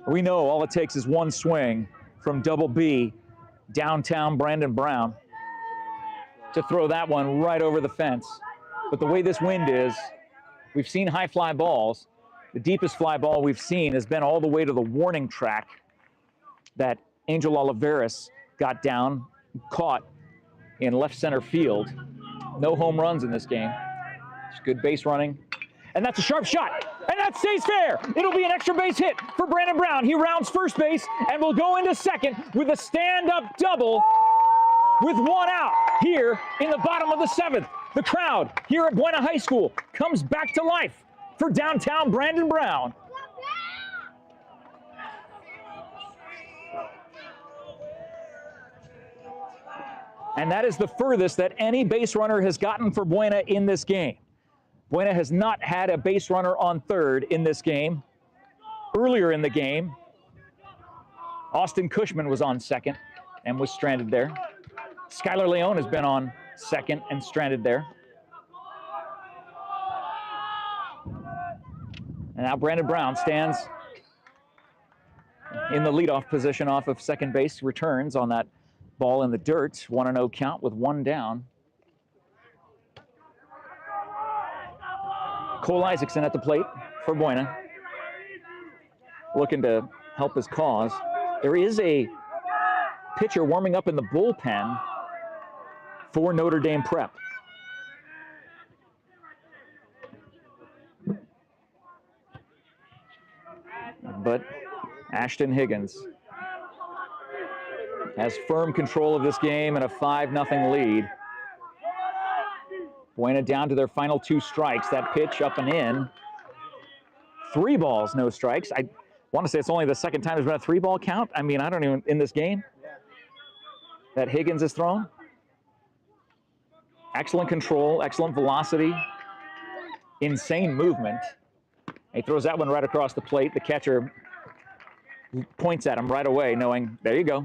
We know all it takes is 1 swing from Double B, downtown Brandon Brown, to throw that one right over the fence. But the way this wind is, we've seen high fly balls. The deepest fly ball we've seen has been all the way to the warning track that Angel Oliveras got down, caught in left center field. No home runs in this game. It's good base running. And that's a sharp shot. And that stays fair. It'll be an extra base hit for Brandon Brown. He rounds first base and will go into second with a stand-up double with 1 out here in the bottom of the 7th. The crowd here at Buena High School comes back to life for downtown Brandon Brown. And that is the furthest that any base runner has gotten for Buena in this game. Buena has not had a base runner on third in this game. Earlier in the game, Austin Cushman was on second and was stranded there. Skylar Leone has been on second and stranded there. And now Brandon Brown stands in the leadoff position off of second base, returns on that ball in the dirt. 1-0 count with one down. Cole Isaacson at the plate for Buena, looking to help his cause. There is a pitcher warming up in the bullpen for Notre Dame Prep. But Ashton Higgins has firm control of this game and a 5-0 lead. Buena down to their final two strikes. That pitch up and in. 3 balls, no strikes. I want to say it's only the second time there's been a 3-ball count. I mean, I don't even, in this game, that Higgins has thrown. Excellent control, excellent velocity, insane movement. He throws that one right across the plate. The catcher points at him right away, knowing, there you go.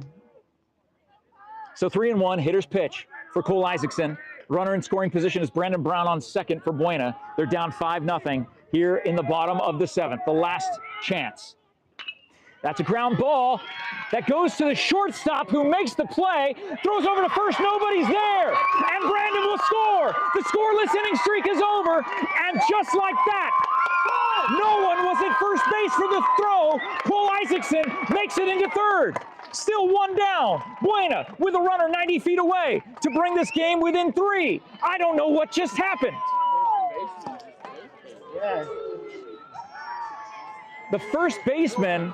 So 3-1, hitter's pitch for Cole Isaacson. Runner in scoring position is Brandon Brown on second for Buena. They're down 5-0 here in the bottom of the 7th, the last chance. That's a ground ball that goes to the shortstop, who makes the play, throws over to first, nobody's there, and Brandon will score. The scoreless inning streak is over, and just like that, no one was at first base for the throw. Cole Isaacson makes it into third. Still one down. Buena with a runner 90 feet away to bring this game within 3. I don't know what just happened. Yeah. The first baseman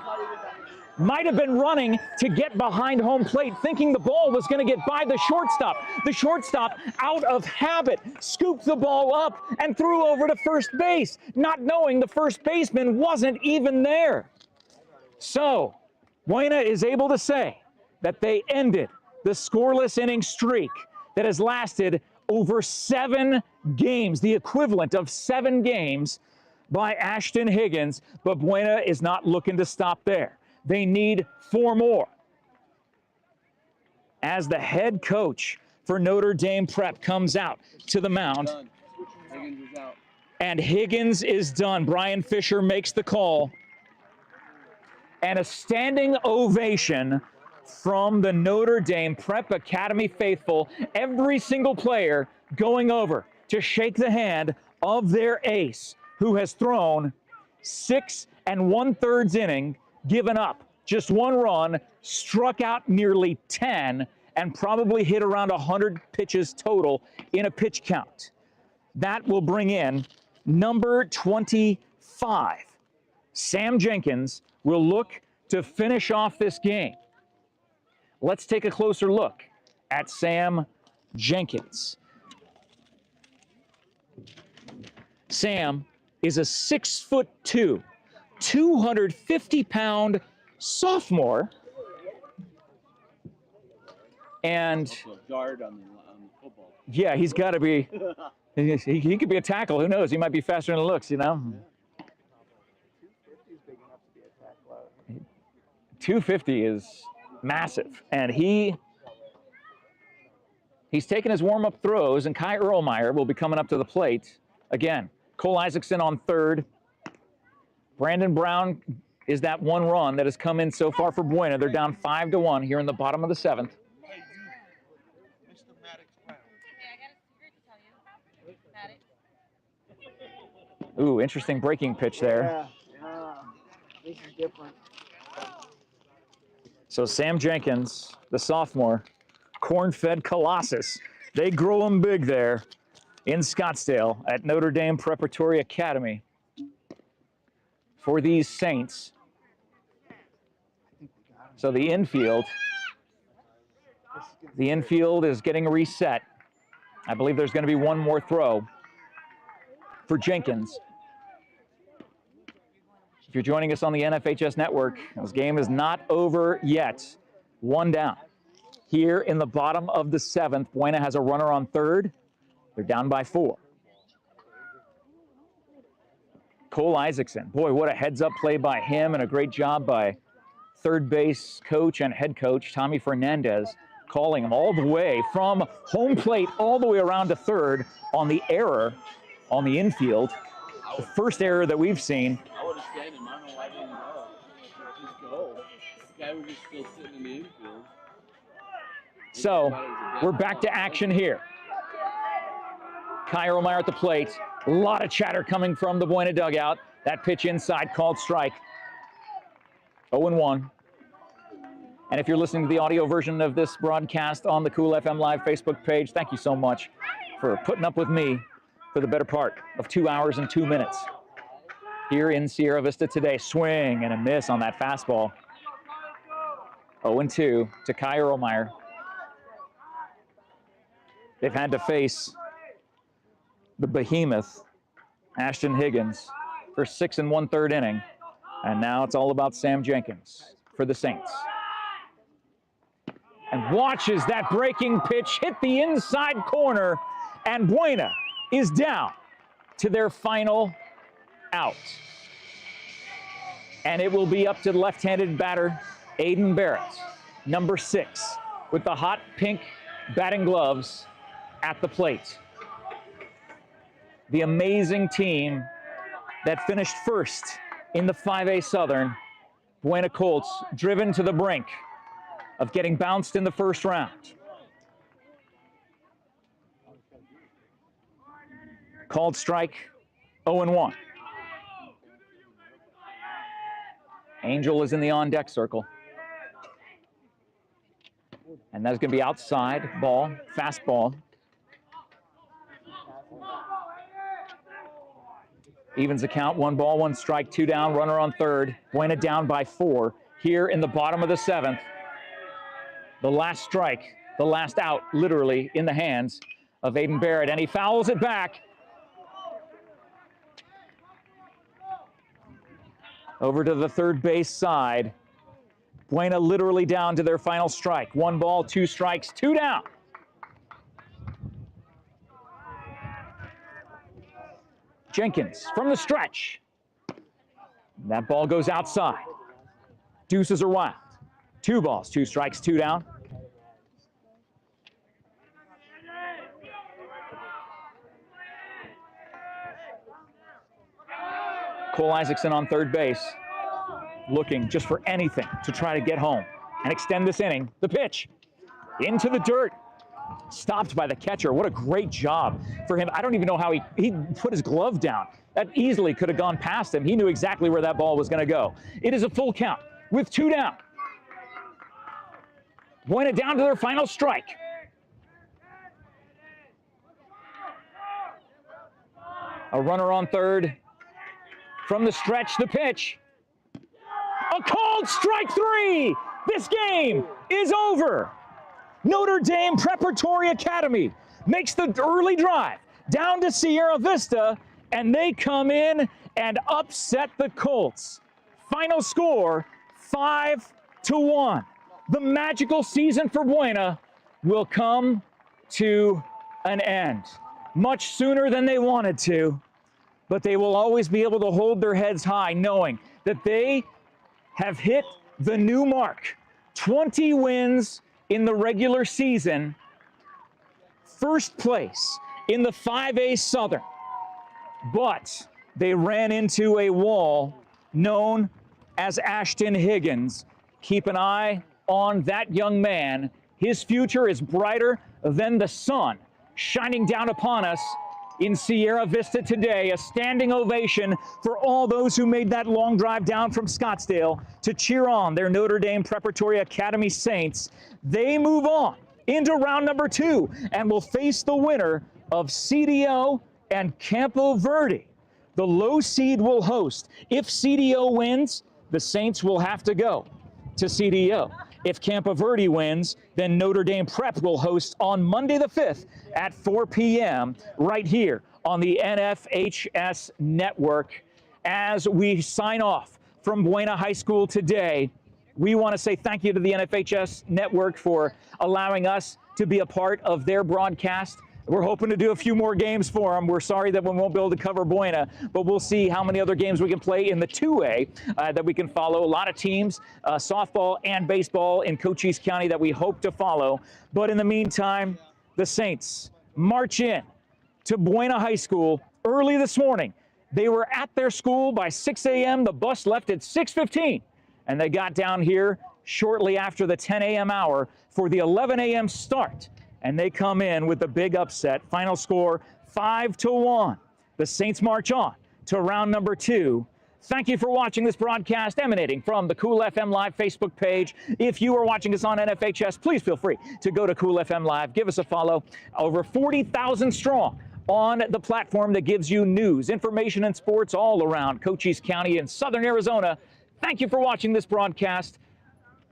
might have been running to get behind home plate, thinking the ball was going to get by the shortstop. The shortstop, out of habit, scooped the ball up and threw over to first base, not knowing the first baseman wasn't even there. So Buena is able to say that they ended the scoreless inning streak that has lasted over 7 games, the equivalent of 7 games by Ashton Higgins, but Buena is not looking to stop there. They need 4 more. As the head coach for Notre Dame Prep comes out to the mound, Higgins is out. and Higgins is done. Brian Fisher makes the call. And a standing ovation from the Notre Dame Prep Academy faithful. Every single player going over to shake the hand of their ace, who has thrown 6 1/3 inning, given up just 1 run, struck out nearly 10, and probably hit around 100 pitches total in a pitch count. That will bring in number 25. Sam Jenkins will look to finish off this game. Let's take a closer look at Sam Jenkins. Sam is a 6'2", 250-pound sophomore, and Also a guard on the football. yeah, he's got to be. He could be a tackle. Who knows? He might be faster than it looks. You know. 250 is big enough to be a tackle out. 250 is massive, and he's taking his warm-up throws, and Kai Erlmeyer will be coming up to the plate again. Cole Isaacson on third. Brandon Brown is that 1 run that has come in so far for Buena. They're down 5-1 here in the bottom of the 7th. Ooh, interesting breaking pitch there. Yeah. This is different. So Sam Jenkins, the sophomore, corn-fed colossus. They grow him big there in Scottsdale at Notre Dame Preparatory Academy. For these Saints. So the infield is getting reset. I believe there's going to be 1 more throw for Jenkins. If you're joining us on the NFHS Network, this game is not over yet. 1 down. here in the bottom of the 7th. Buena has a runner on third. They're down by 4. Cole Isaacson, boy, what a heads-up play by him, and a great job by third base coach and head coach Tommy Fernandez, calling him all the way from home plate all the way around to third on the error on the infield. The first error that we've seen. I would have scanned him. I don't know why I didn't go. Just go. The guy was just still sitting in the infield. So we're back to action here. Kyer Omeyer at the plate. A lot of chatter coming from the Buena dugout. That pitch inside, called strike. 0-1. And if you're listening to the audio version of this broadcast on the Cool FM Live Facebook page, thank you so much for putting up with me for the better part of 2 hours and 2 minutes here in Sierra Vista today. Swing and a miss on that fastball. 0-2 to Kyer Omeyer. They've had to face the behemoth, Ashton Higgins, for 6 1/3 inning. And now it's all about Sam Jenkins for the Saints. And watches that breaking pitch hit the inside corner, and Buena is down to their final out. And it will be up to the left-handed batter, Aiden Barrett, number 6, with the hot pink batting gloves at the plate. The amazing team that finished first in the 5A Southern, Buena Colts, driven to the brink of getting bounced in the first round. Called strike, 0-1. Angel is in the on-deck circle. And that's going to be outside, ball, fastball. Evens the count, 1 ball, 1 strike, 2 down, runner on third. Buena down by 4 here in the bottom of the 7th. The last strike, the last out, literally in the hands of Aiden Barrett, and he fouls it back. Over to the third base side. Buena literally down to their final strike. 1 ball, 2 strikes, 2 down. Jenkins from the stretch. That ball goes outside. Deuces are wild. 2 balls, 2 strikes, 2 down. Cole Isaacson on third base, looking just for anything to try to get home and extend this inning. The pitch into the dirt. Stopped by the catcher. What a great job for him. I don't even know how he put his glove down. That easily could have gone past him. He knew exactly where that ball was going to go. It is a full count with 2 down. Buena down to their final strike. A runner on third. From the stretch, the pitch. A called strike 3. This game is over. Notre Dame Preparatory Academy makes the early drive down to Sierra Vista, and they come in and upset the Colts. Final score, 5-1. The magical season for Buena will come to an end much sooner than they wanted to, but they will always be able to hold their heads high knowing that they have hit the new mark. 20 wins in the regular season, first place in the 5A Southern. But they ran into a wall known as Ashton Higgins. Keep an eye on that young man. His future is brighter than the sun shining down upon us in Sierra Vista today. A standing ovation for all those who made that long drive down from Scottsdale to cheer on their Notre Dame Preparatory Academy Saints. They move on into round number 2 and will face the winner of CDO and Campo Verde. The low seed will host. If CDO wins, the Saints will have to go to CDO. If Campo Verde wins, then Notre Dame Prep will host on Monday the 5th at 4 p.m. right here on the NFHS Network. As we sign off from Buena High School today, We want to say thank you to the NFHS Network for allowing us to be a part of their broadcast. We're hoping to do a few more games for them. We're sorry that we won't be able to cover Buena, but we'll see how many other games we can play in the 2A that we can follow. A lot of teams, softball and baseball in Cochise County that we hope to follow. But in the meantime, the Saints march in to Buena High School early this morning. They were at their school by 6 a.m. The bus left at 6:15, and they got down here shortly after the 10 a.m. hour for the 11 a.m. start. And they come in with the big upset. Final score 5-1. The Saints march on to round number 2. Thank you for watching this broadcast emanating from the Cool FM Live Facebook page. If you are watching us on NFHS, please feel free to go to Cool FM Live. Give us a follow. Over 40,000 strong on the platform that gives you news, information, and sports all around Cochise County in southern Arizona. Thank you for watching this broadcast.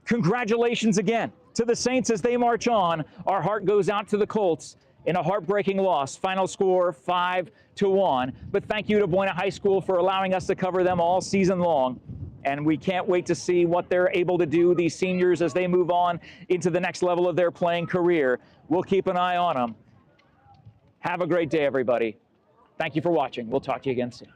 Congratulations again to the Saints as they march on. Our heart goes out to the Colts in a heartbreaking loss. Final score 5-1. But thank you to Buena High School for allowing us to cover them all season long. And we can't wait to see what they're able to do, these seniors, as they move on into the next level of their playing career. We'll keep an eye on them. Have a great day, everybody. Thank you for watching. We'll talk to you again soon.